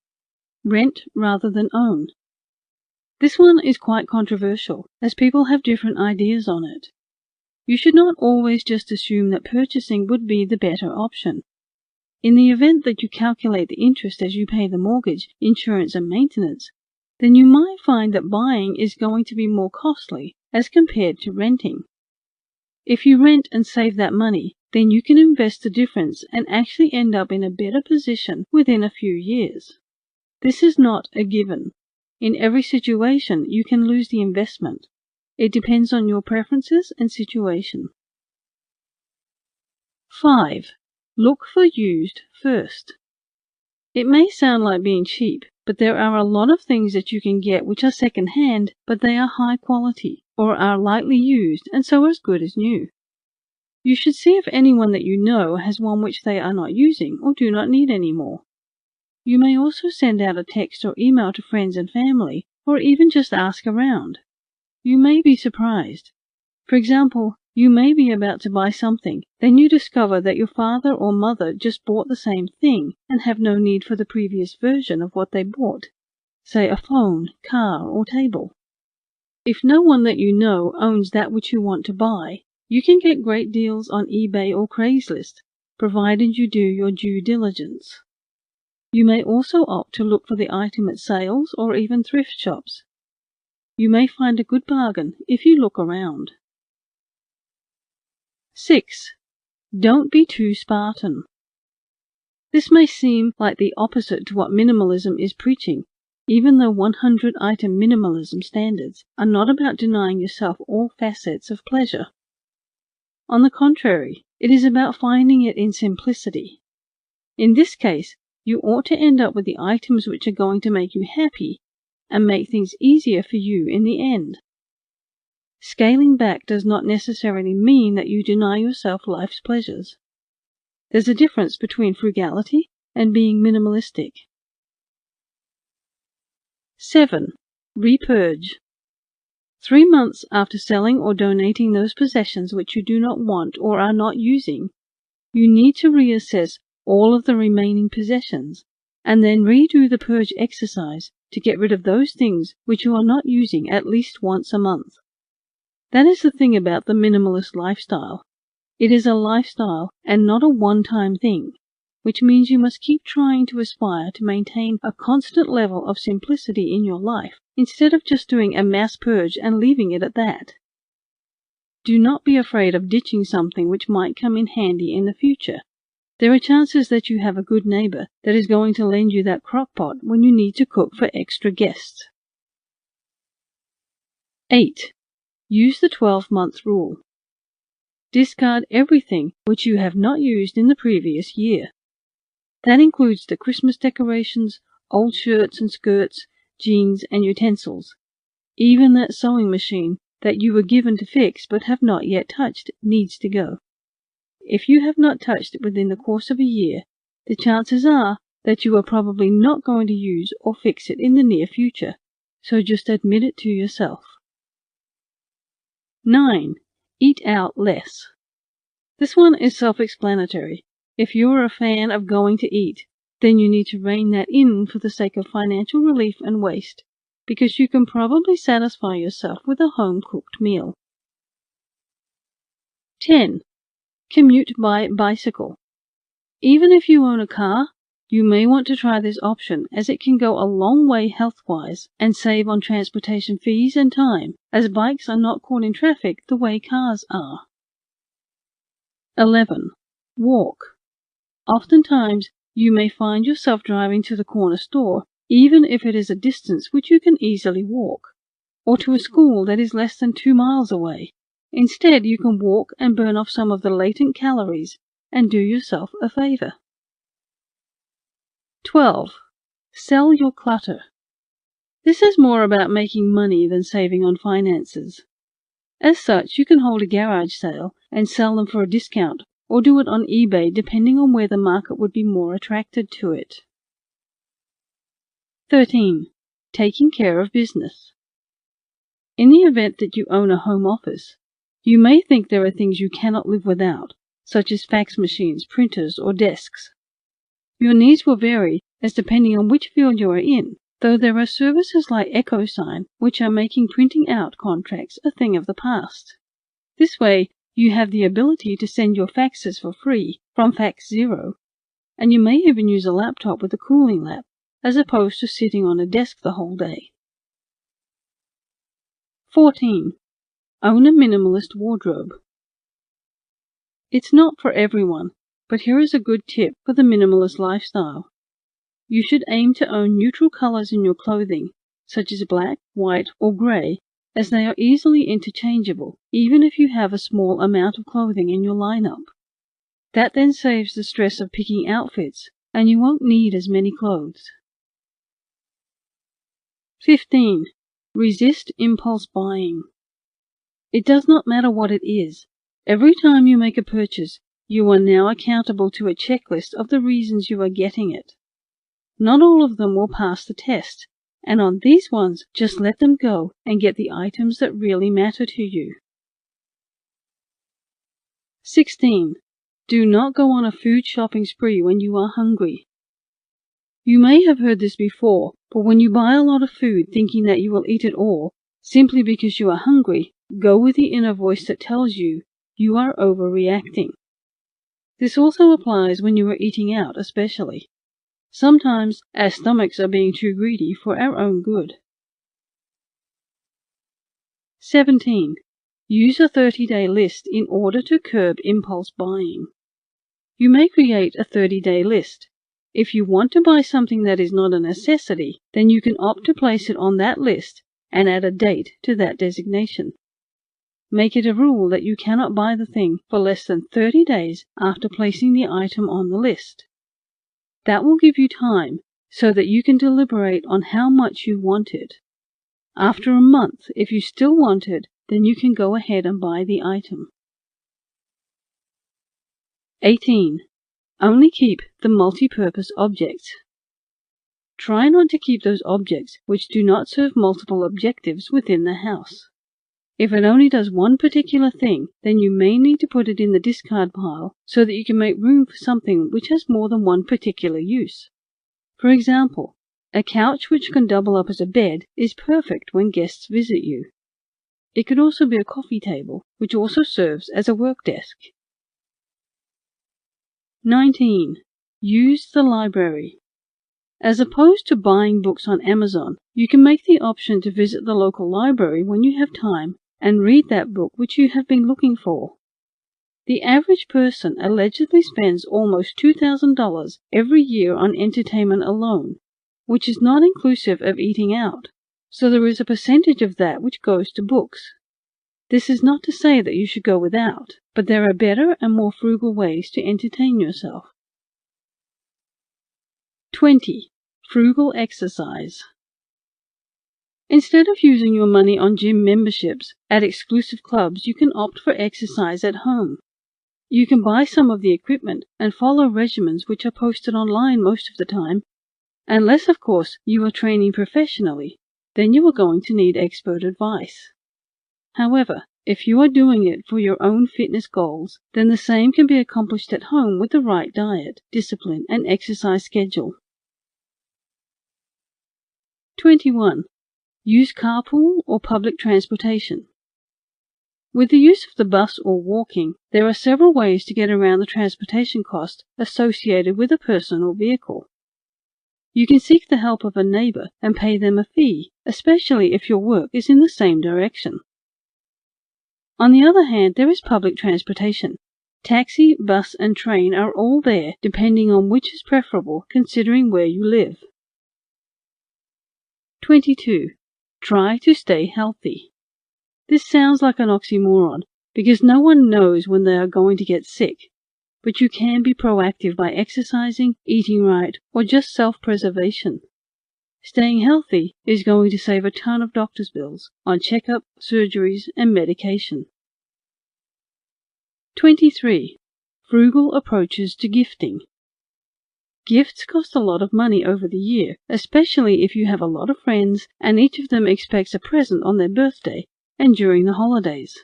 Rent rather than own. This one is quite controversial, as people have different ideas on it. You should not always just assume that purchasing would be the better option. In the event that you calculate the interest as you pay the mortgage, insurance, and maintenance, then you might find that buying is going to be more costly as compared to renting. If you rent and save that money, then you can invest the difference and actually end up in a better position within a few years. This is not a given. In every situation, you can lose the investment. It depends on your preferences and situation. 5. Look for used first. It may sound like being cheap, but there are a lot of things that you can get which are second-hand, but they are high quality, or are lightly used and so as good as new. You should see if anyone that you know has one which they are not using or do not need anymore. You may also send out a text or email to friends and family, or even just ask around. You may be surprised. For example, You may be about to buy something, then you discover that your father or mother just bought the same thing and have no need for the previous version of what they bought, say a phone, car, or table. If no one that you know owns that which you want to buy, you can get great deals on eBay or Craigslist, provided you do your due diligence. You may also opt to look for the item at sales or even thrift shops. You may find a good bargain if you look around. 6. Don't be too Spartan. This may seem like the opposite to what minimalism is preaching, even though 100-item minimalism standards are not about denying yourself all facets of pleasure. On the contrary, it is about finding it in simplicity. In this case, you ought to end up with the items which are going to make you happy and make things easier for you in the end. Scaling back does not necessarily mean that you deny yourself life's pleasures. There's a difference between frugality and being minimalistic. 7. Repurge. 3 months after selling or donating those possessions which you do not want or are not using, you need to reassess all of the remaining possessions and then redo the purge exercise to get rid of those things which you are not using at least once a month. That is the thing about the minimalist lifestyle. It is a lifestyle and not a one-time thing, which means you must keep trying to aspire to maintain a constant level of simplicity in your life, instead of just doing a mass purge and leaving it at that. Do not be afraid of ditching something which might come in handy in the future. There are chances that you have a good neighbor that is going to lend you that crock pot when you need to cook for extra guests. 8. Use the 12-month rule. Discard everything which you have not used in the previous year. That includes the Christmas decorations, old shirts and skirts, jeans and utensils. Even that sewing machine that you were given to fix but have not yet touched needs to go. If you have not touched it within the course of a year, the chances are that you are probably not going to use or fix it in the near future, so just admit it to yourself. 9. Eat out less. This one is self-explanatory. If you are a fan of going to eat, then you need to rein that in for the sake of financial relief and waste, because you can probably satisfy yourself with a home-cooked meal. 10. Commute by bicycle. Even if you own a car, you may want to try this option, as it can go a long way health-wise and save on transportation fees and time, as bikes are not caught in traffic the way cars are. 11. Walk. Oftentimes, you may find yourself driving to the corner store, even if it is a distance which you can easily walk, or to a school that is less than 2 miles away. Instead, you can walk and burn off some of the latent calories and do yourself a favor. 12. Sell your clutter. This is more about making money than saving on finances. As such, you can hold a garage sale and sell them for a discount, or do it on eBay depending on where the market would be more attracted to it. 13. Taking care of business. In the event that you own a home office, you may think there are things you cannot live without, such as fax machines, printers, or desks. Your needs will vary as depending on which field you are in, though there are services like EchoSign which are making printing out contracts a thing of the past. This way, you have the ability to send your faxes for free from Fax Zero, and you may even use a laptop with a cooling lap, as opposed to sitting on a desk the whole day. 14. Own a minimalist wardrobe. It's not for everyone, but here is a good tip for the minimalist lifestyle. You should aim to own neutral colors in your clothing, such as black, white, or gray, as they are easily interchangeable, even if you have a small amount of clothing in your lineup. That then saves the stress of picking outfits, and you won't need as many clothes. 15. Resist impulse buying. It does not matter what it is. Every time you make a purchase, you are now accountable to a checklist of the reasons you are getting it. Not all of them will pass the test, and on these ones, just let them go and get the items that really matter to you. 16. Do not go on a food shopping spree when you are hungry. You may have heard this before, but when you buy a lot of food thinking that you will eat it all, simply because you are hungry, go with the inner voice that tells you you are overreacting. This also applies when you are eating out especially. Sometimes our stomachs are being too greedy for our own good. 17. Use a 30-day list in order to curb impulse buying. You may create a 30-day list. If you want to buy something that is not a necessity, then you can opt to place it on that list and add a date to that designation. Make it a rule that you cannot buy the thing for less than 30 days after placing the item on the list. That will give you time so that you can deliberate on how much you want it. After a month, if you still want it, then you can go ahead and buy the item. 18. Only keep the multi-purpose objects. Try not to keep those objects which do not serve multiple objectives within the house. If it only does one particular thing, then you may need to put it in the discard pile so that you can make room for something which has more than one particular use. For example, a couch which can double up as a bed is perfect when guests visit you. It could also be a coffee table, which also serves as a work desk. 19. Use the library. As opposed to buying books on Amazon, you can make the option to visit the local library when you have time and read that book which you have been looking for. The average person allegedly spends almost $2,000 every year on entertainment alone, which is not inclusive of eating out, so there is a percentage of that which goes to books. This is not to say that you should go without, but there are better and more frugal ways to entertain yourself. 20. Frugal exercise. Instead of using your money on gym memberships at exclusive clubs, you can opt for exercise at home. You can buy some of the equipment and follow regimens which are posted online most of the time, unless, of course, you are training professionally. Then you are going to need expert advice. However, if you are doing it for your own fitness goals, then the same can be accomplished at home with the right diet, discipline, and exercise schedule. 21. Use carpool or public transportation. With the use of the bus or walking, there are several ways to get around the transportation cost associated with a personal vehicle. You can seek the help of a neighbor and pay them a fee, especially if your work is in the same direction. On the other hand, there is public transportation. Taxi, bus, and train are all there, depending on which is preferable considering where you live. 22. Try to stay healthy. This sounds like an oxymoron, because no one knows when they are going to get sick, but you can be proactive by exercising, eating right, or just self-preservation. Staying healthy is going to save a ton of doctor's bills on checkup, surgeries, and medication. 23. Frugal approaches to gifting. Gifts cost a lot of money over the year, especially if you have a lot of friends and each of them expects a present on their birthday and during the holidays.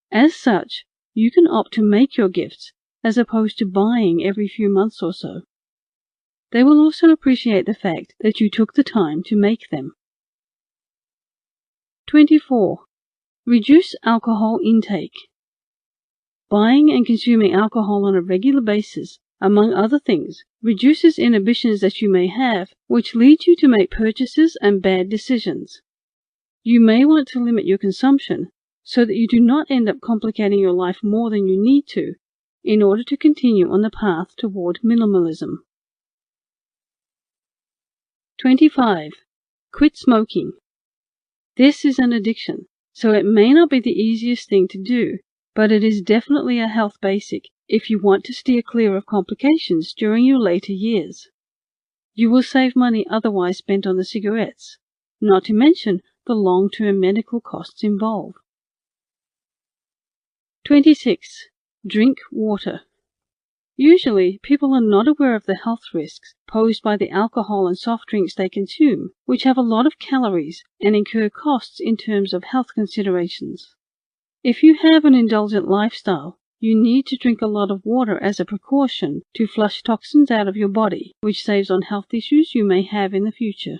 As such, you can opt to make your gifts as opposed to buying every few months or so. They will also appreciate the fact that you took the time to make them. 24. Reduce alcohol intake. Buying and consuming alcohol on a regular basis, among other things, reduces inhibitions that you may have, which lead you to make purchases and bad decisions. You may want to limit your consumption so that you do not end up complicating your life more than you need to in order to continue on the path toward minimalism. 25. Quit smoking. This is an addiction, so it may not be the easiest thing to do, but it is definitely a health basic if you want to steer clear of complications during your later years. You will save money otherwise spent on the cigarettes, not to mention the long-term medical costs involved. 26. Drink water. Usually, people are not aware of the health risks posed by the alcohol and soft drinks they consume, which have a lot of calories and incur costs in terms of health considerations. If you have an indulgent lifestyle, You need to drink a lot of water as a precaution to flush toxins out of your body, which saves on health issues you may have in the future.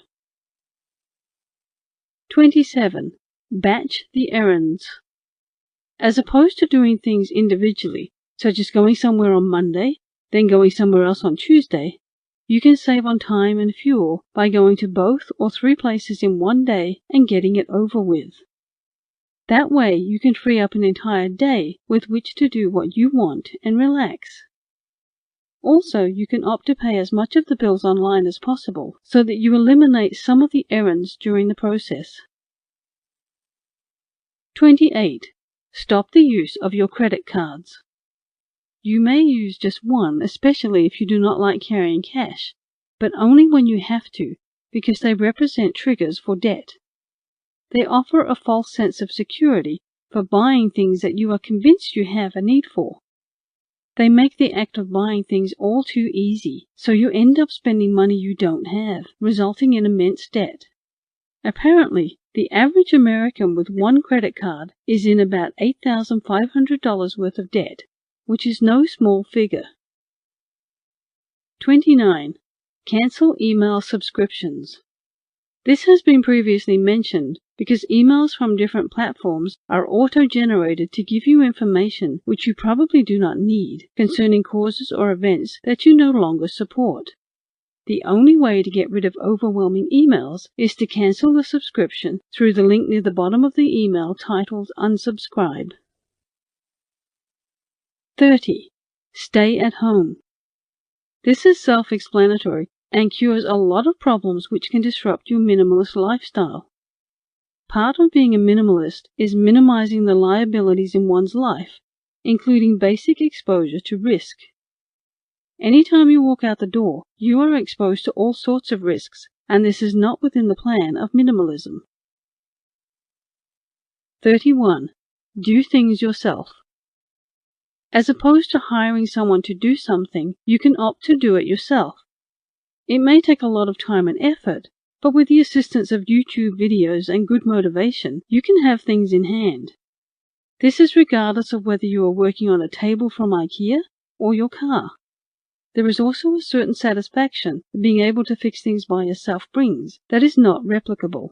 27. Batch the errands. As opposed to doing things individually, such as going somewhere on Monday, then going somewhere else on Tuesday, you can save on time and fuel by going to both or 3 places in one day and getting it over with. That way you can free up an entire day with which to do what you want and relax. Also, you can opt to pay as much of the bills online as possible so that you eliminate some of the errands during the process. 28. Stop the use of your credit cards. You may use just one, especially if you do not like carrying cash, but only when you have to, because they represent triggers for debt. They offer a false sense of security for buying things that you are convinced you have a need for. They make the act of buying things all too easy, so you end up spending money you don't have, resulting in immense debt. Apparently, the average American with one credit card is in about $8,500 worth of debt, which is no small figure. 29. Cancel email subscriptions. This has been previously mentioned because emails from different platforms are auto-generated to give you information which you probably do not need concerning causes or events that you no longer support. The only way to get rid of overwhelming emails is to cancel the subscription through the link near the bottom of the email titled Unsubscribe. 30. Stay at home. This is self-explanatory and cures a lot of problems which can disrupt your minimalist lifestyle. Part of being a minimalist is minimizing the liabilities in one's life, including basic exposure to risk. Anytime you walk out the door, you are exposed to all sorts of risks, and this is not within the plan of minimalism. 31. Do things yourself. As opposed to hiring someone to do something, you can opt to do it yourself. It may take a lot of time and effort, but with the assistance of YouTube videos and good motivation, you can have things in hand. This is regardless of whether you are working on a table from IKEA or your car. There is also a certain satisfaction that being able to fix things by yourself brings that is not replicable.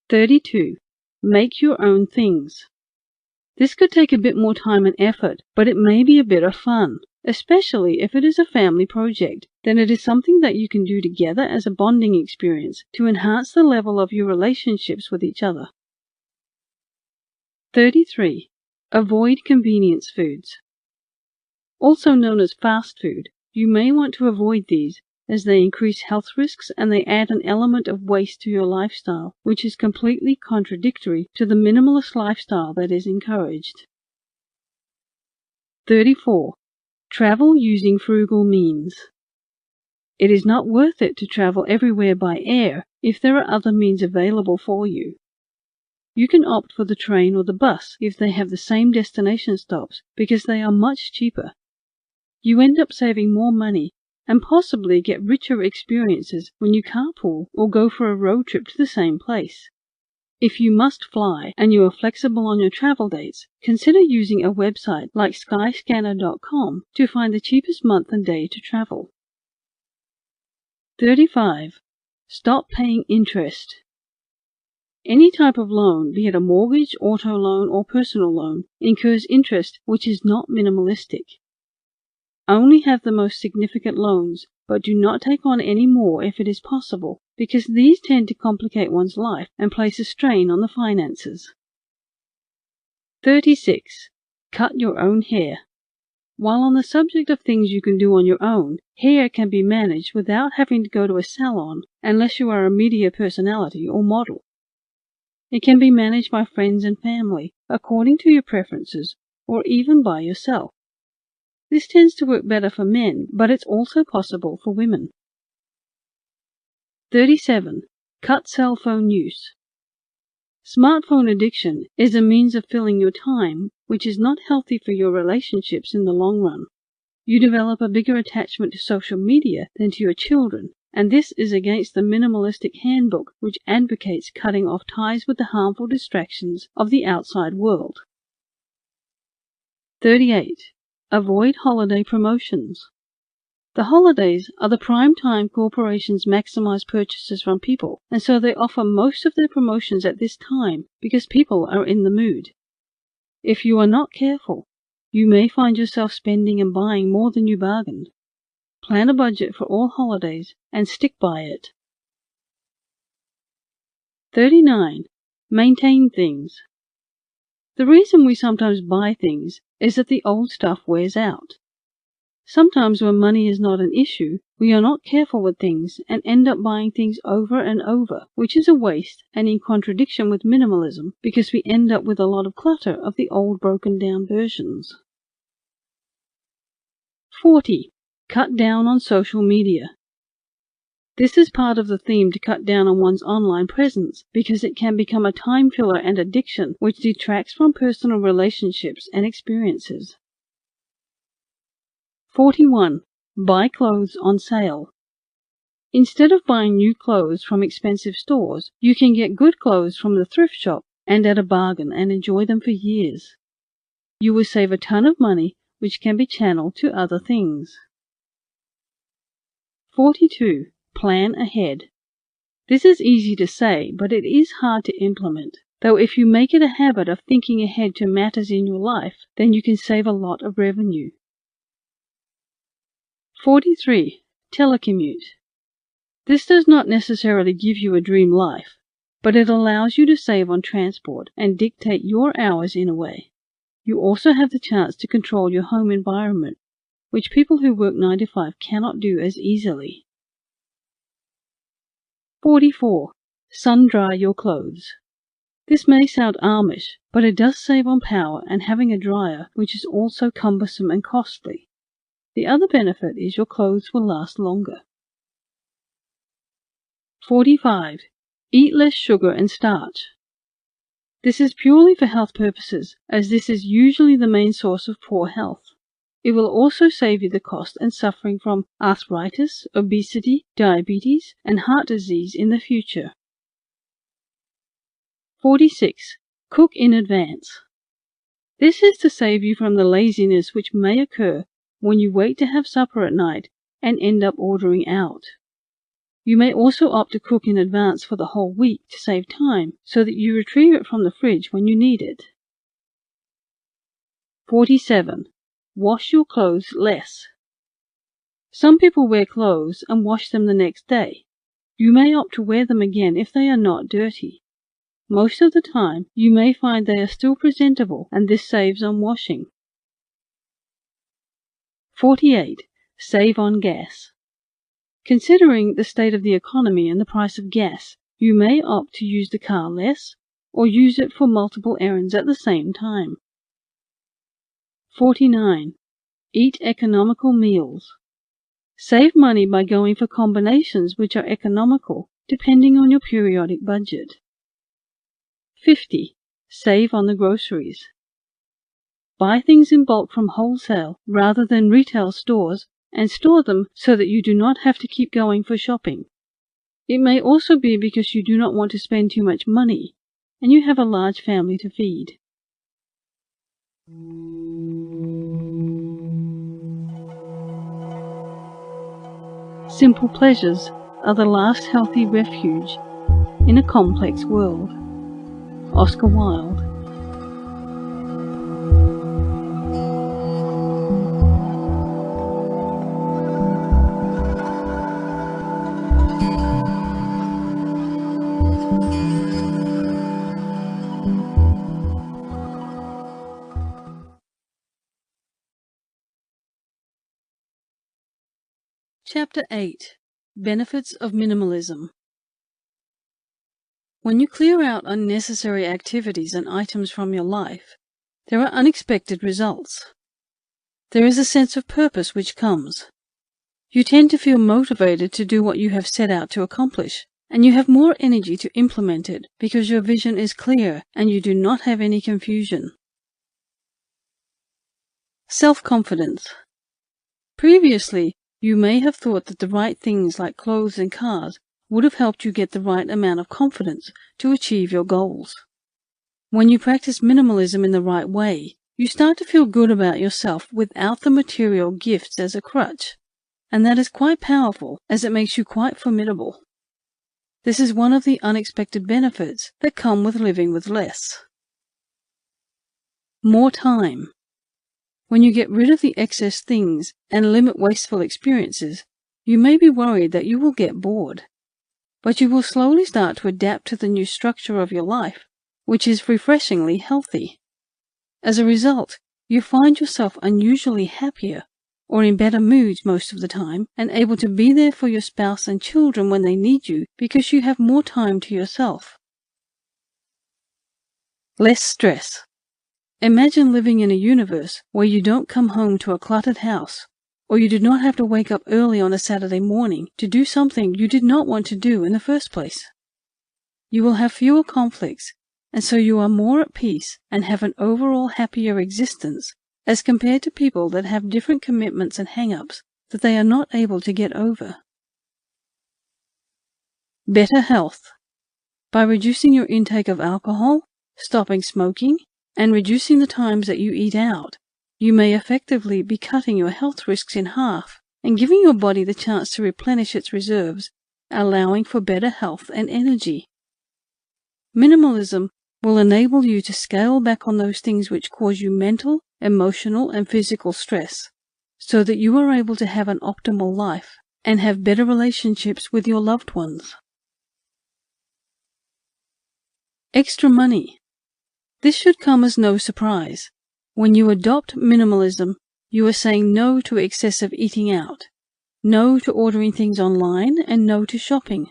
32. Make your own things. This could take a bit more time and effort, but it may be a bit of fun, especially if it is a family project. Then it is something that you can do together as a bonding experience to enhance the level of your relationships with each other. 33. Avoid convenience foods. Also known as fast food, you may want to avoid these as they increase health risks and they add an element of waste to your lifestyle, which is completely contradictory to the minimalist lifestyle that is encouraged. 34. Travel using frugal means. It is not worth it to travel everywhere by air if there are other means available for you. You can opt for the train or the bus if they have the same destination stops because they are much cheaper. You end up saving more money and possibly get richer experiences when you carpool or go for a road trip to the same place. If you must fly and you are flexible on your travel dates, consider using a website like skyscanner.com to find the cheapest month and day to travel. 35. Stop paying interest. Any type of loan, be it a mortgage, auto loan, or personal loan, incurs interest which is not minimalistic. Only have the most significant loans, but do not take on any more if it is possible, because these tend to complicate one's life and place a strain on the finances. 36. Cut your own hair. While on the subject of things you can do on your own, hair can be managed without having to go to a salon unless you are a media personality or model. It can be managed by friends and family, according to your preferences, or even by yourself. This tends to work better for men, but it's also possible for women. 37. Cut cell phone use. Smartphone addiction is a means of filling your time, which is not healthy for your relationships in the long run. You develop a bigger attachment to social media than to your children, and this is against the minimalistic handbook, which advocates cutting off ties with the harmful distractions of the outside world. 38. Avoid holiday promotions. The holidays are the prime time corporations maximize purchases from people, and so they offer most of their promotions at this time because people are in the mood. If you are not careful, you may find yourself spending and buying more than you bargained. Plan a budget for all holidays and stick by it. 39. Maintain things. The reason we sometimes buy things is that the old stuff wears out. Sometimes when money is not an issue, we are not careful with things and end up buying things over and over, which is a waste and in contradiction with minimalism because we end up with a lot of clutter of the old broken down versions. 40. Cut down on social media. This is part of the theme to cut down on one's online presence because it can become a time filler and addiction which detracts from personal relationships and experiences. 41. Buy clothes on sale. Instead of buying new clothes from expensive stores, you can get good clothes from the thrift shop and at a bargain and enjoy them for years. You will save a ton of money which can be channeled to other things. 42. Plan ahead. This is easy to say, but it is hard to implement. Though if you make it a habit of thinking ahead to matters in your life, then you can save a lot of revenue. 43. Telecommute. This does not necessarily give you a dream life, but it allows you to save on transport and dictate your hours in a way. You also have the chance to control your home environment, which people who work 9 to 5 cannot do as easily. 44. Sun-dry your clothes. This may sound Amish, but it does save on power and having a dryer, which is also cumbersome and costly. The other benefit is your clothes will last longer. 45. Eat less sugar and starch. This is purely for health purposes, as this is usually the main source of poor health. It will also save you the cost and suffering from arthritis, obesity, diabetes, and heart disease in the future. 46. Cook in advance. This is to save you from the laziness which may occur when you wait to have supper at night and end up ordering out. You may also opt to cook in advance for the whole week to save time so that you retrieve it from the fridge when you need it. 47. Wash your clothes less. Some people wear clothes and wash them the next day. You may opt to wear them again if they are not dirty. Most of the time, you may find they are still presentable, and this saves on washing. 48. Save on gas. Considering the state of the economy and the price of gas, you may opt to use the car less or use it for multiple errands at the same time. 49. Eat economical meals. Save money by going for combinations which are economical depending on your periodic budget. 50. Save on the groceries. Buy things in bulk from wholesale rather than retail stores and store them so that you do not have to keep going for shopping. It may also be because you do not want to spend too much money and you have a large family to feed. Simple pleasures are the last healthy refuge in a complex world. Oscar Wilde. Chapter 8. Benefits of Minimalism. When you clear out unnecessary activities and items from your life, there are unexpected results. There is a sense of purpose which comes. You tend to feel motivated to do what you have set out to accomplish, and you have more energy to implement it because your vision is clear and you do not have any confusion. Self-confidence. Previously, you may have thought that the right things like clothes and cars would have helped you get the right amount of confidence to achieve your goals. When you practice minimalism in the right way, You start to feel good about yourself without the material gifts as a crutch, and that is quite powerful as it makes you quite formidable. This is one of the unexpected benefits that come with living with less. More time. When you get rid of the excess things and limit wasteful experiences, you may be worried that you will get bored, but you will slowly start to adapt to the new structure of your life, which is refreshingly healthy. As a result, you find yourself unusually happier or in better moods most of the time and able to be there for your spouse and children when they need you because you have more time to yourself. Less stress. Imagine living in a universe where you don't come home to a cluttered house, or you do not have to wake up early on a Saturday morning to do something you did not want to do in the first place. You will have fewer conflicts, and so you are more at peace and have an overall happier existence as compared to people that have different commitments and hang-ups that they are not able to get over. Better health. By reducing your intake of alcohol, stopping smoking, and reducing the times that you eat out, you may effectively be cutting your health risks in half and giving your body the chance to replenish its reserves, allowing for better health and energy. Minimalism will enable you to scale back on those things which cause you mental, emotional, and physical stress, so that you are able to have an optimal life and have better relationships with your loved ones. Extra money. This should come as no surprise. When you adopt minimalism, you are saying no to excessive eating out, no to ordering things online, and no to shopping,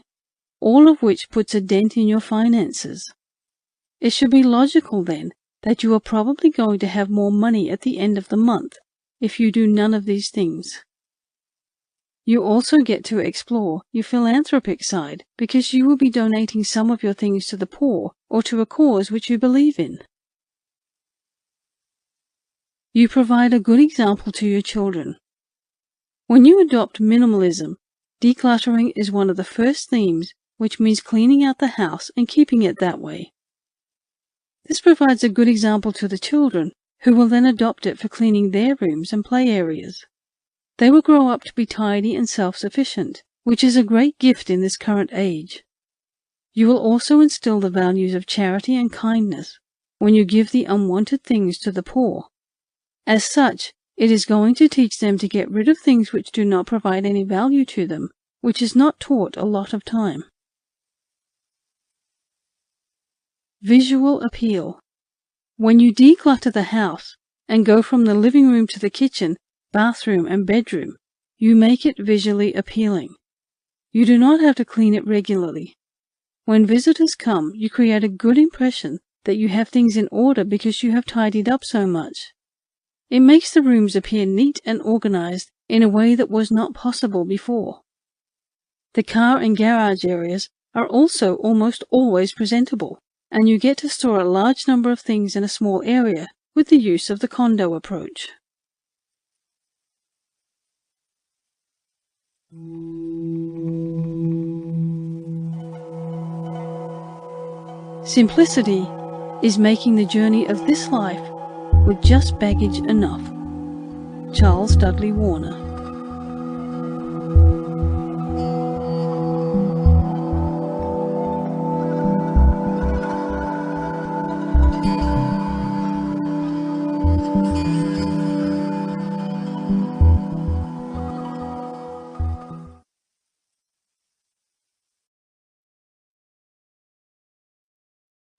all of which puts a dent in your finances. It should be logical, then, that you are probably going to have more money at the end of the month if you do none of these things. You also get to explore your philanthropic side because you will be donating some of your things to the poor or to a cause which you believe in. You provide a good example to your children. When you adopt minimalism, decluttering is one of the first themes, which means cleaning out the house and keeping it that way. This provides a good example to the children, who will then adopt it for cleaning their rooms and play areas. They will grow up to be tidy and self-sufficient, which is a great gift in this current age. You will also instill the values of charity and kindness when you give the unwanted things to the poor. As such, it is going to teach them to get rid of things which do not provide any value to them, which is not taught a lot of time. Visual appeal. When you declutter the house and go from the living room to the kitchen, bathroom, and bedroom, you make it visually appealing. You do not have to clean it regularly. When visitors come, you create a good impression that you have things in order because you have tidied up so much. It makes the rooms appear neat and organized in a way that was not possible before. The car and garage areas are also almost always presentable, and you get to store a large number of things in a small area with the use of the condo approach. Simplicity is making the journey of this life with just baggage enough. Charles Dudley Warner.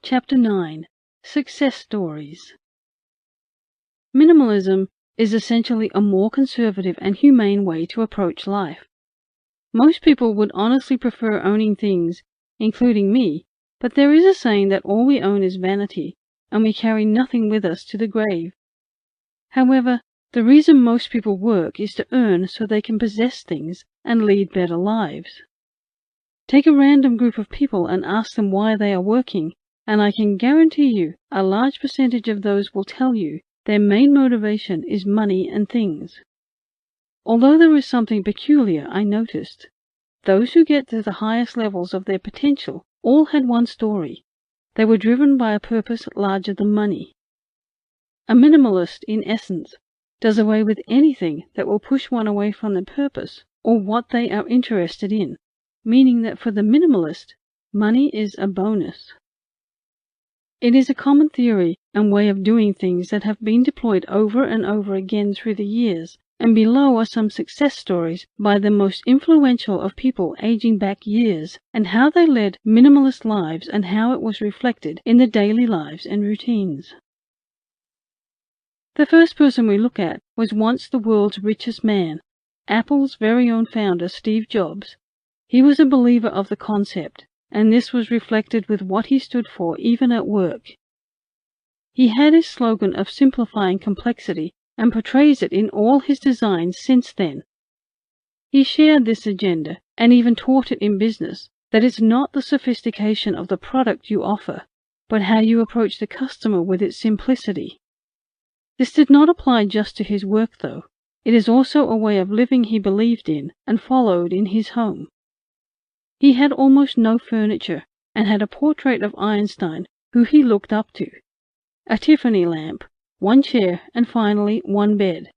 Chapter 9. Success Stories. Minimalism is essentially a more conservative and humane way to approach life. Most people would honestly prefer owning things, including me, but there is a saying that all we own is vanity, and we carry nothing with us to the grave. However, the reason most people work is to earn so they can possess things and lead better lives. Take a random group of people and ask them why they are working, and I can guarantee you a large percentage of those will tell you their main motivation is money and things. Although there is something peculiar I noticed. Those who get to the highest levels of their potential all had one story. They were driven by a purpose larger than money. A minimalist, in essence, does away with anything that will push one away from the purpose or what they are interested in, meaning that for the minimalist, money is a bonus. It is a common theory and way of doing things that have been deployed over and over again through the years, and below are some success stories by the most influential of people aging back years, and how they led minimalist lives and how it was reflected in their daily lives and routines. The first person we look at was once the world's richest man, Apple's very own founder, Steve Jobs. He was a believer of the concept, and this was reflected with what he stood for even at work. He had his slogan of simplifying complexity and portrays it in all his designs since then. He shared this agenda and even taught it in business, that it's not the sophistication of the product you offer, but how you approach the customer with its simplicity. This did not apply just to his work, though. It is also a way of living he believed in and followed in his home. He had almost no furniture and had a portrait of Einstein, who he looked up to, a Tiffany lamp, one chair, and finally one bed.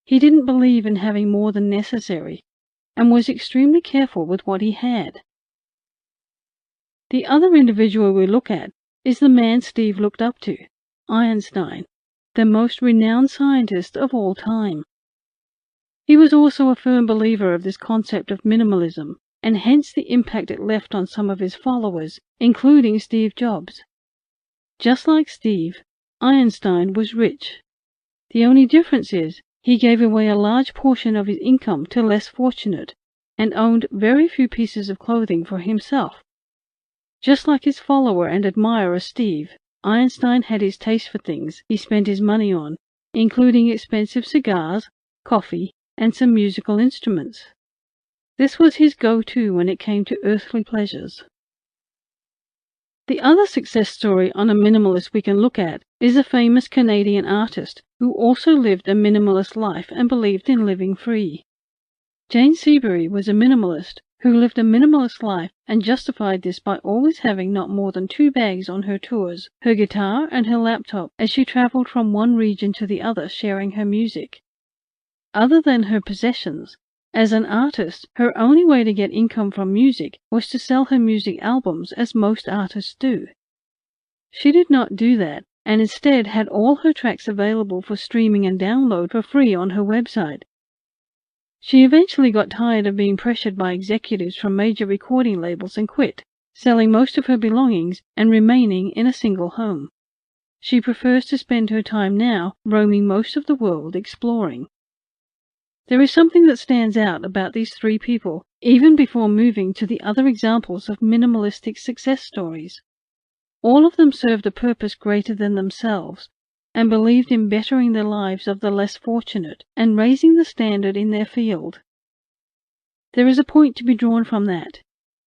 He didn't believe in having more than necessary and was extremely careful with what he had. The other individual we look at is the man Steve looked up to, Einstein, the most renowned scientist of all time. He was also a firm believer of this concept of minimalism, and hence the impact it left on some of his followers, including Steve Jobs. Just like Steve, Einstein was rich. The only difference is he gave away a large portion of his income to less fortunate, and owned very few pieces of clothing for himself. Just like his follower and admirer Steve, Einstein had his taste for things he spent his money on, including expensive cigars, coffee, and some musical instruments. This was his go-to when it came to earthly pleasures. The other success story on a minimalist we can look at is a famous Canadian artist who also lived a minimalist life and believed in living free. Jane Seabury was a minimalist who lived a minimalist life and justified this by always having not more than 2 bags on her tours, her guitar and her laptop, as she traveled from one region to the other sharing her music. Other than her possessions, as an artist, her only way to get income from music was to sell her music albums, as most artists do. She did not do that, and instead had all her tracks available for streaming and download for free on her website. She eventually got tired of being pressured by executives from major recording labels and quit, selling most of her belongings and remaining in a single home. She prefers to spend her time now roaming most of the world exploring. There is something that stands out about these 3 people, even before moving to the other examples of minimalistic success stories. All of them served a purpose greater than themselves, and believed in bettering the lives of the less fortunate and raising the standard in their field. There is a point to be drawn from that.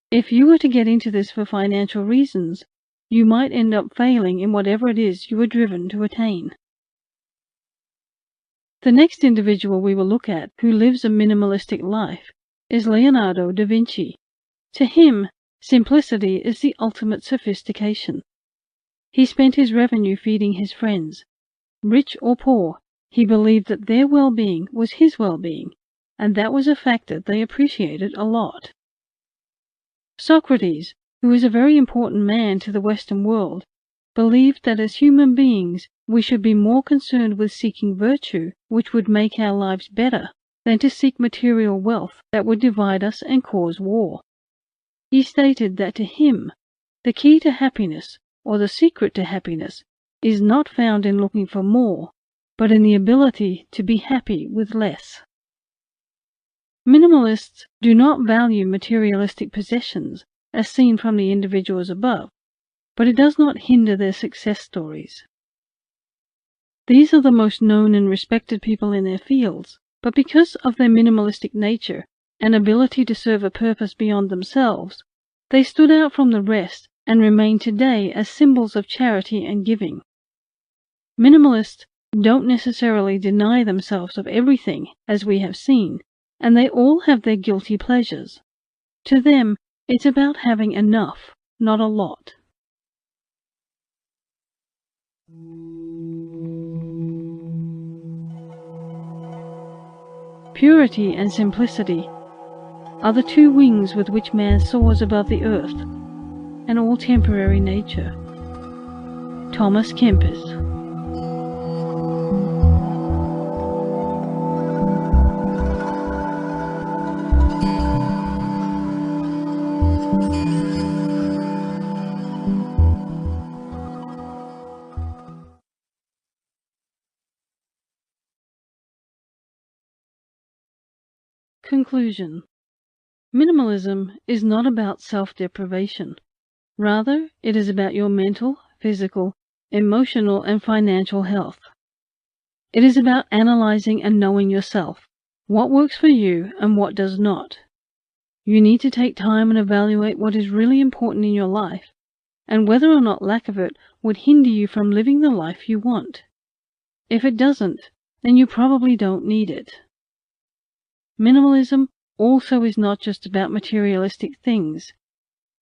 If you were to get into this for financial reasons, you might end up failing in whatever it is you were driven to attain. The next individual we will look at who lives a minimalistic life is Leonardo da Vinci. To him, simplicity is the ultimate sophistication. He spent his revenue feeding his friends. Rich or poor, he believed that their well-being was his well-being, and that was a factor they appreciated a lot. Socrates, who is a very important man to the Western world, believed that as human beings we should be more concerned with seeking virtue which would make our lives better than to seek material wealth that would divide us and cause war. He stated that to him, the key to happiness, or the secret to happiness, is not found in looking for more, but in the ability to be happy with less. Minimalists do not value materialistic possessions, as seen from the individuals above, but it does not hinder their success stories. These are the most known and respected people in their fields, but because of their minimalistic nature and ability to serve a purpose beyond themselves, they stood out from the rest and remain today as symbols of charity and giving. Minimalists don't necessarily deny themselves of everything, as we have seen, and they all have their guilty pleasures. To them, it's about having enough, not a lot. Purity and simplicity are the two wings with which man soars above the earth and all temporary nature. Thomas Kempis. Conclusion. Minimalism is not about self-deprivation. Rather, it is about your mental, physical, emotional, and financial health. It is about analyzing and knowing yourself, what works for you and what does not. You need to take time and evaluate what is really important in your life, and whether or not lack of it would hinder you from living the life you want. If it doesn't, then you probably don't need it. Minimalism also is not just about materialistic things.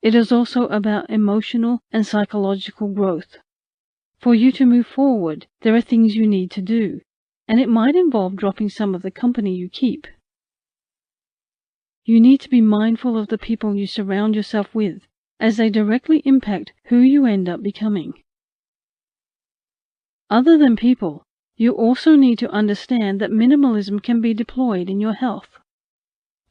It is also about emotional and psychological growth. For you to move forward, there are things you need to do, and it might involve dropping some of the company you keep. You need to be mindful of the people you surround yourself with, as they directly impact who you end up becoming. Other than people, you also need to understand that minimalism can be deployed in your health.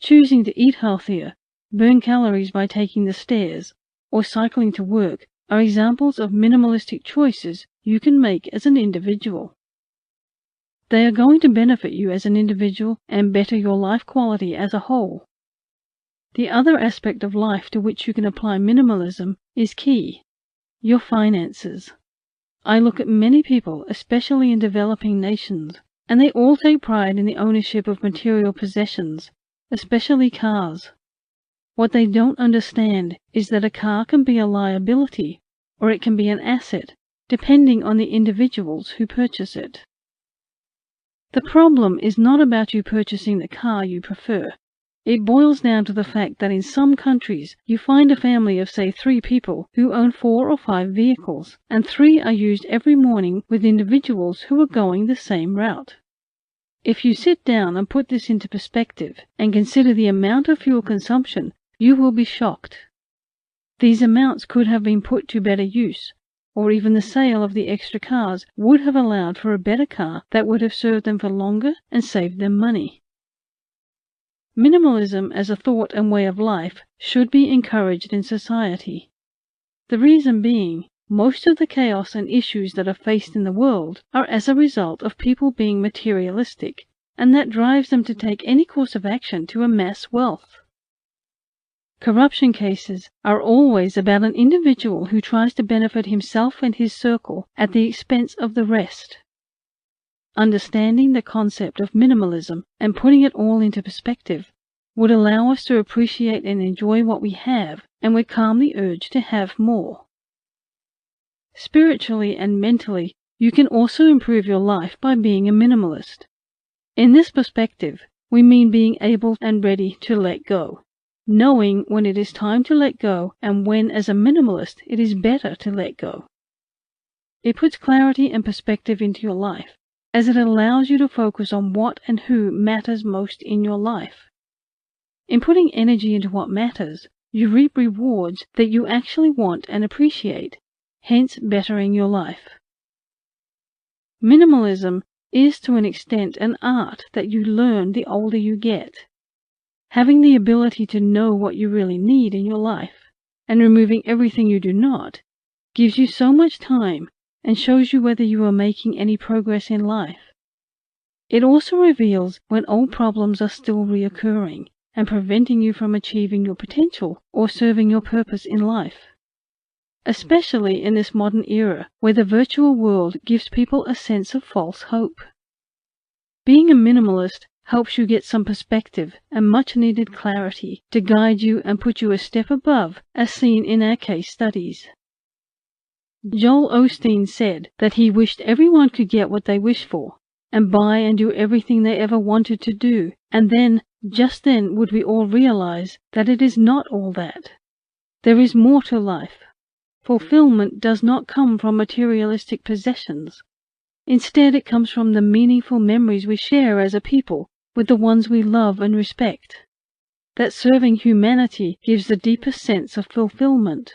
Choosing to eat healthier, burn calories by taking the stairs, or cycling to work are examples of minimalistic choices you can make as an individual. They are going to benefit you as an individual and better your life quality as a whole. The other aspect of life to which you can apply minimalism is key: your finances. I look at many people, especially in developing nations, and they all take pride in the ownership of material possessions, especially cars. What they don't understand is that a car can be a liability, or it can be an asset, depending on the individuals who purchase it. The problem is not about you purchasing the car you prefer. It boils down to the fact that in some countries you find a family of, say, 3 people who own 4 or 5 vehicles, and 3 are used every morning with individuals who are going the same route. If you sit down and put this into perspective and consider the amount of fuel consumption, you will be shocked. These amounts could have been put to better use, or even the sale of the extra cars would have allowed for a better car that would have served them for longer and saved them money. Minimalism as a thought and way of life should be encouraged in society. The reason being, most of the chaos and issues that are faced in the world are as a result of people being materialistic, and that drives them to take any course of action to amass wealth. Corruption cases are always about an individual who tries to benefit himself and his circle at the expense of the rest. Understanding the concept of minimalism and putting it all into perspective would allow us to appreciate and enjoy what we have, and would calm the urge to have more. Spiritually and mentally, you can also improve your life by being a minimalist. In this perspective, we mean being able and ready to let go, knowing when it is time to let go and when, as a minimalist, it is better to let go. It puts clarity and perspective into your life, as it allows you to focus on what and who matters most in your life. In putting energy into what matters, you reap rewards that you actually want and appreciate, hence bettering your life. Minimalism is to an extent an art that you learn the older you get. Having the ability to know what you really need in your life, and removing everything you do not, gives you so much time and shows you whether you are making any progress in life. It also reveals when old problems are still reoccurring and preventing you from achieving your potential or serving your purpose in life. Especially in this modern era where the virtual world gives people a sense of false hope. Being a minimalist helps you get some perspective and much-needed clarity to guide you and put you a step above, as seen in our case studies. Joel Osteen said that he wished everyone could get what they wish for, and buy and do everything they ever wanted to do, and then, just then, would we all realize that it is not all that. There is more to life. Fulfillment does not come from materialistic possessions. Instead, it comes from the meaningful memories we share as a people with the ones we love and respect. That serving humanity gives the deepest sense of fulfillment.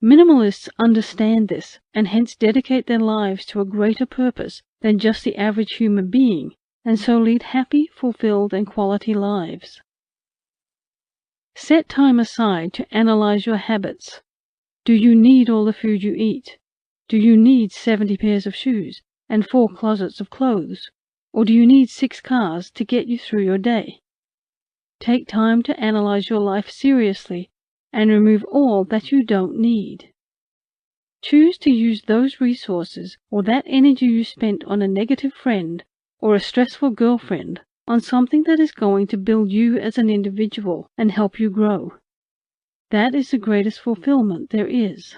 Minimalists understand this and hence dedicate their lives to a greater purpose than just the average human being, and so lead happy, fulfilled, and quality lives. Set time aside to analyze your habits. Do you need all the food you eat? Do you need 70 pairs of shoes and 4 closets of clothes? Or do you need 6 cars to get you through your day? Take time to analyze your life seriously and remove all that you don't need. Choose to use those resources or that energy you spent on a negative friend or a stressful girlfriend on something that is going to build you as an individual and help you grow. That is the greatest fulfillment there is.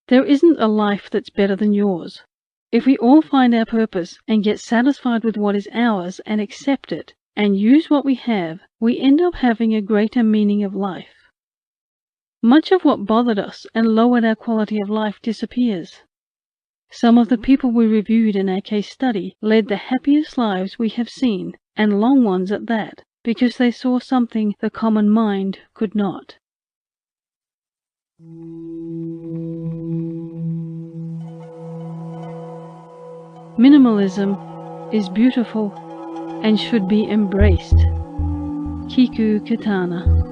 There isn't a life that's better than yours. If we all find our purpose and get satisfied with what is ours and accept it and use what we have, we end up having a greater meaning of life. Much of what bothered us and lowered our quality of life disappears. Some of the people we reviewed in our case study led the happiest lives we have seen, and long ones at that, because they saw something the common mind could not. Minimalism is beautiful and should be embraced. Kiku Kitana.